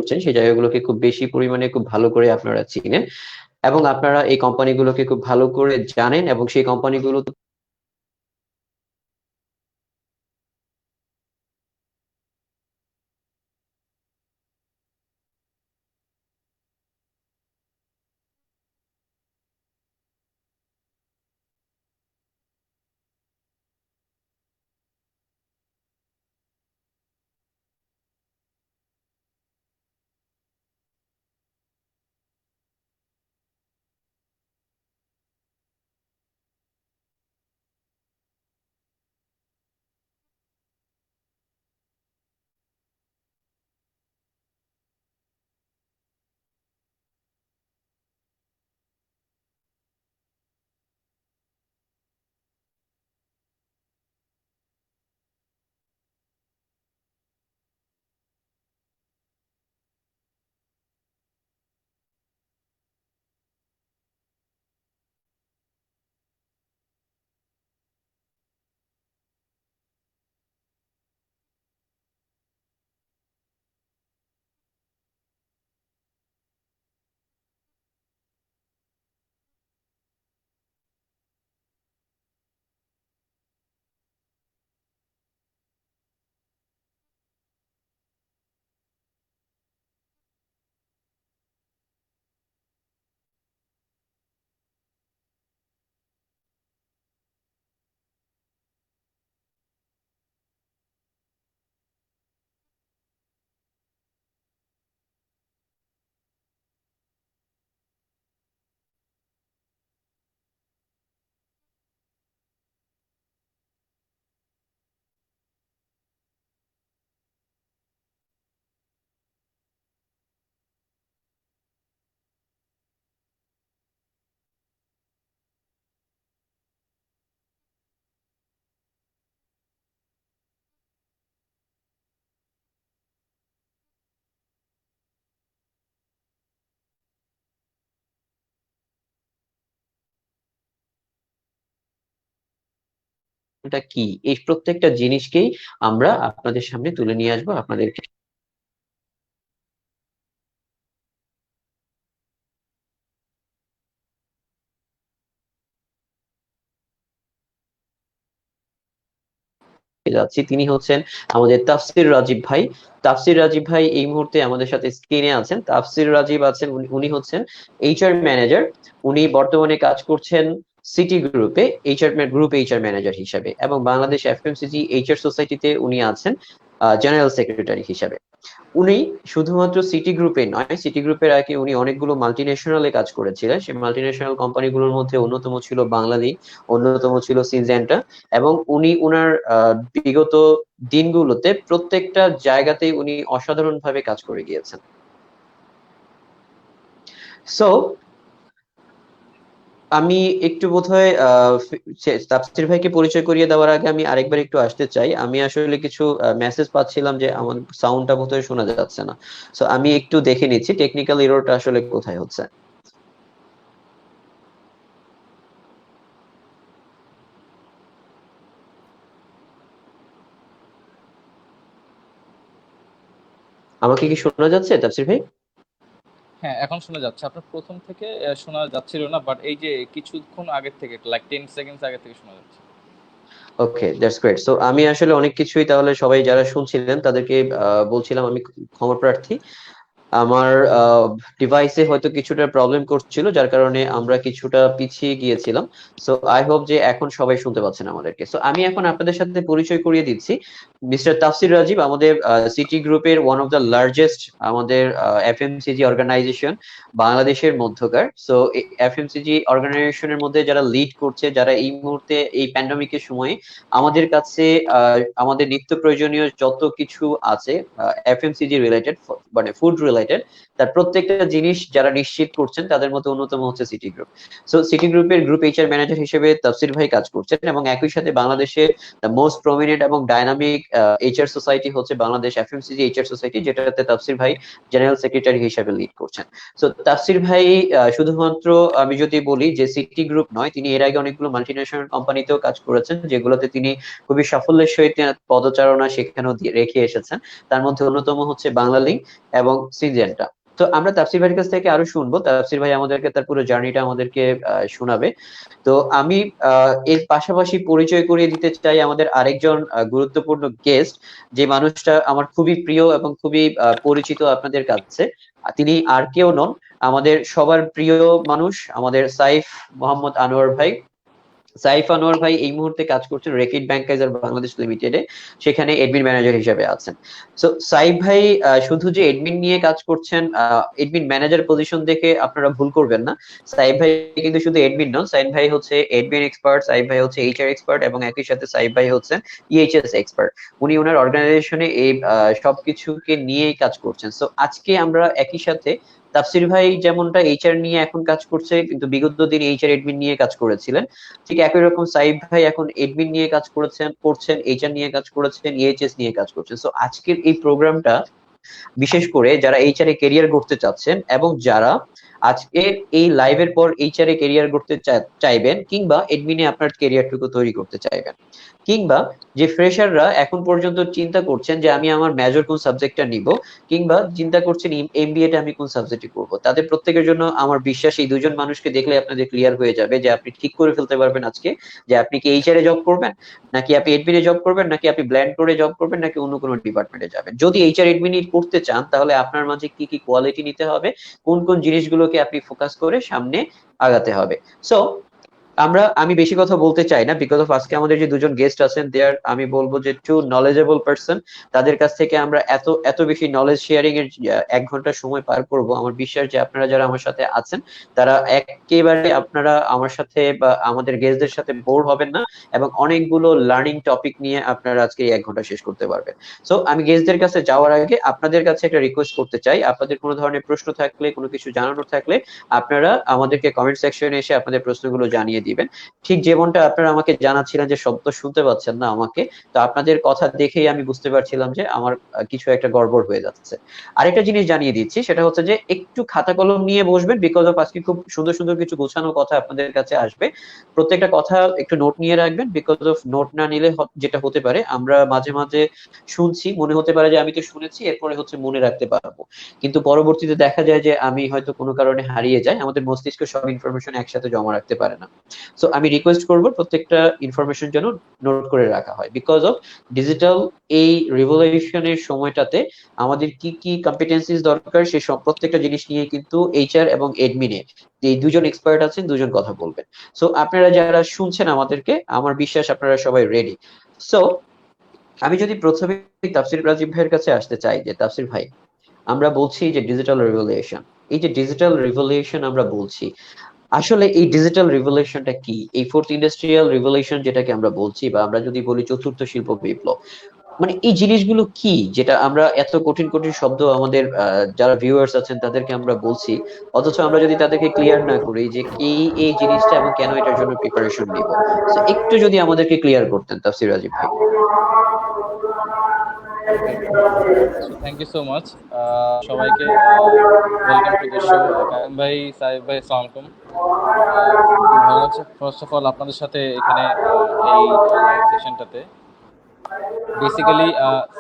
করছেন সেই জায়গাগুলোকে খুব বেশি পরিমাণে খুব ভালো করে আপনারা চিনেন, এবং আপনারা এই কোম্পানিগুলোকে খুব ভালো করে জানেন, এবং সেই কোম্পানিগুলো এটা কি, এই প্রত্যেকটা জিনিসকেই আমরা আপনাদের সামনে তুলে নিয়ে আসবো, আপনাদেরকে যাচ্ছি। তিনি হচ্ছেন আমাদের তাফসির রাজীব ভাই। তাফসির রাজীব ভাই এই মুহূর্তে আমাদের সাথে স্ক্রিনে আছেন। তাফসির রাজীব আছেন, উনি হচ্ছেন এইচআর ম্যানেজার। উনি বর্তমানে কাজ করছেন সিটি গ্রুপে গ্রুপ এইচআর ম্যানেজার হিসাবে, এবং বাংলাদেশ এফএমসিজি এইচআর সোসাইটিতে উনি আছেন জেনারেল সেক্রেটারি হিসাবে। উনি শুধুমাত্র সিটি গ্রুপে নয়, সিটি গ্রুপের আগে উনি অনেকগুলো মাল্টি ন্যাশনালে কাজ করেছিলেন। সেই মাল্টি ন্যাশনাল কোম্পানিগুলোর মধ্যে অন্যতম ছিল বাংলালিংক, অন্যতম ছিল সিনজেন্টা, এবং উনি উনার বিগত দিনগুলোতে প্রত্যেকটা জায়গাতেই উনি অসাধারণ ভাবে কাজ করে গিয়েছেন। সো আমি একটু বোধহয় তাফসীর ভাইকে পরিচয় করিয়ে দেওয়ার আগে আমি আরেকবার একটু আসতে চাই। আমি আসলে কিছু মেসেজ পাচ্ছিলাম যে আমার সাউন্ডটা বোধহয় শোনা যাচ্ছে না। সো আমি একটু দেখে নিচ্ছি টেকনিক্যাল এররটা আসলে কোথায় হচ্ছে। আমাকে কি শোনা যাচ্ছে তাফসীর ভাই? হ্যাঁ, এখন শোনা যাচ্ছে। আপনার প্রথম থেকে শোনা যাচ্ছিল না, বাট এই যে কিছুক্ষণ আগের থেকে, লাইক 10 সেকেন্ডস আগে থেকে শোনা যাচ্ছে। ওকে, দ্যাটস গ্রেট। সো আমি আসলে অনেক কিছুই, তাহলে সবাই যারা শুনছিলেন তাদেরকে বলছিলাম আমি ক্ষমা প্রার্থী। আমার ডিভাইসে হয়তো কিছুটা প্রবলেম করছিল, যার কারণে আমরা কিছুটা পিছিয়ে গিয়েছিলাম। সো আই হোপ যে এখন সবাই শুনতে পাচ্ছেন আমাদেরকে। সো আমি এখন আপনাদের সাথে পরিচয় করিয়ে দিচ্ছি। মিস্টার তাফসির রাজীব আমাদের সিটি গ্রুপের ওয়ান অফ দ্য লার্জেস্ট আমাদের এফএমসিজি অর্গানাইজেশন বাংলাদেশের মধ্যকার। সো এফএমসিজি অর্গানাইজেশনের মধ্যে যারা লিড করছে, যারা এই মুহূর্তে এই প্যান্ডেমিকের সময় আমাদের কাছে আমাদের নিত্য প্রয়োজনীয় যত কিছু আছে এফএমসিজি রিলেটেড, মানে ফুড রিলেটেড, তার প্রত্যেকটা জিনিস যারা নিশ্চিত করছেন তাদের মধ্যে অন্যতম হচ্ছে সিটি গ্রুপ। সো সিটি গ্রুপের গ্রুপ এইচআর ম্যানেজার হিসেবে তাফসির ভাই কাজ করছেন, এবং একই সাথে বাংলাদেশে মোস্ট প্রমিনেন্ট এবং ডাইনামিক এইচআর সোসাইটি হচ্ছে বাংলাদেশ এফএমসিজি এইচআর সোসাইটি, যেটাতে তাফসির ভাই জেনারেল সেক্রেটারি হিসেবে লিড করছেন। সো তাফসির ভাই শুধুমাত্র, আমি যদি বলি যে সিটি গ্রুপ নয়, তিনি এর আগে অনেকগুলো মাল্টিন্যাশনাল কোম্পানিতেও কাজ করেছেন, যেগুলোতে তিনি খুবই সাফল্যের সহিত পদচারণা সেখানেও রেখে এসেছেন। তার মধ্যে অন্যতম হচ্ছে বাংলালিংক এবং সিজনটা। তো আমরা তাফসির ভাইয়ের কাছ থেকে আরো শুনবো, তাফসির ভাই আমাদেরকে তার পুরো জার্নিটা আমাদেরকে শোনাবে। তো আমি এর পাশাপাশি পরিচয় করিয়ে দিতে চাই আমাদের আরেকজন গুরুত্বপূর্ণ গেস্ট, যে মানুষটা আমার খুবই প্রিয় এবং খুবই পরিচিত আপনাদের কাছে। তিনি আর কেউ নন, আমাদের সবার প্রিয় মানুষ, আমাদের সাইফ মোহাম্মদ আনোয়ার ভাই। সাইফ আনোয়ার ভাই এই মুহূর্তে কাজ করছেন রেকিট ব্যাংকাইজার বাংলাদেশ লিমিটেডে, সেখানে এডমিন ম্যানেজার হিসেবে আছেন। সো সাইফ ভাই শুধু যে এডমিন নিয়ে কাজ করছেন, এডমিন ম্যানেজার পজিশন দেখে আপনারা ভুল করবেন না। সাইফ ভাই কিন্তু শুধু এডমিন নন, সাইফ ভাই হচ্ছে এডমিন এক্সপার্ট, সাইফ ভাই হচ্ছে এইচআর এক্সপার্ট, এবং একই সাথে সাইফ ভাই হচ্ছেন ইএইচএস এক্সপার্ট। উনি ওনার অর্গানাইজেশনে এই সবকিছুকে নিয়েই কাজ করছেন। সো আজকে আমরা একই সাথে তাফসির ভাই যেমনটা এইচআর নিয়ে এখন কাজ করছে, কিন্তু বিগত দিন এইচআর এডমিন নিয়ে কাজ করেছিলেন, ঠিক একই রকম সাইফ ভাই এখন এডমিন নিয়ে কাজ করছেন, এইচআর নিয়ে কাজ করেছেন, ইএইচএস নিয়ে কাজ করছেন। সো আজকের এই প্রোগ্রামটা বিশেষ করে যারা এইচআর এ ক্যারিয়ার করতে চাচ্ছেন, এবং যারা আজকে এই লাইভের পর এইচআর এ ক্যারিয়ার করতে চাইবেন, কিংবা এডমিনে আপনার ক্যারিয়ারটুকু তৈরি করতে চাইবেন, কিংবা যে ফ্রেশাররা এখন পর্যন্ত চিন্তা করছেন যে আমি আমার মেজর কোন সাবজেক্টটা নিব, কিংবা চিন্তা করছেন এমবিএটা আমি কোন সাবজেক্টে করব, তাদের প্রত্যেকের জন্য আমার বিশ্বাস এই দুজন মানুষকে দেখলে আপনাদের ক্লিয়ার হয়ে যাবে যে আপনি ঠিক করে ফেলতে পারবেন আজকে যে আপনি কি এইচআর এ জব করবেন, নাকি আপনি এডমিনে জব করবেন, নাকি আপনি ব্ল্যান্ড করে জব করবেন, নাকি অন্য কোনো ডিপার্টমেন্টে যাবেন। যদি এইচআর এডমিন করতে চান তাহলে আপনার মাঝে কি কি কোয়ালিটি নিতে হবে, কোন কোন জিনিসগুলোকে আপনি ফোকাস করে সামনে আগাতে হবে। সো আমি বেশি কথা বলতে চাই না, বিকজ অফ আজকে আমাদের যে দুজন গেস্ট আছেন দে আর, আমি বলবো যে টু নলেজেবল পারসন। তাদের কাছ থেকে আমরা এত এত বেশি নলেজ শেয়ারিং এর 1 ঘন্টা সময় পার করব। আমার বিশ্বাস যে আপনারা যারা আমার সাথে আছেন তারা একেবারে আপনারা আমার সাথে বা আমাদের গেস্টদের সাথে বোর হবেন না, এবং অনেকগুলো লার্নিং টপিক নিয়ে আপনারা আজকে এই 1 ঘন্টা শেষ করতে পারবেন। সো আমি গেস্টদের কাছে যাওয়ার আগে আপনাদের কাছে একটা রিকোয়েস্ট করতে চাই, আপনাদের কোনো ধরনের প্রশ্ন থাকলে, কোনো কিছু জানানোর থাকলে আপনারা আমাদেরকে কমেন্ট সেকশনে এসে আপনাদের প্রশ্নগুলো জানিয়ে দিবেন। ঠিক যেমনটা আপনারা আমাকে জানাচ্ছিলেন যে শব্দ শুনতে পাচ্ছেন না আমাকে, তো আপনাদের কথা দেখেই আমি বুঝতে পারছিলাম যে আমার কিছু একটা গড়বড় হয়ে যাচ্ছে। আরেকটা জিনিস জানিয়ে দিচ্ছি, সেটা হচ্ছে যে একটু খাতা কলম নিয়ে বসবেন, বিকজ অফ আজকে খুব সুন্দর সুন্দর কিছু গোছানো কথা আপনাদের কাছে আসবে। প্রত্যেকটা কথা একটু নোট নিয়ে রাখবেন, বিকজ অফ নোট না নিলে যেটা হতে পারে, আমরা মাঝে মাঝে শুনছি, মনে হতে পারে যে আমি তো শুনেছি, এরপরে হচ্ছে মনে রাখতে পারবো, কিন্তু পরবর্তীতে দেখা যায় যে আমি হয়তো কোনো কারণে হারিয়ে যাই, আমাদের মস্তিষ্ক সব ইনফরমেশন একসাথে জমা রাখতে পারে না। সো আমি রিকোয়েস্ট করব প্রত্যেকটা ইনফরমেশন যেন নোট করে রাখা হয়, বিকজ অফ ডিজিটাল এই রিভলিউশনের সময়টাতে আমাদের কি কি কম্পিটেন্সিস দরকার সেই সব প্রত্যেকটা জিনিস নিয়ে কিন্তু এইচআর এবং এডমিনে এই দুজন এক্সপার্ট আছেন, দুজন কথা বলবেন। সো আপনারা যারা শুনছেন আমাদেরকে, আমার বিশ্বাস আপনারা সবাই রেডি। সো আমি যদি প্রথমে তাফসির রাজীব ভাইয়ের কাছে আসতে চাই, যে তাফসির ভাই, আমরা বলছি যে ডিজিটাল রিভলিউশন, এই যে ডিজিটাল রিভলিউশন আমরা বলছি, আসলে এই ডিজিটাল রিভলিউশনটা কি? এই ফোর্থ ইন্ডাস্ট্রিয়াল রিভলিউশন যেটাকে আমরা বলছি, বা আমরা যদি বলি চতুর্থ শিল্প বিপ্লব, মানে এই জিনিসগুলো কি, যেটা আমরা এত কঠিন কঠিন শব্দ আমাদের যারা ভিউয়ার্স আছেন তাদেরকে আমরা বলছি, অথচ আমরা যদি তাদেরকে ক্লিয়ার না করি যে কি এই জিনিসটা এবং কেন এটার জন্য প্রিপারেশন নিব। তো একটু যদি আমাদেরকে ক্লিয়ার করতেন তাফসির রাজীব ভাই। Okay, so thank you so much সবাইকে। Welcome to the show. Kayem ভাই, সাহেব ভাই, আসসালামু আলাইকুম। খুব ভালো লাগছে ফার্স্ট অফ অল আপনাদের সাথে এখানে এই লাইভ সেশনটাতে। বেসিক্যালি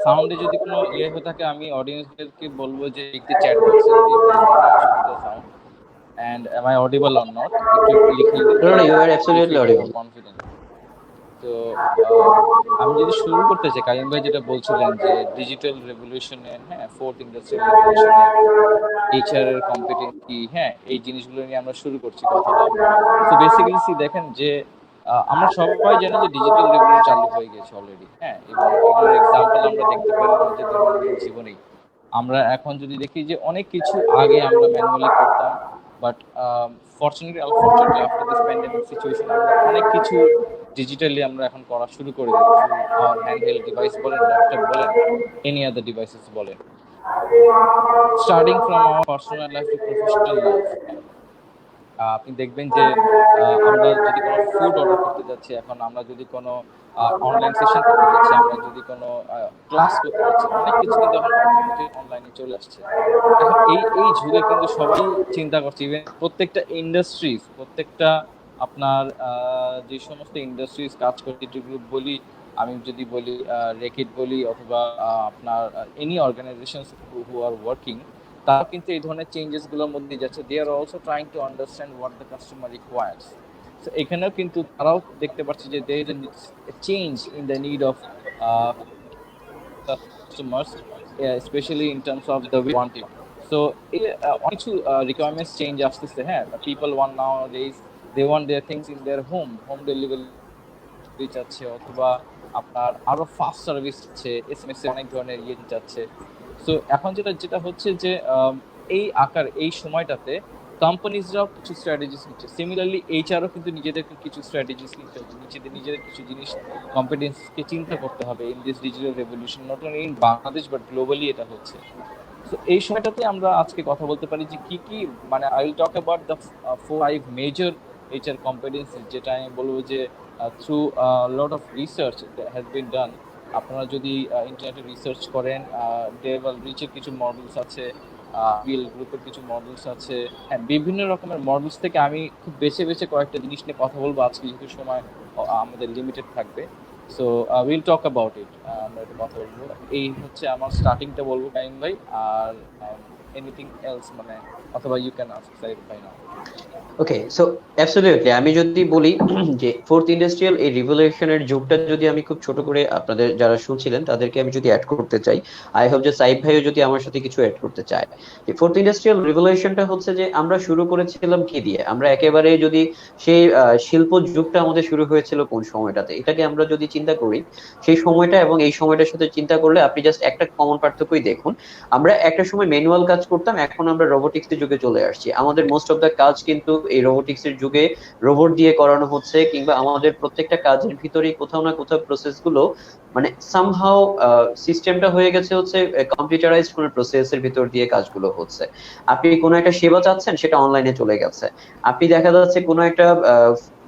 সাউন্ডে যদি কোনো হয়ে থাকে আমি অডিয়েন্সদেরকে বলবো যে একটি চ্যাট বক্সে যদি অসুবিধা sound, and am I audible or not, একটু লিখে দিন No, no, you are if absolutely you feel audible. Confident. তো আমি যদি শুরু করতে চাই, কাইম ভাই যেটা বলছিলেন যে ডিজিটাল রেভলিউশনে, হ্যাঁ, ফোর্থ ইন্ডাস্ট্রিয়াল রেভলিউশনে এইচআর এর কম্পিটেন্সি, হ্যাঁ, এই জিনিসগুলো নিয়ে আমরা শুরু করছি কথাটা। তো বেসিক্যালি দেখেন যে আমরা সবাই জানি যে ডিজিটাল রেভলিউশন চালু হয়ে গেছে অলরেডি, হ্যাঁ, এবং এগুলোর এক্সাম্পল আমরা দেখতে পারি আমাদের দৈনন্দিন জীবনেই। আমরা এখন যদি দেখি যে অনেক কিছু আগে আমরা ম্যানুয়ালি করতাম, but fortunately unfortunately after this pandemic situation আমরা অনেক কিছু ডিজিটালি আমরা এখন করা শুরু করে দিই, থ্রু আওয়ার হ্যান্ডহেল্ড ডিভাইস বলেন, ল্যাপটপ বলেন, এনি আদার ডিভাইসেস বলেন, starting from our personal life to professional life. আপনি দেখবেন যে আমরা যদি কোনো ফুড অর্ডার করতে যাচ্ছি, এখন আমরা যদি কোনো অনলাইন সেশন করতে যাচ্ছি, আমরা যদি কোনো ক্লাস করতে যাচ্ছি, অনেক কিছু কিন্তু এখন অটোমেটিক অনলাইনে চলে আসছে। এখন এই যুগে কিন্তু সবাই চিন্তা করছে, ইভেন প্রত্যেকটা ইন্ডাস্ট্রিজ, প্রত্যেকটা আপনার যে সমস্ত ইন্ডাস্ট্রিজ কাজ করছে, যেগুলো বলি, আমি যদি বলি রেকিট বলি, অথবা আপনার any organisation who are working, তারা কিন্তু এই ধরনের চেঞ্জেস গুলোর মধ্যে যাচ্ছে। They are also trying to understand what the customer requires. তো এখানেও কিন্তু তারাও দেখতে পাচ্ছে যে there is a change in the need of customers, especially in terms of the way they want it. So অনেক কিছু requirements change আসতেছে, হ্যাঁ, people want nowadays, they want their things in their home delivery চাচ্ছে, অথবা আপনার আরো fast service চাচ্ছে, SMS এ অনেক ধরনের ইয়ে চাচ্ছে। সো এখন যেটা যেটা হচ্ছে যে এই সময়টাতে কোম্পানিজরাও কিছু স্ট্র্যাটেজিস নিচ্ছে, সিমিলারলি এইচআরও কিন্তু নিজেদেরকে কিছু স্ট্র্যাটেজিস নিতে হবে, নিজেদের কিছু জিনিস কম্পিটেন্সকে চিন্তা করতে হবে in this digital revolution, not only in Bangladesh but globally এটা হচ্ছে। তো এই সময়টাতে আমরা আজকে কথা বলতে পারি যে কি কি, মানে I will talk about the 4-5 major HR competency, যেটা আমি বলবো যে through lot of research has been done. আপনারা যদি ইন্টারনেটে রিসার্চ করেন, ডেভাল রিচের কিছু মডেলস আছে, বিএল গ্রুপের কিছু মডেলস আছে, হ্যাঁ, বিভিন্ন রকমের মডেলস থেকে আমি খুব বেছে বেছে কয়েকটা জিনিস নিয়ে কথা বলবো আজকে, যেহেতু সময় আমাদের লিমিটেড থাকবে। So will talk about it, আমরা একটু কথা বলবো। এই হচ্ছে আমার স্টার্টিংটা বলবো কাইম ভাই, আর এনিথিং এলস মানে, অথবা ইউ ক্যান আস্ক সাইদ ভাই নাও। ওকে, সো অ্যাবসলিউটলি আমি যদি বলি যে ফোর্থ ইন্ডাস্ট্রিয়াল এই রিভলিউশনের যুগটা যদি আমি খুব ছোট করে আপনাদের যারা শুনছিলেন তাদেরকে আমি যদি অ্যাড করতে চাই, আই হোপ যে সাইব ভাইও যদি আমার সাথে কিছু অ্যাড করতে চায়। যে ফোর্থ ইন্ডাস্ট্রিয়াল রিভলিউশনটা হচ্ছে যে আমরা শুরু করেছিলাম কি দিয়ে, আমরা একেবারে যদি সেই শিল্প যুগটা আমাদের শুরু হয়েছিল কোন সময়টাতে, এটাকে আমরা যদি চিন্তা করি সেই সময়টা এবং এই সময়টার সাথে চিন্তা করলে আপনি জাস্ট একটা কমন পার্থক্যই দেখুন। আমরা একটা সময় ম্যানুয়াল কাজ করতাম, এখন আমরা রোবোটিক্স এর যুগে চলে আসছি। আমাদের মোস্ট অফ দ্য কাজ কিন্তু এই রোবোটিক্স এর যুগে রোবট দিয়ে করানো হচ্ছে, কিংবা আমাদের প্রত্যেকটা কাজের ভিতরেই কোথাও না কোথাও প্রসেস গুলো মানে সামহাও সিস্টেমটা হয়ে গেছে হচ্ছে কম্পিউটারাইজড কোনো প্রসেসের ভিতর দিয়ে কাজগুলো হচ্ছে। আপনি কোনো একটা সেবা চাচ্ছেন, সেটা অনলাইনে চলে গেছে। আপনি দেখা যাচ্ছে কোনো একটা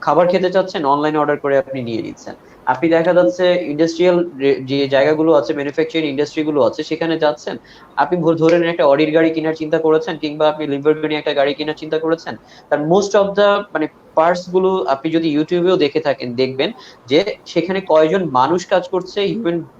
খাবার খেতে চাচ্ছেন, অনলাইনে অর্ডার করে আপনি নিয়ে নিচ্ছেন। আপনি দেখা যাচ্ছে ইন্ডাস্ট্রিয়াল যে জায়গাগুলো আছে, ম্যানুফ্যাকচারিং ইন্ডাস্ট্রি গুলো আছে, সেখানে যাচ্ছেন। আপনি ধরে নেন একটা অডির গাড়ি কেনার চিন্তা করেছেন, কিংবা আপনি লিম্বরগিনি একটা গাড়ি কেনার চিন্তা করেছেন। তার মোস্ট অফ দা মানে পার্টস গুলো আপনি যদি ইউটিউবেও দেখে থাকেন, দেখবেন যে সেখানে কয়জন মানুষ কাজ করছে,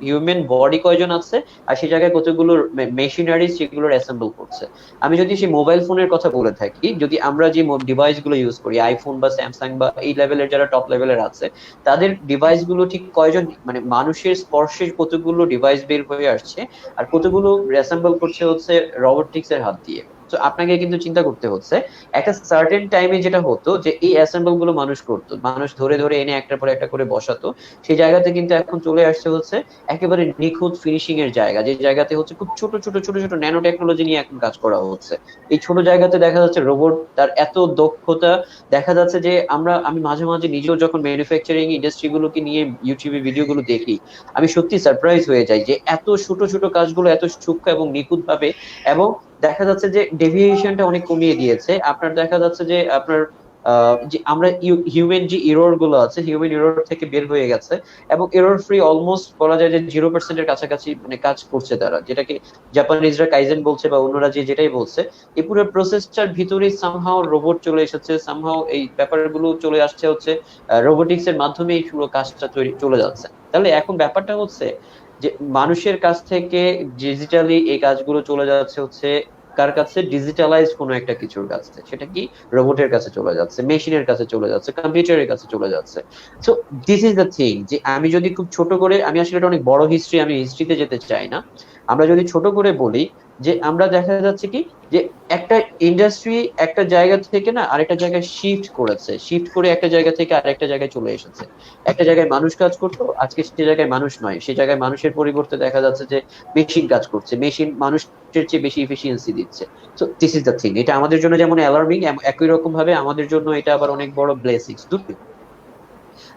হিউম্যান বডি কয়জন আছে, আর সেই জায়গায় কতগুলো মেশিনারি সেগুলোর অ্যাসেম্বল করছে। আমি যদি সেই মোবাইল ফোনের কথা বলে থাকি, যদি আমরা যে ডিভাইস গুলো ইউজ করি, আইফোন বা স্যামসাং বা এই লেভেলের যারা টপ লেভেলের আছে, তাদের ডিভাইস গুলো ঠিক কয়জন মানে মানুষের স্পর্শে কতগুলো ডিভাইস বের হয়ে আসছে, আর কতগুলো অ্যাসেম্বল করছে হচ্ছে রোবোটিক্স এর হাত দিয়ে। তো আপনাকে কিন্তু চিন্তা করতে হচ্ছে একটা সার্টেন টাইমে যেটা হতো যে এই অ্যাসেম্বল গুলো মানুষ করতো, মানুষ ধরে ধরে এনে একটার পর একটা করে বসাতো, সেই জায়গাতে কিন্তু এখন চলে আসছে হচ্ছে একেবারে নিখুঁত ফিনিশিং এর জায়গা, যে জায়গাতে হচ্ছে খুব ছোট ছোট ছোট ছোট ন্যানো টেকনোলজি নিয়ে এখন কাজ করা হচ্ছে। এই ছোট জায়গাতে দেখা যাচ্ছে রোবট তার এত দক্ষতা, দেখা যাচ্ছে যে আমি মাঝে মাঝে নিজেও যখন ম্যানুফ্যাকচারিং ইন্ডাস্ট্রি গুলোকে নিয়ে ইউটিউবে ভিডিও গুলো দেখি, আমি সত্যি সারপ্রাইজ হয়ে যাই যে এত ছোট ছোট কাজগুলো এত সূক্ষ্ম এবং নিখুঁত ভাবে, এবং দেখা যাচ্ছে যে ডেভিয়েশনটা অনেক কমিয়ে দিয়েছে। আপনার দেখা যাচ্ছে যে আপনার যে আমরা হিউম্যান যে এরর গুলো আছে, হিউম্যান এরর থেকে বের হয়ে গেছে, এবং এরর ফ্রি অলমোস্ট বলা যায় যে 0% এর কাছাকাছি মানে কাজ করছে তারা, যেটাকে জাপানিজরা কাইজেন বলছে বা অন্যরা যেটাই বলছে। এই পুরো প্রসেসটার ভিতরে সামহাও রোবট চলে এসেছে, সামহাও এই ব্যাপারগুলো চলে আসছে হচ্ছে রোবোটিক্স এর মাধ্যমে এই পুরো কাজটা চলে যাচ্ছে। তাহলে এখন ব্যাপারটা হচ্ছে যে মানুষের কাছ থেকে ডিজিটালি এই কাজগুলো চলে যাচ্ছে হচ্ছে কার কাছে, ডিজিটালাইজ কোনো একটা কিছুর কাছে, সেটা কি রোবটের কাছে চলে যাচ্ছে, মেশিনের কাছে চলে যাচ্ছে, কম্পিউটারের কাছে চলে যাচ্ছে। So this is the thing, যে আমি যদি খুব ছোট করে, আমি আসলে এটা অনেক বড় হিস্ট্রি, আমি হিস্ট্রিতে যেতে চাই না, আমরা যদি ছোট করে বলি যে আমরা দেখা যাচ্ছে কি যে একটা ইন্ডাস্ট্রি একটা জায়গা থেকে না আরেকটা জায়গায় শিফট করেছে, শিফট করে একটা জায়গা থেকে আরেকটা জায়গায় চলে এসেছে। একটা জায়গায় মানুষ কাজ করতো, আজকে সে জায়গায় মানুষ নয়, সে জায়গায় মানুষের পরিবর্তে দেখা যাচ্ছে যে মেশিন কাজ করছে, মেশিন মানুষের চেয়ে বেশি এফিসিয়েন্সি দিচ্ছে। So this is the thing, এটা আমাদের জন্য যেমন অ্যালার্মিং, একই রকম ভাবে আমাদের জন্য এটা আবার অনেক বড় ব্লেসিংস। দুটোই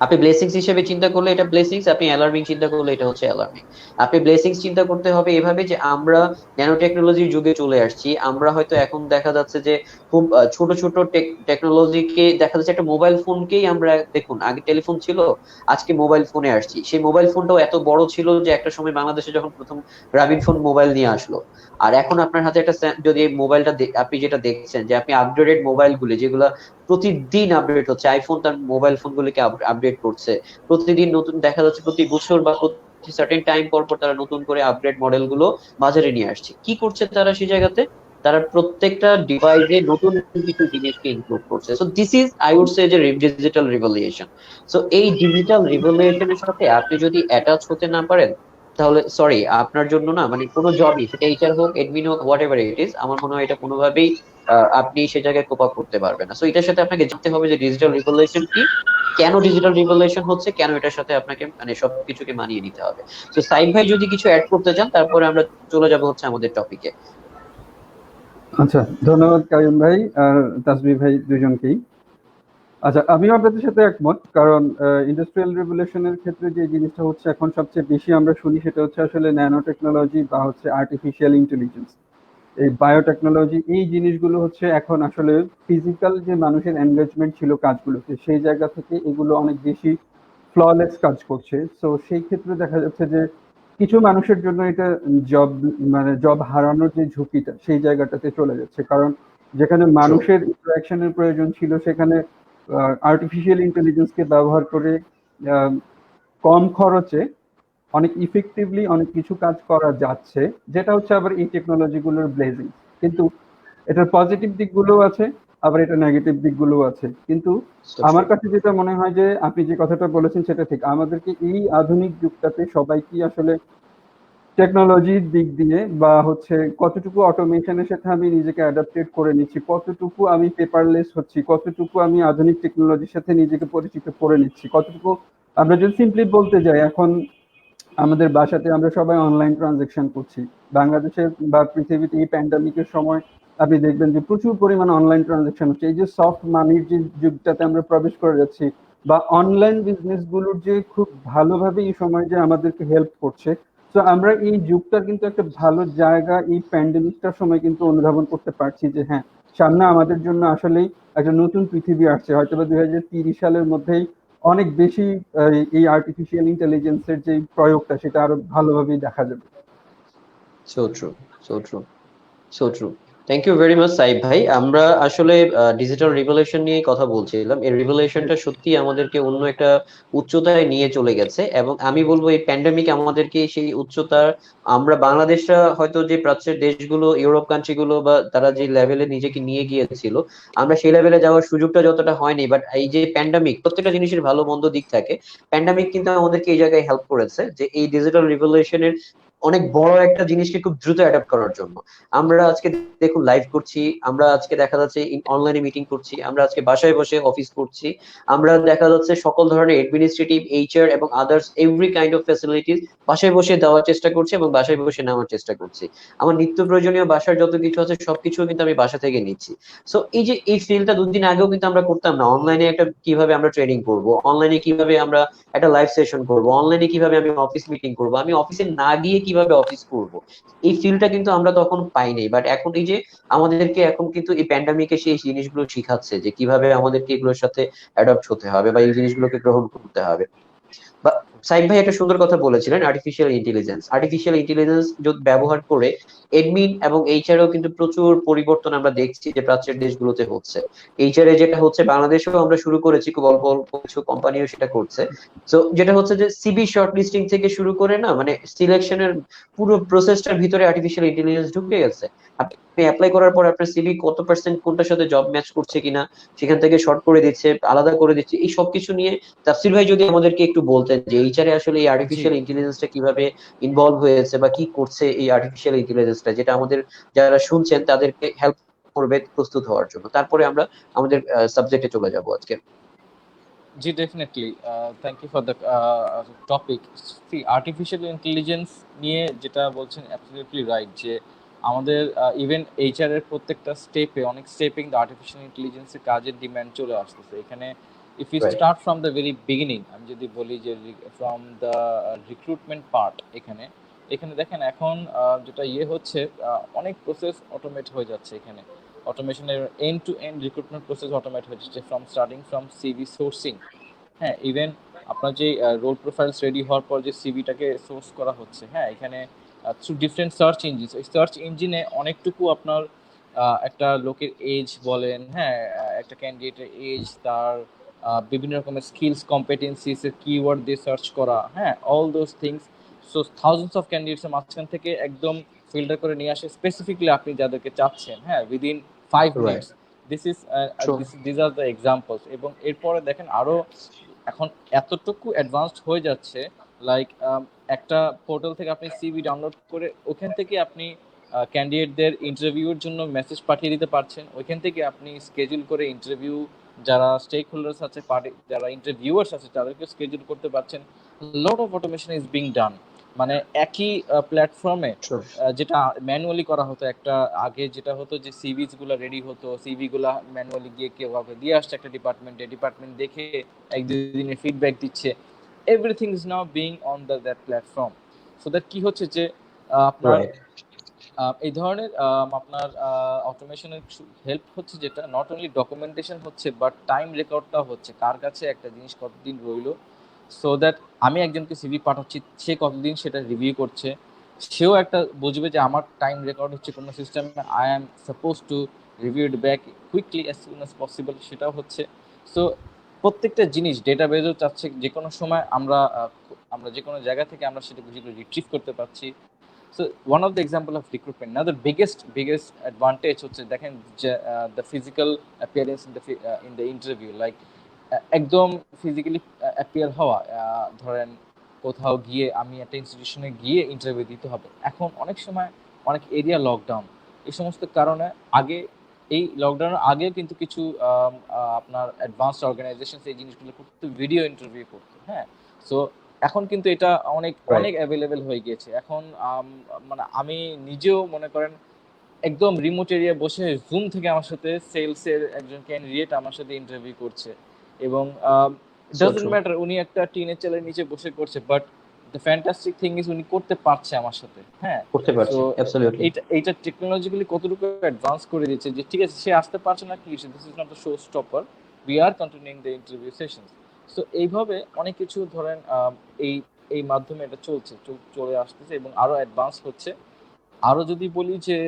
আপনি ব্লেসিংস হিসেবে চিন্তা করলে এটা ব্লেসিংস, আপনি অ্যালার্মিং চিন্তা করলে এটা হচ্ছে অ্যালার্মিং। আপনি ব্লেসিংস চিন্তা করতে হবে এভাবে যে আমরা ন্যানো টেকনোলজির যুগে চলে আসছি। আমরা হয়তো এখন দেখা যাচ্ছে যে খুব ছোট ছোট টেকনোলজিকে দেখা যাচ্ছে, একটা মোবাইল ফোনকেই আমরা দেখুন, আগে টেলিফোন ছিল, আজকে মোবাইল ফোনে আসছি। সেই মোবাইল ফোনটাও এত বড় ছিল যে একটা সময় বাংলাদেশে যখন প্রথম গ্রামীণ ফোন মোবাইল নিয়ে আসলো, আর এখন আপনার হাতে একটা যদি এই মোবাইলটা আপনি যেটা দেখছেন যে আপনি আপগ্রেডেড মোবাইল গুলি যেগুলো প্রতিদিন আপডেট হচ্ছে, আইফোন তার মোবাইল ফোন গুলিকে আপডেট করছে প্রতিদিন, নতুন দেখা যাচ্ছে প্রতি বছর বা সার্টেন টাইম পর পর তারা নতুন করে আপডেট মডেল গুলো বাজারে নিয়ে আসছে। কি করছে তারা সেই জায়গাতে? তারা প্রত্যেকটা ডিভাইসে নতুন কিছু জিনিসকে ইনক্লুড করছে। So this is I would say যে ডিজিটাল রিভলিউশন। সো এই ডিজিটাল রিভলিউশনের সাথে আপনি যদি অ্যাটাচ হতে না পারেন, তাহলে সরি, আপনার জন্য না মানে কোনো জবই, সেটা এইচআর হোক, এডমিন হোক, হোয়াট এভার ইট ইজ, আমার মনে হয় এটা কোনোভাবেই আপনি সে জায়গায় কোপ আপ করতে পারবেন না। সো এটার সাথে আপনাকে জানতে হবে যে ডিজিটাল রিভলিউশন কি, কেন ডিজিটাল রিভলিউশন হচ্ছে, কেন এটার সাথে আপনাকে মানে সবকিছুকে মানিয়ে নিতে হবে। তো সাইদ ভাই যদি কিছু অ্যাড করতে চান, তারপরে আমরা চলে যাব হচ্ছে আমাদের টপিকে। আচ্ছা, ধন্যবাদ কাইয়ুম ভাই আর তাসবিহ ভাই দুজনকেই। আচ্ছা, আমিও আপনাদের সাথে একমত, কারণ ইন্ডাস্ট্রিয়াল রেভলিউশনের ক্ষেত্রে যে জিনিসটা হচ্ছে এখন সবচেয়ে বেশি আমরা শুনি সেটা হচ্ছে আসলে ন্যানো টেকনোলজি বা হচ্ছে আর্টিফিশিয়াল ইন্টেলিজেন্স, এই বায়োটেকনোলজি। এই জিনিসগুলো হচ্ছে এখন আসলে ফিজিক্যাল যে মানুষের এনগেজমেন্ট ছিল কাজগুলোতে, সেই জায়গা থেকে এগুলো অনেক বেশি ফ্ললেস কাজ করছে। সো সেই ক্ষেত্রে দেখা যাচ্ছে যে কিছু মানুষের জন্য এটা জব, মানে জব হারানোর যে ঝুঁকিটা সেই জায়গাটাতে চলে যাচ্ছে, কারণ যেখানে মানুষের ইন্টারাকশনের প্রয়োজন ছিল সেখানে আর্টিফিশিয়াল ইন্টেলিজেন্সকে ব্যবহার করে আহ, কম খরচে অনেক ইফেক্টিভলি অনেক কিছু কাজ করা যাচ্ছে, যেটা হচ্ছে আবার এই টেকনোলজিগুলোর ব্লেজিং। কিন্তু এটার পজিটিভ দিকগুলোও আছে, আবার এটা নেগেটিভ দিকগুলোও আছে। কিন্তু আমার কাছে যেটা মনে হয় যে আপনি যে কথাটা বলেছেন সেটা ঠিক, আমাদেরকে এই আধুনিক যুগটাতে সবাইকে আসলে টেকনোলজির দিক দিয়ে বা হচ্ছে কতটুকু অটোমেশনের সাথে আমি নিজেকে অ্যাডাপ্টেড করে নিচ্ছি, কতটুকু আমি পেপারলেস হচ্ছি, কতটুকু আমি আধুনিক টেকনোলজির সাথে নিজেকে পরিচিত করে নিচ্ছি, কতটুকু। আমরা যদি সিম্পলি বলতে যাই, এখন আমাদের বাসাতে আমরা সবাই অনলাইন ট্রানজেকশন করছি। বাংলাদেশের বা পৃথিবীতে এই প্যান্ডামিকের সময় আপনি দেখবেন যে প্রচুর পরিমাণ অনলাইন ট্রানজেকশন হচ্ছে। এই যে সফট মানির যে যুগটাতে আমরা প্রবেশ করে যাচ্ছি, বা অনলাইন বিজনেস গুলোর যে খুব ভালোভাবে এই সময় যে আমাদেরকে হেল্প করছে। তো আমরা এই যুগটার কিন্তু একটা ভালো জায়গা এই প্যান্ডেমিকটার সময় কিন্তু অনুধাবন করতে পারছি যে হ্যাঁ, সামনে আমাদের জন্য আসলেই একটা নতুন পৃথিবী আসছে, হয়তো বা 2030 সালের মধ্যেই অনেক বেশি এই আর্টিফিশিয়াল ইন্টেলিজেন্সের যে প্রয়োগটা সেটা আরো ভালোভাবেই দেখা যাবে। So true, so true, so true. Thank you very much Saib ভাই। আমরা আসলে ডিজিটাল রিভলিউশন নিয়ে কথা বলছিলাম। এই রিভলিউশনটা সত্যি আমাদেরকে অন্য একটা উচ্চতায় নিয়ে চলে গেছে, এবং আমি বলবো এই প্যান্ডেমিক আমাদেরকে সেই উচ্চতার, আমরা বাংলাদেশটা হয়তো যে প্রাচ্যের দেশগুলো, ইউরোপ কান্ট্রি গুলো বা তারা যে লেভেলে নিজেকে নিয়ে গিয়েছিল, আমরা সেই লেভেলে যাওয়ার সুযোগটা যতটা হয়নি। বাট এই যে প্যান্ডেমিক, প্রত্যেকটা জিনিসের ভালো মন্দ দিক থাকে, প্যান্ডেমিক কিন্তু আমাদেরকে এই জায়গায় হেল্প করেছে যে এই ডিজিটাল রিভলিউশনের অনেক বড় একটা জিনিসকে খুব দ্রুত অ্যাডাপ্ট করার জন্য। আমরা আজকে দেখুন লাইভ করছি, আমরা আজকে দেখা যাচ্ছে অনলাইনে মিটিং করছি, আমরা আজকে বাসায় বসে অফিস করছি, আমরা দেখা যাচ্ছে সকল ধরনের এডমিনিস্ট্রেটিভ, এইচআর এবং others every kind of facilities বাসায় বসে দেওয়ার চেষ্টা করছি এবং বাসায় বসে নেওয়ার চেষ্টা করছি। আমার নিত্য প্রয়োজনীয় বাসার যত কিছু আছে সবকিছু কিন্তু আমি বাসা থেকে নিচ্ছি। সো এই যে এই ফিল্ডটা দুদিন আগেও কিন্তু আমরা করতাম না, অনলাইনে একটা কিভাবে আমরা ট্রেনিং করব, অনলাইনে কিভাবে আমরা একটা লাইভ সেশন করব, অনলাইনে কিভাবে আমি অফিস মিটিং করব, আমি অফিসে না গিয়ে কিভাবে অফিস করব, এই ফিলটা কিন্তু আমরা তখন পাইনি। বাট এখন এই যে আমাদেরকে এখন কিন্তু এই প্যান্ডামিকে সেই জিনিসগুলো শিখাচ্ছে যে কিভাবে আমাদেরকে এগুলোর সাথে অ্যাডপ্ট হতে হবে বা এই জিনিসগুলোকে গ্রহণ করতে হবে। বা সাইদ ভাই একটা সুন্দর কথা বলেছিলেন, আর্টিফিশিয়াল ইন্টেলিজেন্স ব্যবহার করে এডমিন এবং এইচআরও কিন্তু প্রচুর পরিবর্তন আমরা দেখছি যে প্রাচ্যের দেশগুলোতে হচ্ছে। এইচআর এ যেটা হচ্ছে বাংলাদেশেও আমরা শুরু করেছি, খুব অল্প অল্প কিছু কোম্পানিও সেটা করছে। তো যেটা হচ্ছে যে সিবি শর্ট লিস্টিং থেকে শুরু করে না মানে সিলেকশনের পুরো প্রসেসটার ভিতরে আর্টিফিশিয়াল ইন্টেলিজেন্স ঢুকে গেছে। আপনি অ্যাপ্লাই করার পর আপনার সিবি কত পার্সেন্ট কোনটার সাথে জব ম্যাচ করছে কিনা সেখান থেকে শর্ট করে দিচ্ছে, আলাদা করে দিচ্ছে, এই সবকিছু নিয়ে তাফসির ভাই যদি আমাদেরকে একটু বলতেন যে এইচআর এ আসলে এই জি, আর্টিফিশিয়াল ইন্টেলিজেন্সটা কিভাবে ইনভলভ হয়েছে বা কি করছে এই আর্টিফিশিয়াল ইন্টেলিজেন্সটা, যেটা আমাদের যারা শুনছেন তাদেরকে হেল্প করবে প্রস্তুত হওয়ার জন্য। তারপরে আমরা আমাদের সাবজেক্টে চলে যাব আজকে। জি, definitely. Thank you for the topic. See, artificial intelligence নিয়ে যেটা বলছেন অ্যাবসলিউটলি রাইট, যে আমাদের ইভেন এইচআর এর প্রত্যেকটা স্টেপে, অনেক স্টেপে কিন্তু আর্টিফিশিয়াল ইন্টেলিজেন্সের কাজের ডিমান্ড চলে আসতেছে এখানে। If you right. Start from the very beginning, আমি যদি বলি যে ফ্রম দ্য রিক্রুটমেন্ট পার্ট, এখানে এখানে দেখেন এখন যেটা হচ্ছে, অনেক প্রসেস অটোমেট হয়ে যাচ্ছে এখানে। অটোমেশনের end to end recruitment process automate হয়ে যাচ্ছে, from starting from CV sourcing. হ্যাঁ, ইভেন আপনার যে রোল প্রোফাইলস রেডি হওয়ার পর যে সিভিটাকে সোর্স করা হচ্ছে, হ্যাঁ, এখানে থ্রু ডিফারেন্ট সার্চ ইঞ্জিন, ওই সার্চ ইঞ্জিনে অনেকটুকু আপনার একটা লোকের এজ বলেন, হ্যাঁ, একটা ক্যান্ডিডেটের এজ, তার বিভিন্ন রকমের স্কিলস কম্পিটেন্সিস এর কিওয়ার্ড দিয়ে সার্চ করা, হ্যাঁ, all those things so thousands of candidates এর মাঝখান থেকে একদম ফিল্টার করে নিয়ে আসে স্পেসিফিকলি আপনি যাদেরকে চাচ্ছেন, হ্যাঁ, within 5 minutes. Right. This is true. This are the examples. এবং এরপরে দেখেন আরো এখন এতটুকু অ্যাডভান্সড হয়ে যাচ্ছে, লাইক একটা পোর্টাল থেকে আপনি সিভি ডাউনলোড করে ওখান থেকে আপনি ক্যান্ডিডেটদের ইন্টারভিউর জন্য মেসেজ পাঠিয়ে দিতে পারছেন, ওইখান থেকে আপনি স্কেজুল করে ইন্টারভিউ, যারা স্টেক হোল্ডার্স আছে, পার্টি যারা ইন্টারভিউয়ার্স আছে তাদেরকে স্কেজুল করতে পারছেন। Lot of automation is being done. মানে একই প্ল্যাটফর্মে ট্রু। যেটা ম্যানুয়ালি করা হতো, একটা আগে যেটা হতো যে সিভিস গুলা রেডি হতো, সিভি গুলা ম্যানুয়ালি গিয়ে কেউ কাউকে দিয়ে আসছে একটা ডিপার্টমেন্টে, ডিপার্টমেন্ট দেখে 1-2 দিনে ফিডব্যাক দিচ্ছে। Everything is now being on that platform. So that কি হচ্ছে যে আপনার রাইট। এই ধরনের আপনার অটোমেশনের হেল্প হচ্ছে, যেটা নট অনলি ডকুমেন্টেশন হচ্ছে বাট টাইম রেকর্ডটাও হচ্ছে, কার কাছে একটা জিনিস কতদিন রইলো। সো দ্যাট আমি একজনকে সিভি পাঠাচ্ছি, সে কতদিন সেটা রিভিউ করছে, সেও একটা বুঝবে যে আমার টাইম রেকর্ড হচ্ছে কোনো সিস্টেমে, I am suppose to review it back quickly as soon as possible, সেটাও হচ্ছে। সো প্রত্যেকটা জিনিস ডেটাবেজও চাচ্ছে যে কোনো সময় আমরা আমরা যে কোনো জায়গা থেকে আমরা সেটা রিট্রিভ করতে পারছি। So one of the example of recruitment, now the biggest advantage হচ্ছে দেখেন যে the physical appearance in the interview, like একদম ফিজিক্যালি অ্যাপিয়ার হওয়া, ধরেন কোথাও গিয়ে আমি একটা ইনস্টিটিউশনে গিয়ে ইন্টারভিউ দিতে হবে, এখন অনেক সময় অনেক এরিয়া লকডাউন, এই সমস্ত কারণে আগে, এই লকডাউনের আগেও কিন্তু কিছু আপনার অ্যাডভান্সড অর্গানাইজেশন এই জিনিসগুলো করতে, ভিডিও ইন্টারভিউ করতে, হ্যাঁ। সো এখন কিন্তু এটা অনেক রাইট। অনেক অ্যাভেলেবেল হয়ে গিয়েছে এখন। মানে আমি নিজেও মনে করেন একদম রিমোট এরিয়া বসে জুম থেকে আমার সাথে সেলসের একজন ক্যান্ডিডেট আমার সাথে ইন্টারভিউ করছে, এবং সো ডাজন্ট ট্রু। ম্যাটার উনি একটা টিনের চালের নিচে বসে করছে, but the fantastic thing is উনি করতে পারছে আমার সাথে, হ্যাঁ। করতে সো পারছে, অ্যাবসলিউটলি। এইটা টেকনোলজিক্যালি কতটুকু অ্যাডভান্স করে দিচ্ছে যে ঠিক আছে, সে আসতে পারছে না, কি this is not the show stopper, we are continuing the interview sessions. So এইভাবে অনেক কিছু ধরেন এই এই মাধ্যমে এটা চলে আসতেছে এবং আরো অ্যাডভান্স হচ্ছে। আরো যদি বলি যে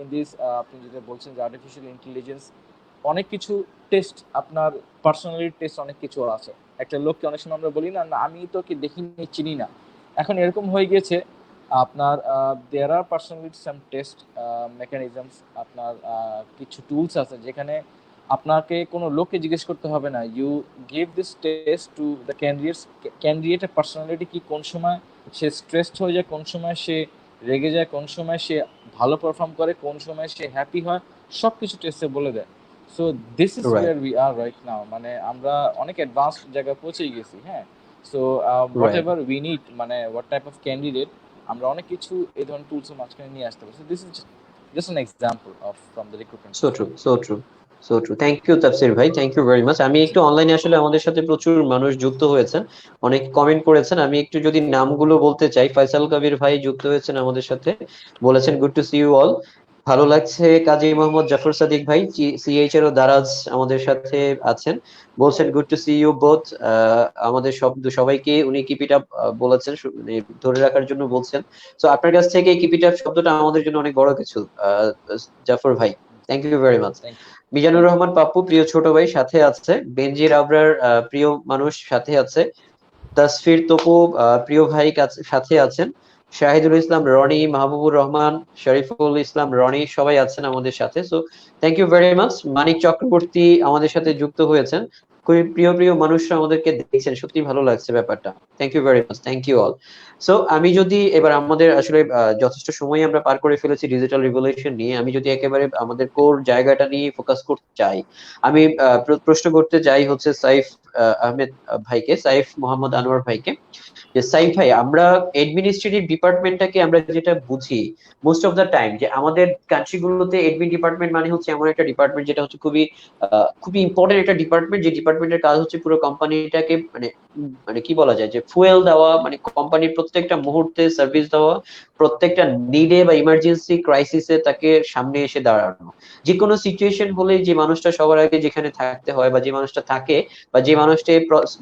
ইন দিস, আপনি যেটা বলছেন যে আর্টিফিশিয়াল ইন্টেলিজেন্স, অনেক কিছু টেস্ট, আপনার পার্সোনালিটি টেস্ট অনেক কিছু আছে। একটা লোককে অনেক সময় আমরা বলি না, না আমি তোকে দেখিনি, চিনি না। এখন এরকম হয়ে গিয়েছে আপনার দেয়ার আর পার্সোনালিটি সাম টেস্ট মেকানিজমস, আপনার কিছু টুলস আছে যেখানে আপনাকে কোনো লোককে জিজ্ঞেস করতে হবে না, you give this test to the ক্যান্ডিডেটের পার্সোনালিটি কি, কোন সময় সে স্ট্রেসড হয়ে যায়, কোন সময় সে রেগে যায়, কোন সময় সে ভালো পারফর্ম করে, কোন সময় সে হ্যাপি হয়, সব কিছু টেস্টে বলে দেয়। So this is right. Where we are right now, মানে আমরা অনেক অ্যাডভান্সড জায়গায় পৌঁছে গেছি, হ্যাঁ। So what right. Ever we need, মানে হোয়াট টাইপ অফ ক্যান্ডিডেট, আমরা অনেক কিছু এই ধরনের টুলসের মাঝখানে নিয়ে আসতে পারি। So this is just an example of from the recruitment so true, perspective. So true, so true. Thank you Tafsir ভাই, থ্যাংক ইউ ভেরি মাচ। আমি জি। একটু অনলাইনে আসলে আমাদের সাথে প্রচুর মানুষ যুক্ত হয়েছেন, অনেক কমেন্ট করেছেন। আমি একটু যদি নামগুলো বলতে চাই, ফয়সাল কবির ভাই যুক্ত হয়েছেন আমাদের সাথে, বলেছেন good to see you all. ভালো লাগছে। কাজী মোহাম্মদ জাফর সাদিক ভাই সিএইচ এর ও দারাজ আমাদের সাথে আছেন, বলছেন good to see you both. আমাদের সবাইকে উনি কিপ ইট আপ বলেছেন, মানে ধরে রাখার জন্য বলছেন। তো আপনার কাছ থেকে কিপ ইট আপ শব্দটা আমাদের জন্য অনেক বড় কিছু, জাফর ভাই। Thank you very much. Thank you. Mizanur Rahman Pappu প্রিয় ছোট ভাই সাথে আছে, বেনজির আবরার প্রিয় মানুষ সাথে আছে, তাসফির তপু প্রিয় ভাই সাথে আছেন, শাহিদুল ইসলাম রনি, মাহবুবুর রহমান, শরীফুল ইসলাম রনি, সবাই আছেন আমাদের সাথে। So thank you very much. Manik Chakraborty আমাদের সাথে যুক্ত হয়েছেন, খুবই প্রিয় প্রিয় মানুষরা আমাদেরকে দেখছেন, সত্যি ভালো লাগছে ব্যাপারটা। Thank you very much, thank you all. So আমি যদি এবার আমাদের আসলে যথেষ্ট সময় আমরা পার করে ফেলেছি ডিজিটাল রিভলিউশন নিয়ে, আমি যদি একেবারে আমাদের কোর জায়গাটা নিয়ে ফোকাস করতে চাই, আমি প্রশ্ন করতে চাই হচ্ছে সাইফ আহমেদ ভাইকে, সাইফ মোহাম্মদ আনোয়ার ভাইকে, যে সাইফ ভাই, আমরা অ্যাডমিনিস্ট্রেটিভ ডিপার্টমেন্টটাকে আমরা যেটা বুঝি মোস্ট অফ দ্য টাইম, যে আমাদের কান্ট্রি গুলোতে অ্যাডমিন ডিপার্টমেন্ট মানে হচ্ছে এমন একটা ডিপার্টমেন্ট যেটা হচ্ছে খুবই খুবই ইম্পর্টেন্ট একটা ডিপার্টমেন্ট, যে ডিপার্টমেন্টের কাজ হচ্ছে পুরো কোম্পানিটাকে মানে মানে কি বলা যায়, যে ফুয়েল দেওয়া, মানে কোম্পানির প্রত্যেকটা মুহূর্তে সার্ভিস দেওয়া, প্রত্যেকটা নিডে বা ইমার্জেন্সি ক্রাইসিসে তাকে সামনে এসে দাঁড়ানো। যে কোনো সিচুয়েশন হলে যে মানুষটা সবার আগে যেখানে থাকতে হয়, বা যে মানুষটা থাকে, বা যে মানুষটা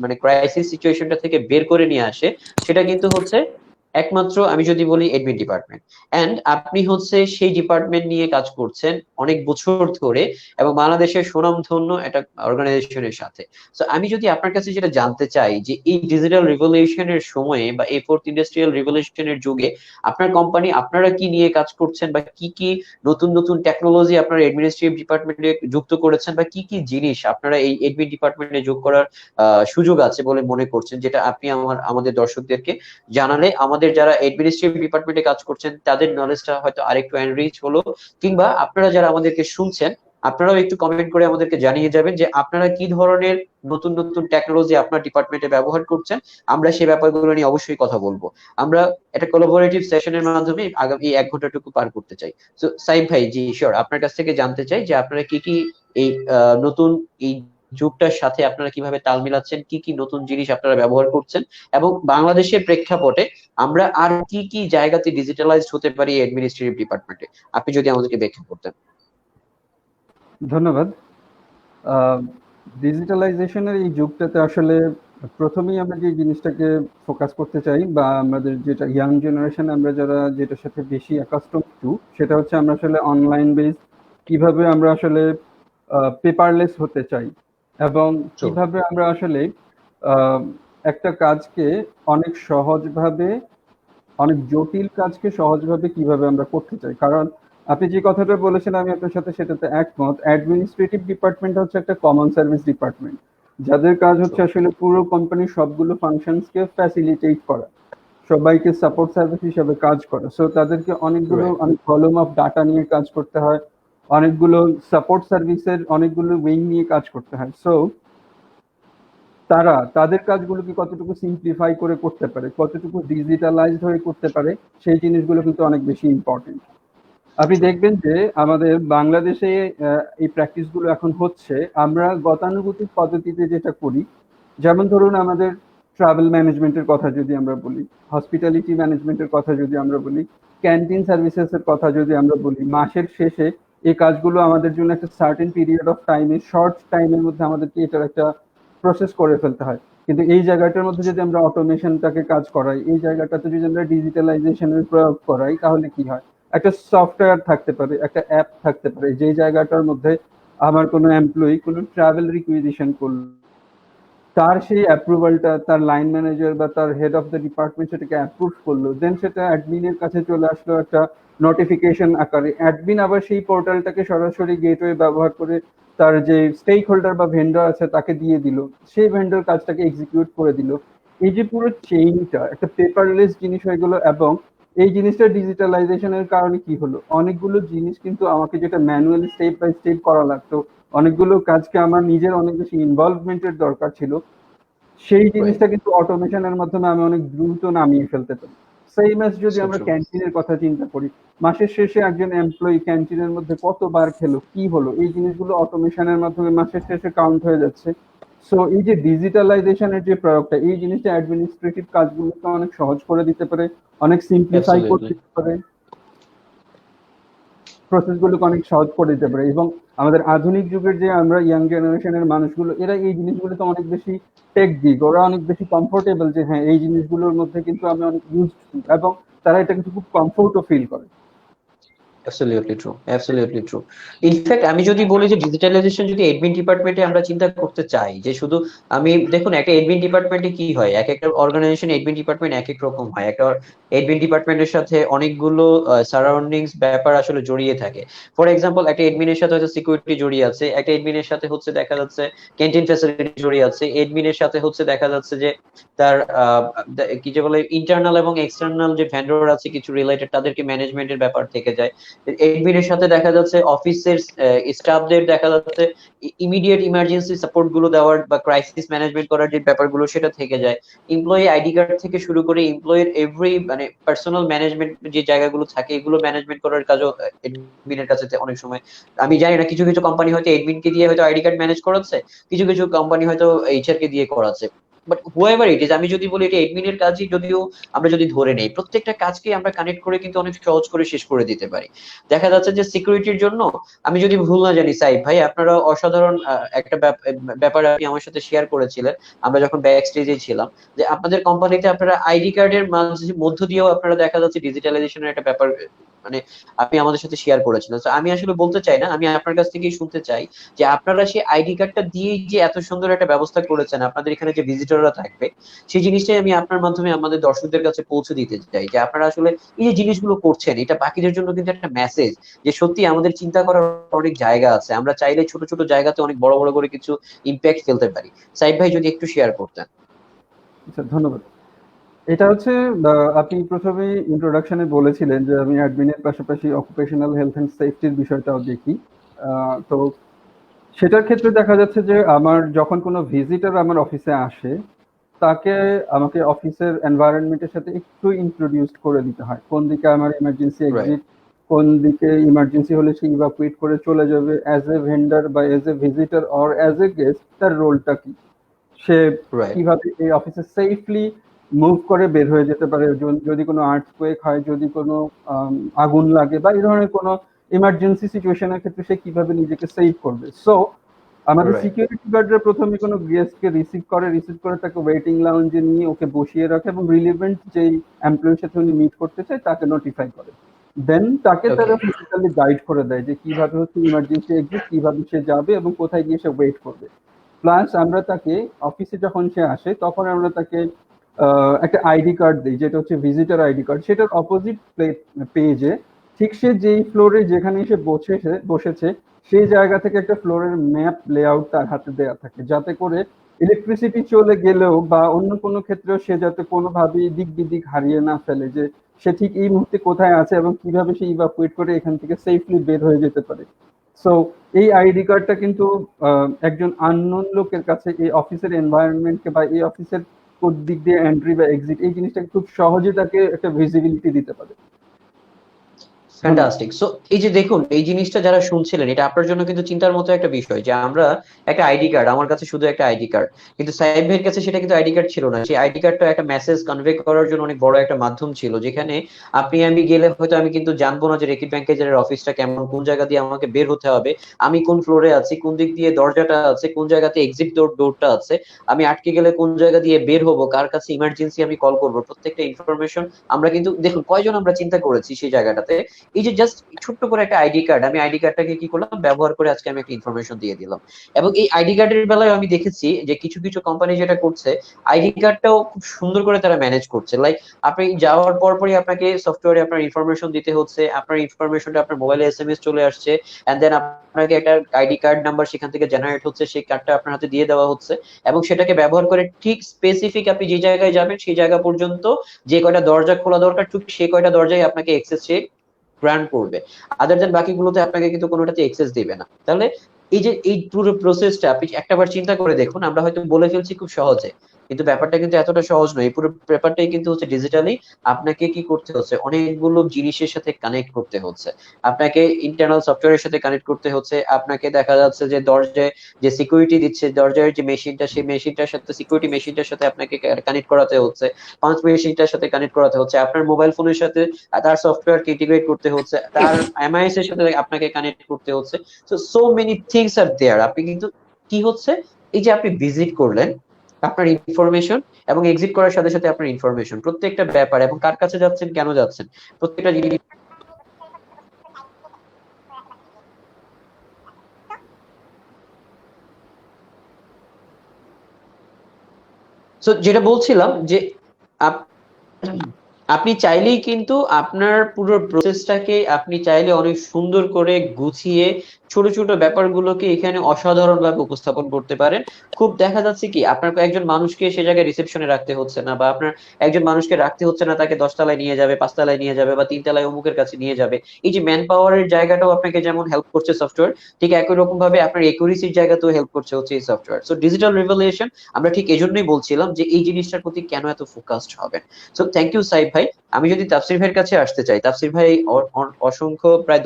মানে ক্রাইসিস সিচুয়েশনটা থেকে বের করে নিয়ে আসে, সেটা কিন্তু হচ্ছে একমাত্র আমি যদি বলি এডমিন ডিপার্টমেন্ট। এন্ড আপনি হচ্ছে সেই ডিপার্টমেন্ট নিয়ে কাজ করছেন অনেক বছর ধরে এবং বাংলাদেশের সুনামধন্য একটা অর্গানাইজেশনের সাথে। তো আমি যদি আপনার কাছে যেটা জানতে চাই যে এই ডিজিটাল রিভলিউশনের সময়ে বা এই ফোর্থ ইন্ডাস্ট্রিয়াল রিভলিউশনের যুগে আপনার কোম্পানি আপনারা কি নিয়ে কাজ করছেন, বা কি কি নতুন নতুন টেকনোলজি আপনারা অ্যাডমিনিস্ট্রেটিভ ডিপার্টমেন্টে যুক্ত করেছেন, বা কি কি জিনিস আপনারা এই এডমিন ডিপার্টমেন্টে যোগ করার সুযোগ আছে বলে মনে করছেন, যেটা আপনি আমাদের দর্শকদেরকে জানালে আমাদের যারা অ্যাডমিনিস্ট্রেটিভ ডিপার্টমেন্টে কাজ করছেন তাদের নলেজটা হয়তো আরেকটু এনরিচ হলো। কিংবা আপনারা যারা আমাদেরকে শুনছেন আপনারাও একটু কমেন্ট করে আমাদেরকে জানিয়ে যাবেন যে আপনারা কি ধরনের নতুন নতুন টেকনোলজি আপনার ডিপার্টমেন্টে ব্যবহার করছেন। আমরা সেই ব্যাপারগুলো নিয়ে অবশ্যই কথা বলবো। আমরা একটা কোলাবোরেটিভ সেশনের মাধ্যমে আগামী 1 ঘন্টাটুকু পার করতে চাই। তো সাইম ভাই, জি শিওর, আপনার কাছ থেকে জানতে চাই যে আপনারা কি কি এই নতুন এই যুগটার সাথে আপনারা কিভাবে তাল মিলাচ্ছেন, কি কি নতুন জিনিস আপনারা ব্যবহার করছেন, এবং বাংলাদেশের প্রেক্ষাপটে আমরা আর কি কি জায়গাতে ডিজিটালাইজড হতে পারি অ্যাডমিনিস্ট্রেটিভ ডিপার্টমেন্টে, আপনি যদি আমাদেরকে ব্যাখ্যা করতেন। ধন্যবাদ। ডিজিটালাইজেশনের এই যুগটাতে আসলে প্রথমেই আমরা যে জিনিসটাকে ফোকাস করতে চাই, বা আমাদের যেটা ইয়াং জেনারেশন আমরা যারা যেটার সাথে বেশি অ্যাকাস্টম টু, সেটা হচ্ছে আমরা আসলে অনলাইন বেস কিভাবে আমরা আসলে পেপারলেস হতে চাই, এবং কিভাবে আমরা আসলে একটা কাজকে অনেক সহজভাবে, অনেক জটিল কাজকে সহজভাবে কিভাবে আমরা করতে চাই। কারণ আপনি যে কথাটা বলেছেন আমি আপনার সাথে সেটাতে একমত। অ্যাডমিনিস্ট্রেটিভ ডিপার্টমেন্ট হচ্ছে একটা কমন সার্ভিস ডিপার্টমেন্ট, যাদের কাজ হচ্ছে আসলে পুরো কোম্পানির সবগুলো ফাংশনসকে ফ্যাসিলিটেট করা, সবাইকে সাপোর্ট সার্ভিস হিসেবে কাজ করা। সো তাদেরকে অনেক ভলিউম অফ ডাটা নিয়ে কাজ করতে হয়, অনেকগুলো সাপোর্ট সার্ভিসের অনেকগুলো উইং নিয়ে কাজ করতে হয়। সো তারা তাদের কাজগুলোকে কতটুকু সিম্পলিফাই করে করতে পারে, কতটুকু ডিজিটালাইজড হয়ে করতে পারে, সেই জিনিসগুলো কিন্তু অনেক বেশি ইম্পর্টেন্ট। আপনি দেখবেন যে আমাদের বাংলাদেশে এই প্র্যাকটিসগুলো এখন হচ্ছে, আমরা গতানুগতিক পদ্ধতিতে যেটা করি, যেমন ধরুন আমাদের ট্রাভেল ম্যানেজমেন্টের কথা যদি আমরা বলি, হসপিটালিটি ম্যানেজমেন্টের কথা যদি আমরা বলি, ক্যান্টিন সার্ভিসেসের কথা যদি আমরা বলি, মাসের শেষে এই কাজগুলো আমাদের জন্য একটা সার্টেন পিরিয়ড অফ টাইমে, শর্ট টাইমের মধ্যে আমাদেরকে এটার একটা প্রসেস করে ফেলতে হয়। কিন্তু এই জায়গাটার মধ্যে যদি আমরা অটোমেশনটাকে কাজ করাই, এই জায়গাটাতে যদি আমরা ডিজিটালাইজেশনের প্রয়োগ করাই, তাহলে কি হয়? একটা সফটওয়্যার থাকতে পারে, একটা অ্যাপ থাকতে পারে, যে জায়গাটার মধ্যে আমার কোনো এমপ্লয়ি কোনো ট্রাভেল রিকুইজিশন করলো, তার সেই অ্যাপ্রুভালটা তার লাইন ম্যানেজার বা তার হেড অফ দ্য ডিপার্টমেন্ট সেটাকে অ্যাপ্রুভ করলো, দেন সেটা অ্যাডমিনের কাছে চলে আসলো একটা নোটিফিকেশন আকারে। অ্যাডমিন আবার সেই পোর্টালটাকে সরাসরি গেটওয়ে ব্যবহার করে তার যে স্টেক হোল্ডার বা ভেন্ডর আছে তাকে দিয়ে দিল, সেই ভেন্ডর কাজটাকে এক্সিকিউট করে দিল। এই যে পুরো চেইনটা একটা পেপারলেস জিনিস হয়ে গেল, এবং এই জিনিসটা ডিজিটালাইজেশনের কারণে কি হলো, অনেকগুলো জিনিস কিন্তু আমাকে যেটা ম্যানুয়ালি স্টেপ বাই স্টেপ করা লাগতো, অনেকগুলো কাজকে আমার নিজের অনেক বেশি ইনভলভমেন্টের দরকার ছিল, সেই জিনিসটা কিন্তু অটোমেশনের মাধ্যমে আমি অনেক দ্রুত নামিয়ে ফেলতে পারি। সেম অ্যাজ যদি আমরা ক্যান্টিনের কথা চিন্তা করি, মাসের শেষে একজন এমপ্লয়ি ক্যান্টিনের মধ্যে কতবার খেলো, কি হলো, এই জিনিসগুলো অটোমেশনের মাধ্যমে মাসের শেষে কাউন্ট হয়ে যাচ্ছে। সো এই যে ডিজিটালাইজেশনের যে প্রয়োগটা, এই জিনিসটা অ্যাডমিনিস্ট্রেটিভ কাজগুলোকে অনেক সহজ করে দিতে পারে, অনেক সিম্পলিফাই করে দিতে পারে, প্রসেসগুলোকে অনেক সহজ করে দিতে পারে। এবং আমাদের আধুনিক যুগের যে আমরা ইয়াং জেনারেশনের মানুষগুলো, এরা এই জিনিসগুলোতে অনেক বেশি টেক গিগ, ওরা অনেক বেশি কমফোর্টেবল যে হ্যাঁ এই জিনিসগুলোর মধ্যে কিন্তু আমি অনেক ইউজ, এবং তারা এটা কিন্তু খুব কমফোর্টও ফিল করে। Absolutely true, absolutely true. In fact আমি যদি বলি যে ডিজিটালাইজেশন যদি এডমিন ডিপার্টমেন্টে আমরা চিন্তা করতে চাই, যে শুধু আমি দেখুন একটা এডমিন ডিপার্টমেন্টে কি হয়, এক একটা অর্গানাইজেশন এডমিন ডিপার্টমেন্ট এক এক রকম হয়। একটা এডমিন ডিপার্টমেন্টের সাথে অনেকগুলো সারাউন্ডিংস ব্যাপার আসলে জড়িয়ে থাকে। ফর এক্সাম্পল একটা এডমিনের সাথে হয়তো সিকিউরিটি জড়িয়ে আছে, একটা এডমিনের সাথে হচ্ছে দেখা যাচ্ছে ক্যান্টিন ফ্যাসিলিটি জড়িয়ে আছে, এডমিনের সাথে হচ্ছে দেখা যাচ্ছে যে তার কি যে বলে ইন্টারনাল এবং এক্সটার্নাল যে ভেন্ডর আছে কিছু রিলেটেড, তাদেরকে ম্যানেজমেন্টের ব্যাপার থেকে যায়। এডমিনের সাথে দেখা যাচ্ছে অফিসের স্টাফদের দেখা যাচ্ছে ইমিডিয়েট ইমার্জেন্সি সাপোর্ট গুলো দেওয়ার বা ক্রাইসিস ম্যানেজমেন্ট করার যে ব্যাপারগুলো সেটা থেকে যায়। এমপ্লয়ি আইডি কার্ড থেকে শুরু করে এমপ্লয়ের এভরি মানে পার্সোনাল ম্যানেজমেন্ট যে জায়গাগুলো থাকে এগুলো ম্যানেজমেন্ট করার কাজও এডমিনের কাছে অনেক সময়। আমি জানি না, কিছু কিছু কোম্পানি হয়তো এডমিনকে দিয়ে হয়তো আইডি কার্ড ম্যানেজ করাচ্ছে, কিছু কিছু কোম্পানি হয়তো এইচআর কে দিয়ে করাচ্ছে। বাট হুএভার ইট ইজ, আমি যদি বলি এটা এডমিনের কাজই, যদিও আমরা যদি ধরে নেই প্রত্যেকটা কাজকে আমরা কানেক্ট করে কিন্তু অনেক সহজ করে শেষ করে দিতে পারি। দেখা যাচ্ছে যে সিকিউরিটির জন্য আমি যদি ভুল না জানি, সাইফ ভাই আপনারা অসাধারণ একটা ব্যাপার আপনি আমার সাথে শেয়ার করেছিলেন আমরা যখন ব্যাক স্টেজে ছিলাম, যে আপনাদের কোম্পানিতে আপনারা আইডি কার্ডের মধ্য দিয়েও আপনারা দেখা যাচ্ছে ডিজিটালাইজেশনের একটা ব্যাপার মানে আপনি আমাদের সাথে শেয়ার করেছিলেন। তো আমি আসলে বলতে চাই না, আমি আপনার কাছ থেকেই শুনতে চাই যে আপনারা সেই আইডি কার্ডটা দিয়েই যে এত সুন্দর একটা ব্যবস্থা করেছেন আপনাদের এখানে যে ভিজিটররা থাকবে, সেই জিনিসটাই আমি আপনার মাধ্যমে আমাদের দর্শকদের কাছে পৌঁছে দিতে চাই যে আপনারা আসলে এই যে জিনিসগুলো করছেন এটা বাকিদের জন্য কিন্তু একটা মেসেজ যে সত্যি আমাদের চিন্তা করার অনেক জায়গা আছে, আমরা চাইলে ছোট ছোট জায়গাতে অনেক বড় বড় করে কিছু ইম্প্যাক্ট ফেলতে পারি। সাইদ ভাই যদি একটু শেয়ার করতেন। আচ্ছা, ধন্যবাদ। এটা হচ্ছে আপনি প্রথমে ইন্ট্রোডাকশনে বলেছিলেন যে আমি অ্যাডমিনের পাশাপাশি অকুপেশনাল হেলথ এন্ড সেফটির বিষয়টাও দেখি। তো সেটার ক্ষেত্রে দেখা যাচ্ছে যে আমার যখন কোনো ভিজিটর আমার অফিসে আসে তাকে আমাকে অফিসের এনভায়রনমেন্টের সাথে একটু ইন্ট্রোডিউস করে দিতে হয়, কোন দিকে আমার ইমার্জেন্সি এক্সিট, কোন দিকে ইমার্জেন্সি হলে সে ইভাকুয়েট করে চলে যাবে, অ্যাজ এ ভেন্ডার বা as a visitor or as a guest তার রোলটা কি, সে কিভাবে এই অফিসে সেফলি মুভ করে বের হয়ে যেতে পারে যদি কোনো আর্থকুয়েক হয়, যদি কোনো আগুন লাগে বা এই ধরনের কোনো ইমার্জেন্সি সিচুয়েশনের ক্ষেত্রে সে কিভাবে নিজেকে সেভ করবে। সো আমাদের সিকিউরিটি গার্ডরা প্রথমে কোনো গেস্টকে রিসিভ করে তাকে ওয়েটিং লাউঞ্জে নিয়ে ওকে বসিয়ে রাখে এবং রিলিভেন্ট যেই এমপ্লয়ির সাথে উনি মিট করতে চায় তাকে নোটিফাই করে, দেন তাকে তারা ফিজিক্যালি গাইড করে দেয় যে কিভাবে হচ্ছে ইমার্জেন্সি এক্সিট, কিভাবে সে যাবে এবং কোথায় গিয়ে সে ওয়েট করবে। প্লাস আমরা তাকে অফিসে যখন সে আসে তখন আমরা তাকে একটা আইডি কার্ড দিই যেটা হচ্ছে ভিজিটর আইডি কার্ড। সেটার অপোজিট পেজে ঠিক সে যেই ফ্লোরে যেখানে এসে বসেছে সেই জায়গা থেকে একটা ফ্লোরের ম্যাপ লেআউট তার হাতে দেওয়া থাকে, যাতে করে ইলেকট্রিসিটি চলে গেলেও বা অন্য কোনো ক্ষেত্রেও সে যাতে কোনোভাবেই দিক বিদিক হারিয়ে না ফেলে যে সে ঠিক এই মুহূর্তে কোথায় আছে এবং কিভাবে সে ইভাকুয়েট করে এখান থেকে সেফলি বের হয়ে যেতে পারে। সো এই আইডি কার্ডটা কিন্তু একজন আননোন লোকের কাছে এই অফিসের এনভায়রনমেন্টকে বা এই অফিসের কোন দিক দিয়ে এন্ট্রি বা এক্সিট এই জিনিসটাকে খুব সহজে তাকে একটা ভিজিবিলিটি দিতে পারে। ফ্যান্টাস্টিক। সো এই যে দেখুন এই জিনিসটা যারা শুনছিলেন এটা আপনার জন্য কিন্তু চিন্তার মতো একটা বিষয় যে আমরা একটা আইডি কার্ড, আমার কাছে শুধু একটা আইডি কার্ড, কিন্তু সাহেব ভাইয়ের কাছে সেটা কিন্তু আইডি কার্ড ছিল না। সেই আইডি কার্ডটা একটা মেসেজ কনভে করার জন্য অনেক বড় একটা মাধ্যম ছিল, যেখানে আপনি আমি গেলে হয়তো আমি কিন্তু জানবো না যে রেকিট ব্যাংকের অফিসটা কেমন, কোন জায়গা দিয়ে আমাকে বের হতে হবে, আমি কোন ফ্লোরে আছি, কোন দিক দিয়ে দরজাটা আছে, কোন জায়গাতে এক্সিট ডোরটা আছে, আমি আটকে গেলে কোন জায়গা দিয়ে বের হবো, কার কাছে ইমার্জেন্সি আমি কল করবো, প্রত্যেকটা ইনফরমেশন আমরা কিন্তু দেখুন কয়জন আমরা চিন্তা করেছি সেই জায়গাটাতে। এই যে জাস্ট ছোট্ট করে একটা আইডি কার্ড, আমি আইডি কার্ডটাকে কি করলাম ব্যবহার করে আজকে আমি একটা ইনফরমেশন দিয়ে দিলাম। এবং এই আইডি কার্ডের বেলায় আমি দেখেছি যে কিছু কিছু কোম্পানি যেটা করছে আইডি কার্ডটাও খুব সুন্দর করে তারা ম্যানেজ করছে। লাইক আপনি যাওয়ার পরই আপনাকে সফটওয়্যারে আপনার ইনফরমেশন দিতে হচ্ছে, আপনার ইনফরমেশনটা আপনার মোবাইলে এসএমএস চলে আসছে, এন্ড দেন আপনাকে একটা আইডি কার্ড নাম্বার সেখান থেকে জেনারেট হচ্ছে, সেই কার্ডটা আপনার হাতে দিয়ে দেওয়া হচ্ছে এবং সেটাকে ব্যবহার করে ঠিক স্পেসিফিক আপনি যে জায়গায় যাবেন সেই জায়গা পর্যন্ত যে কয়টা দরজা খোলা দরকার ঠিক সেই কয়টা দরজায় আপনাকে অ্যাক্সেস গ্রান্ট করবে। আদার দেন বাকিগুলোতে আপনাকে কিন্তু কোনোটাতে এক্সেস দিবে না। তাহলে এই যে এই পুরো প্রসেসটা আপনি একটাবার চিন্তা করে দেখুন, আমরা হয়তো বলে ফেলছি খুব সহজে, কিন্তু ব্যাপারটা কিন্তু এতটা সহজ নয়। এই পুরো ব্যাপারটাই কিন্তু হচ্ছে ডিজিটালি আপনাকে কি করতে হচ্ছে, অনেকগুলো জিনিসের সাথে কানেক্ট করতে হচ্ছে, আপনাকে ইন্টারনাল সফটওয়্যারের সাথে কানেক্ট করতে হচ্ছে, আপনাকে দেখা যাচ্ছে যে দরজায় যে সিকিউরিটি দিচ্ছে দরজার যে মেশিনটা সেই মেশিনটার সাথে সিকিউরিটি মেশিনটার সাথে আপনাকে কানেক্ট করাতে হচ্ছে, পাঁচ মেশিনটার সাথে কানেক্ট করাতে হচ্ছে, আপনার মোবাইল ফোনের সাথে তার সফটওয়্যারকে ইন্টিগ্রেট করতে হচ্ছে, তার এমআইএস এর সাথে আপনাকে কানেক্ট করতে হচ্ছে। সো মেনি থিংস আর দেয়ার। আপনি কিন্তু কি হচ্ছে এই যে আপনি ভিজিট করলেন আপনার ইনফরমেশন এবং এক্সিট করার সাথে সাথে আপনার ইনফরমেশন প্রত্যেকটা ব্যাপার এবং কার কাছে যাচ্ছেন কেন যাচ্ছেন প্রত্যেকটা জিনিস। সো যেটা বলছিলাম যে আপনি চাইলেই কিন্তু আপনার পুরো প্রসেসটাকে আপনি চাইলে অনেক সুন্দর করে গুছিয়ে ছোট ছোট ব্যাপারগুলোকে এখানে অসাধারণ ভাবে উপস্থাপন করতে পারেন। খুব দেখা যাচ্ছে কি আপনার একজন মানুষকে সে জায়গায় রিসেপশনে রাখতে হচ্ছে না, বা আপনার একজন মানুষকে রাখতে হচ্ছে না তাকে 10 তলায় নিয়ে যাবে, 5 তলায় নিয়ে যাবে বা 3 তলায় অমুকের কাছে নিয়ে যাবে। এই যে ম্যান পাওয়ারের জায়গাটাও আপনাকে যেমন হেল্প করছে সফটওয়্যার, ঠিক একই রকম ভাবে আপনার একুরেসির জায়গাতেও হেল্প করছে হচ্ছে এই সফটওয়্যার। সো ডিজিটাল রিভলিউশন আমরা ঠিক এজন্যই বলছিলাম যে এই জিনিসটার প্রতি কেন এত ফোকাসড হবেন। সো থ্যাংক ইউ সাইফ ভাই। আমি যদি তাফসির ভাইয়ের কাছে আসতে চাই, তাফসির ভাই অসংখ্য প্রায়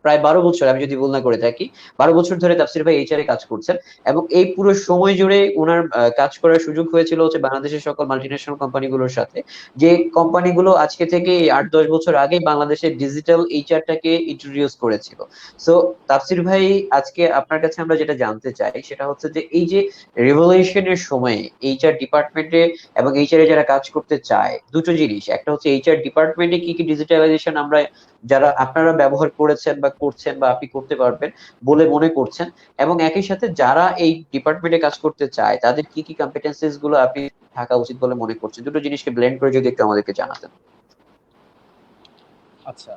প্রায় 12 বছর, আমি যদি ভুল না করে থাকি, 12 বছর ধরে তাফসির ভাই এইচআর এ কাজ করছেন। এবং এই পুরো সময় জুড়ে ওনার কাজ করার সুযোগ হয়েছিল হচ্ছে বাংলাদেশের সকল মাল্টিন্যাশনাল কোম্পানিগুলোর সাথে, যে কোম্পানিগুলো আজকে থেকে 8-10 বছর আগে বাংলাদেশের ডিজিটাল এইচআরটাকে ইন্ট্রোডিউস করেছিল। সো তাফসির ভাই, আজকে আপনার কাছে আমরা যেটা জানতে চাই সেটা হচ্ছে যে এই যে রেভলিউশনের সময়ে এইচআর ডিপার্টমেন্টে এবং এইচআর এ যারা কাজ করতে চায়, দুটো জিনিস, একটা হচ্ছে এইচআর ডিপার্টমেন্টে কি কি ডিজিটালাইজেশন আমরা যারা আপনারা ব্যবহার করেছেন বা করছেন বা আপনি করতে পারবেন বলে মনে করছেন, এবং একই সাথে যারা এই ডিপার্টমেন্টে কাজ করতে চায় তাদের কি কি কম্পিটেন্সিস গুলো আপনি থাকা উচিত বলে মনে করছেন, দুটো জিনিসকে ব্লেন্ড করে যদি একটু আমাদেরকে জানাতেন। আচ্ছা,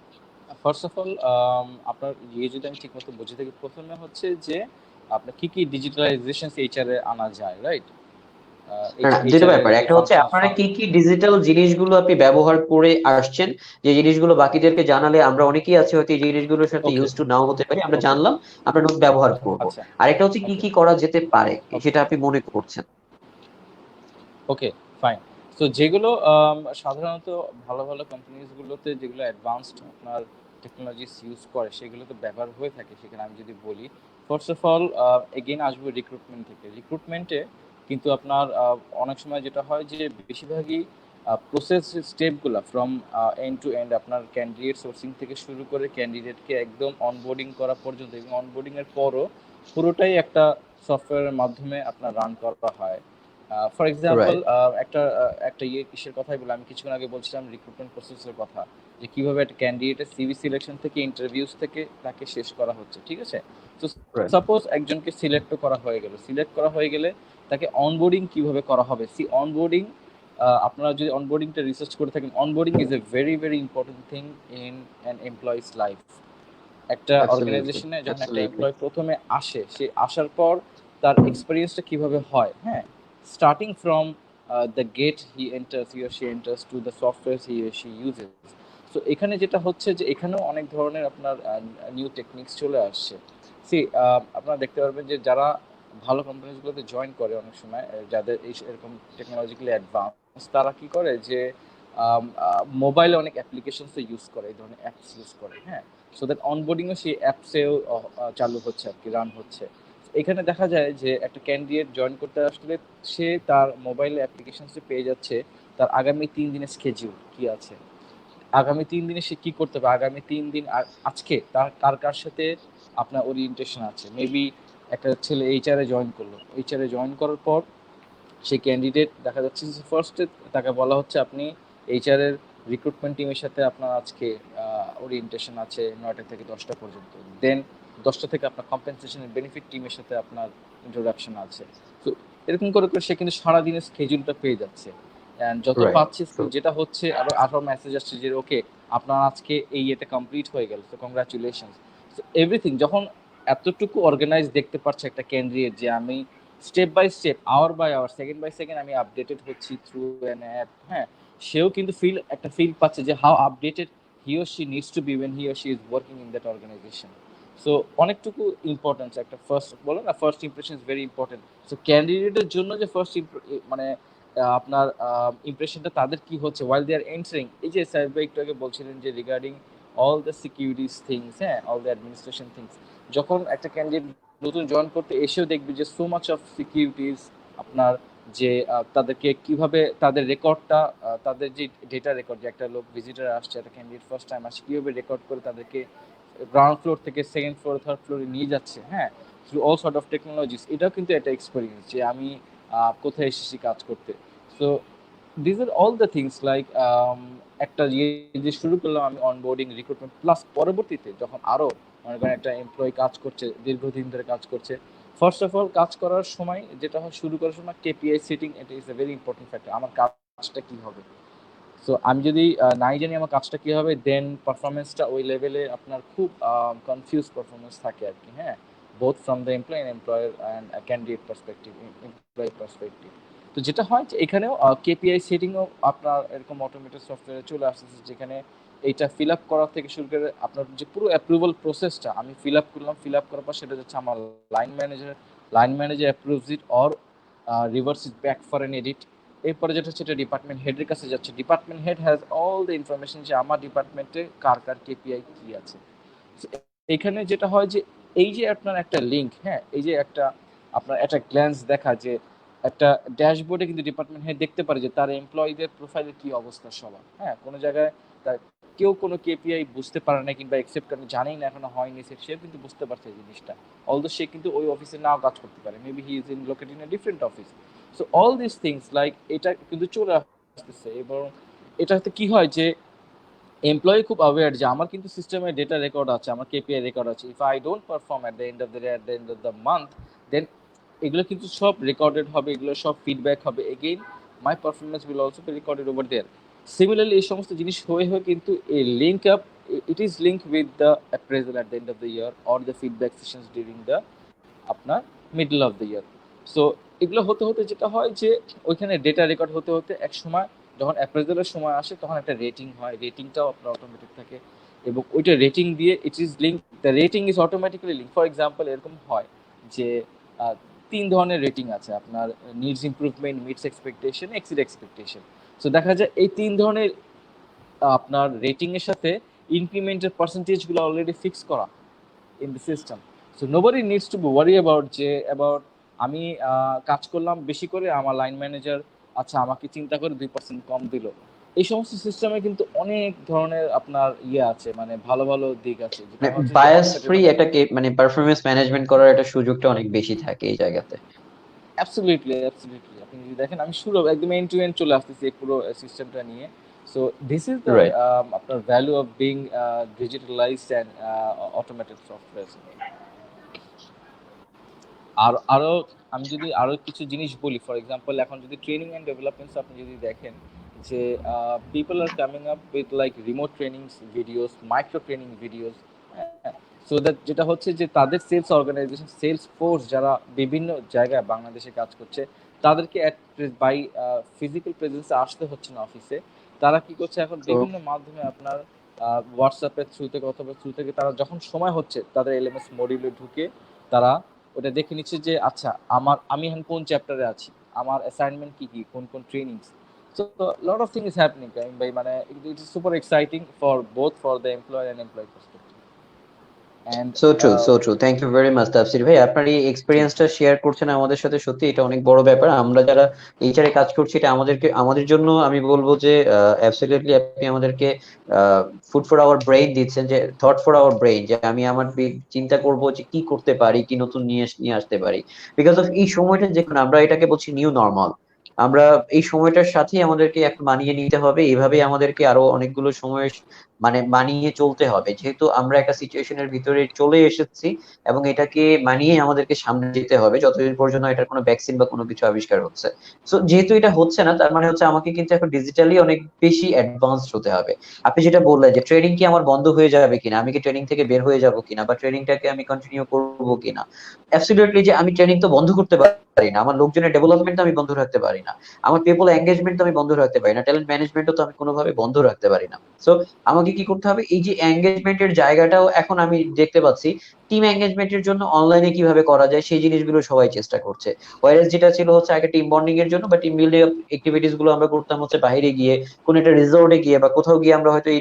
ফার্স্ট অফ অল আপনার ইয়ে যদি আমি ঠিকমতো বুঝে থাকি, প্রথমে হচ্ছে যে আপনার কি কি ডিজিটালাইজেশন এইচআর এ আনা যায়, রাইট? না না, দুটো এইচআর এর ব্যাপার, যে একটা হচ্ছে ফাংশন। আপনারা কি কি ডিজিটাল জিনিসগুলো আপনি ব্যবহার করে আসছেন, যে জিনিসগুলো বাকিদেরকে জানালে আমরা অনেকেই আছে হয়তো এই জিনিসগুলোর সাথে ওকে, ইউজ টু নাও হতে পারি, আমরা ওকে, জানলাম, আমরা নোট ব্যবহার করব। আচ্ছা, আরেকটা হচ্ছে কি ওকে, কি করা যেতে পারে ওকে, সেটা আপনি মনে করছেন। ওকে, ফাইন। তো যেগুলো সাধারণত ভালো ভালো কোম্পানিজগুলোতে যেগুলো অ্যাডভান্সড আপনার টেকনোলজিস ইউজ করে সেগুলোতে ব্যবহার হয়ে থাকে, সেখানে আমি যদি বলি, ফার্স্ট অফ অল এগেইন আসবো রিক্রুটমেন্ট থেকে। রিক্রুটমেন্টে কিন্তু আপনার অনেক সময় যেটা হয় যে বেশিরভাগই প্রসেস স্টেপগুলো ফ্রম এন্ড টু এন্ড, আপনার ক্যান্ডিডেট সোর্সিং থেকে শুরু করে ক্যান্ডিডেটকে একদম অনবোর্ডিং করা পর্যন্ত, এবং অনবোর্ডিংয়ের পরও পুরোটাই একটা সফটওয়্যারের মাধ্যমে আপনার রান করা হয়। For example, right. একটা কিসের কথাই বলে, আমি কিছুক্ষণ আগে বলছিলাম রিক্রুটমেন্ট প্রসেসের কথা, যে কিভাবে একটা ক্যান্ডিডেটের সিভি সিলেকশন থেকে ইন্টারভিউস থেকে তাকে শেষ করা হচ্ছে, ঠিক আছে? তো রাইট। সাপোজ একজনকে সিলেক্ট করা হয়ে গেল, সিলেক্ট করা হয়ে গেলে তাকে অনবোর্ডিং কিভাবে করা হবে, অনবোর্ডিং, আপনারা যদি অনবোর্ডিংটা রিসার্চ করে থাকেন, onboarding is a very very important thing in an employees life. একটা অ্যাবসলিউটলি, অর্গানাইজেশনে যখন একটা অ্যাবসলিউটলি। এমপ্লয় প্রথমে আসে, সে আসার পর তার এক্সপিরিয়েন্সটা কিভাবে হয়, হ্যাঁ, starting from the gate he enters, he or she enters to the software he or she uses. So এখানে যেটা হচ্ছে যে এখানেও অনেক ধরনের আপনার নিউ টেকনিক্স চলে আসছে। আপনারা দেখতে পারবেন যে যারা ভালো কোম্পানিজগুলোতে জয়েন করে অনেক সময়, যাদের এরকম টেকনোলজিক্যালি অ্যাডভান্স, তারা কি করে যে মোবাইলে অনেক অ্যাপ্লিকেশনস ইউজ করে, এই ধরনের অ্যাপস ইউজ করে, হ্যাঁ, সো দ্যাট অনবোর্ডিংও সেই অ্যাপসেও চালু হচ্ছে আর কি, রান হচ্ছে। এখানে দেখা যায় যে একটা ক্যান্ডিডেট জয়েন করতে আসলে সে তার মোবাইল অ্যাপ্লিকেশনসে পেয়ে যাচ্ছে তার আগামী 3 দিনের স্কেজিউল কি আছে, আগামী 3 দিনে সে কি করতে হবে, আগামী 3 দিন আজকে তার কার কার সাথে আপনার ওরিয়েন্টেশন আছে। মেবি একটা ছেলে এইচআরে জয়েন করলো, এইচআরে জয়েন করার পর সেই ক্যান্ডিডেট দেখা যাচ্ছে যে ফার্স্টে তাকে বলা হচ্ছে আপনি এইচআর এর রিক্রুটমেন্ট টিমের সাথে আপনার আজকে ওরিয়েন্টেশন আছে 9টা থেকে 10টা পর্যন্ত, দেন 10টা থেকে আপনার কম্পেনসেশনের বেনিফিট টিমের সাথে আপনার ইন্ট্রোডাকশন আছে। তো এরকম করে করে সে কিন্তু সারাদিনের স্কেজুলটা পেয়ে যাচ্ছে, অ্যান্ড যত রাইট। পাচ্ছে যেটা হচ্ছে আরো আরো মেসেজ আসছে যে ওকে আপনার আজকে এই এটা কমপ্লিট হয়ে গেল, তো কংগ্রাচুলেশন। তো এভরিথিং যখন এতটুকু অর্গানাইজ দেখতে পাচ্ছে একটা ক্যান্ডিডেট, যে আমি step by step, hour by hour, second by second আমি আপডেটেড হচ্ছি থ্রু অ্যান অ্যাপ, হ্যাঁ, সেও কিন্তু একটা ফিল পাচ্ছে যে how updated he or she needs to be when he or she is working in that organisation. So অনেকটুকু importance, একটা ফার্স্ট বলে না, first impression is very important. So ক্যান্ডিডেটের জন্য যে ফার্স্ট মানে আপনার ইমপ্রেশনটা তাদের কি হচ্ছে ওয়াইল দে আর এন্টারিং, এই যে স্যার ভাই একটু আগে বলছিলেন যে regarding all the securities things, হ্যাঁ, অল দ্য অ্যাডমিনিস্ট্রেশন থিংস, যখন একটা ক্যান্ডিডেট নতুন জয়েন করতে এসেও দেখবি যে সো মাচ অফ সিকিউরিটিস, আপনার যে তাদেরকে কিভাবে তাদের রেকর্ডটা, তাদের যে ডেটা রেকর্ড, যে একটা লোক ভিজিটার আসছে, একটা ক্যান্ডিডেট ফার্স্ট টাইম আসছে, কীভাবে রেকর্ড করে তাদেরকে গ্রাউন্ড ফ্লোর থেকে সেকেন্ড ফ্লোর থার্ড ফ্লোরে নিয়ে যাচ্ছে, হ্যাঁ, through all sort of technologies, এটাও কিন্তু একটা এক্সপিরিয়েন্স যে আমি কোথায় এসেছি কাজ করতে। So this are all the things like একটা ইয়ে যে শুরু করলাম আমি অনবোর্ডিং রিক্রুটমেন্ট, প্লাস পরবর্তীতে যখন আরও মনে করেন একটা এমপ্লয়ি কাজ করছে, দীর্ঘদিন ধরে কাজ করছে, ফার্স্ট অফ অল কাজ করার সময় যেটা হয়, শুরু করার সময় কেপিআই সেটিং, এটা is a very important factor. আমার কাজটা কী হবে, সো আমি যদি নাই জানি আমার কাজটা কী হবে, দেন পারফরমেন্সটা ওই লেভেলে আপনার খুব কনফিউজ পারফরমেন্স থাকে আর কি, হ্যাঁ, both from the employ and employer and candidate perspective, employee perspective. তো যেটা হয় যে এখানেও কেপিআই সেটিংও আপনার এরকম অটোমেটেড সফটওয়্যারে চলে আসতেছে, যেখানে এইটা ফিল আপ করা থেকে শুরু করে আপনার যে পুরো অ্যাপ্রুভাল প্রসেসটা আমি ফিল আপ করলাম, ফিল আপ করার পর সেটা যাচ্ছে আমার line manager approves it or reverse it back for an edit. এরপরে যেটা হচ্ছে এটা ডিপার্টমেন্ট হেডের কাছে যাচ্ছে, department head has all the information যে আমার ডিপার্টমেন্টে কার কার কেপিআই কী আছে। এখানে যেটা হয় যে এই যে আপনার একটা লিঙ্ক, হ্যাঁ, এই যে একটা আপনার একটা গ্ল্যান্স দেখা, যে একটা ড্যাশবোর্ডে কিন্তু ডিপার্টমেন্ট হেড দেখতে পারে যে তার এমপ্লয়ীদের প্রোফাইলে কি অবস্থা সবার, হ্যাঁ, কোনো জায়গায় তার কেউ কোনো কেপিআই বুঝতে পারে না কিংবা একসেপ্ট করে জানেই না, এখনো হয়নি, সে কিন্তু বুঝতে পারছে এই জিনিসটা, অলদো সে কিন্তু ওই অফিসে নাও কাজ করতে পারে, maybe he is in located in a different office. So all this things like এটা কিন্তু চলে আসতেছে, এবং এটাতে কি হয় যে এমপ্লয়ি খুব অ্যাওয়্যার যে আমার কিন্তু সিস্টেমে ডেটা রেকর্ড আছে, আমার কেপিআই রেকর্ড আছে, if I don't perform at the end of the day, at the end of the month, then এগুলো কিন্তু সব রেকর্ডেড হবে, এগুলো সব ফিডব্যাক হবে, again my performance will also be recorded over there. Similarly এই সমস্ত জিনিস হয়ে হয়ে কিন্তু এই link up, it is link with the appraisal at the end of the year or the feedback sessions during the আপনার middle of the year. So এগুলো হতে হতে যেটা হয় যে ওইখানে ডেটা রেকর্ড হতে হতে এক সময় যখন অ্যাপ্রেজালের সময় আসে তখন একটা রেটিং হয়, রেটিংটাও আপনার অটোমেটিক থাকে, এবং ওইটা রেটিং দিয়ে ইট is link, the rating is automatically link. For example এরকম হয় যে 3 ধরনের রেটিং আছে আপনার, needs improvement, meets expectation, exceed expectation. So দেখা যায় এই 3 ধরনের আপনার রেটিং এর সাথে ইনক্রিমেন্টের পার্সেন্টেজগুলো অলরেডি ফিক্স করা in the system. So nobody needs to be worry about যে about আমি কাজ করলাম বেশি করে, আমার লাইন ম্যানেজার আচ্ছা আমাকে চিন্তা করে 2% কম দিল। এই সমস্ত সিস্টেমে কিন্তু অনেক ধরনের আপনার ইয়ে আছে, মানে ভালো ভালো দিক আছে, যেটা মানে হচ্ছে যে বায়াস ফ্রি automated- একটা মানে পারফরমেন্স ম্যানেজমেন্ট করার একটা সুযোগটা অনেক বেশি থাকে এই জায়গাতে। absolutely absolutely আপনি যদি দেখেন আমি শুরু একদম এন্ড টু এন্ড চলে আসতেছি এই পুরো সিস্টেমটা নিয়ে। So this is the right. আপনার value of being digitalised and automated software. আর আরো আমি যদি আরো কিছু জিনিস বলি, ফর এক্সাম্পল এখন যদি ট্রেনিং অ্যান্ড ডেভেলপমেন্টস আপনি যদি দেখেন যে people are coming up with like remote training videos, micro training videos, so that যেটা হচ্ছে যে তাদের সেলস অর্গানাইজেশন, সেলস ফোর্স যারা বিভিন্ন জায়গায় বাংলাদেশে কাজ করছে তাদেরকে বাই ফিজিক্যাল প্রেজেন্সে আসতে হচ্ছে না অফিসে, তারা কি করছে এখন বিভিন্ন মাধ্যমে আপনার হোয়াটসঅ্যাপের থ্রু থেকে অথবা থ্রু থেকে তারা যখন সময় হচ্ছে তাদের এলএমএস মডিউলে ঢুকে তারা ওটা দেখে নিচ্ছে যে আচ্ছা আমি এখন কোন চ্যাপ্টারে আছি, আমার অ্যাসাইনমেন্ট কি কি, কোন কোন trainings. So lot of thing is happening ভাই, মানে it is super exciting for both for the employer and employee perspective. And so true thank you very much Tafsir ভাই, আপনার এই এক্সপিরিয়েন্সটা শেয়ার করছেন আমাদের সাথে, সত্যি এটা অনেক বড় ব্যাপার। আমরা যারা এইচআর এ কাজ করছি এটা আমাদের জন্য আমি বলবো যে অ্যাবসলিউটলি আপনি আমাদেরকে ফুড ফর আওয়ার ব্রেইন দিচ্ছেন, যে থট ফর আওয়ার ব্রেইন, যে আমি আমার চিন্তা করব যে কি করতে পারি, কি নতুন নিয়ে আসতে পারি। বিকজ অফ এই সময়টা যেখানে আমরা এটাকে বলছি নিউ নর্মাল, আমরা এই সময়টার সাথে আমাদেরকে এখন মানিয়ে নিতে হবে, এভাবেই আমাদেরকে আরো অনেকগুলো সময় মানে মানিয়ে চলতে হবে, যেহেতু আমরা একটা সিচুয়েশনের ভিতরে চলে এসেছি এবং এটাকে মানিয়ে আমাদেরকে সামনে যেতে হবে যতদিন পর্যন্ত এটার কোনো ভ্যাকসিন বা কোনো কিছু আবিষ্কার হচ্ছে। সো যেহেতু এটা হচ্ছে না, তার মানে হচ্ছে আমাকে কিন্তু এখন ডিজিটালি অনেক বেশি অ্যাডভান্সড হতে হবে। আপনি যেটা বললেন যে ট্রেনিং কি আমার বন্ধ হয়ে যাবে কিনা, আমি কি ট্রেনিং থেকে বের হয়ে যাব কিনা, বা ট্রেনিংটাকে আমি কন্টিনিউ করবো কিনা, অ্যাবসলিউটলি যে আমি ট্রেনিং তো বন্ধ করতে পারি না, আমার লোকজনের ডেভেলপমেন্ট আমি বন্ধ রাখতে পারি না, আমার পিপল এঙ্গেজমেন্ট আমি বন্ধ রাখতে পারি না, ট্যালেন্ট ম্যানেজমেন্টও তো আমি কোনোভাবে বন্ধ রাখতে পারি না। সো আমাকে কি করতে হবে, এই যে এঙ্গেজমেন্টের জায়গাটাও এখন আমি দেখতে পাচ্ছি টিম এঙ্গেজমেন্টের জন্য অনলাইনে কিভাবে করা যায় সেই জিনিসগুলো সবাই চেষ্টা করছে। ওয়াইরাস যেটা ছিল হচ্ছে আগে টিম বন্ডিং এর জন্য বা টিম বিল্ডিং অ্যাক্টিভিটিস গুলো আমরা করতাম হচ্ছে বাইরে গিয়ে, কোন একটা রিসোর্টে গিয়ে বা কোথাও গিয়ে আমরা হয়তো এই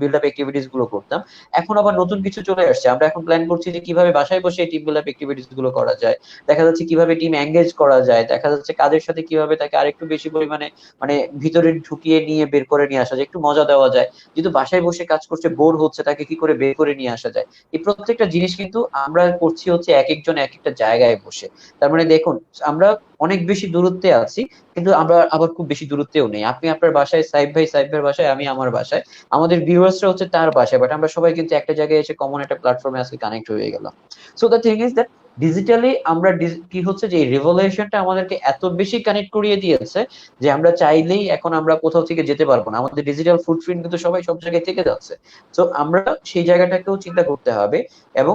বিল্ড আপ অ্যাক্টিভিটিস গুলো করতাম। এখন আবার নতুন কিছু চলে আসছে, আমরা এখন প্ল্যান করছি যে কিভাবে বাসায় বসে এই টিম বিল্ড আপ অ্যাক্টিভিটিস গুলো করা যায়, দেখা যাচ্ছে কিভাবে টিম এঙ্গেজ করা যায়, দেখা যাচ্ছে কাজের সাথে কিভাবে তাকে আরেকটু বেশি পরিমাণে মানে ভিতরে ঢুকিয়ে নিয়ে বের করে নিয়ে আসা যায়, একটু মজা দেওয়া যায়, যেহেতু বাসায় বসে কাজ করছে বোর হচ্ছে তাকে কি করে বের করে নিয়ে আসা যায়। এই প্রত্যেকটা জিনিস কিন্তু আমরা করছি হচ্ছে এক একজন এক একটা জায়গায় বসে। তার মানে দেখুন আমরা অনেক বেশি দূরত্বে আছি, কিন্তু আমরা আবার খুব বেশি দূরত্বেও নেই। আপনি আপনার বাসায়, সাইফ ভাইয়ের বাসায়, আমি আমার বাসায়, আমাদের ভিউয়ার্সরা হচ্ছে তার বাসায়, বাট আমরা সবাই কিন্তু একটা জায়গায় এসে কমন একটা প্ল্যাটফর্মে আজকে কানেক্ট হয়ে গেলাম। So the thing is that digitally আমরা কি হচ্ছে যে এই রিভলিউশনটা আমাদেরকে এত বেশি কানেক্ট করিয়ে দিয়েছে যে আমরা চাইলেই এখন আমরা কোথাও থেকে যেতে পারবো না, আমাদের ডিজিটাল ফুটপ্রিন্ট কিন্তু সবাই সব জায়গায় থেকে যাচ্ছে। তো আমরা সেই জায়গাটাকেও চিন্তা করতে হবে। এবং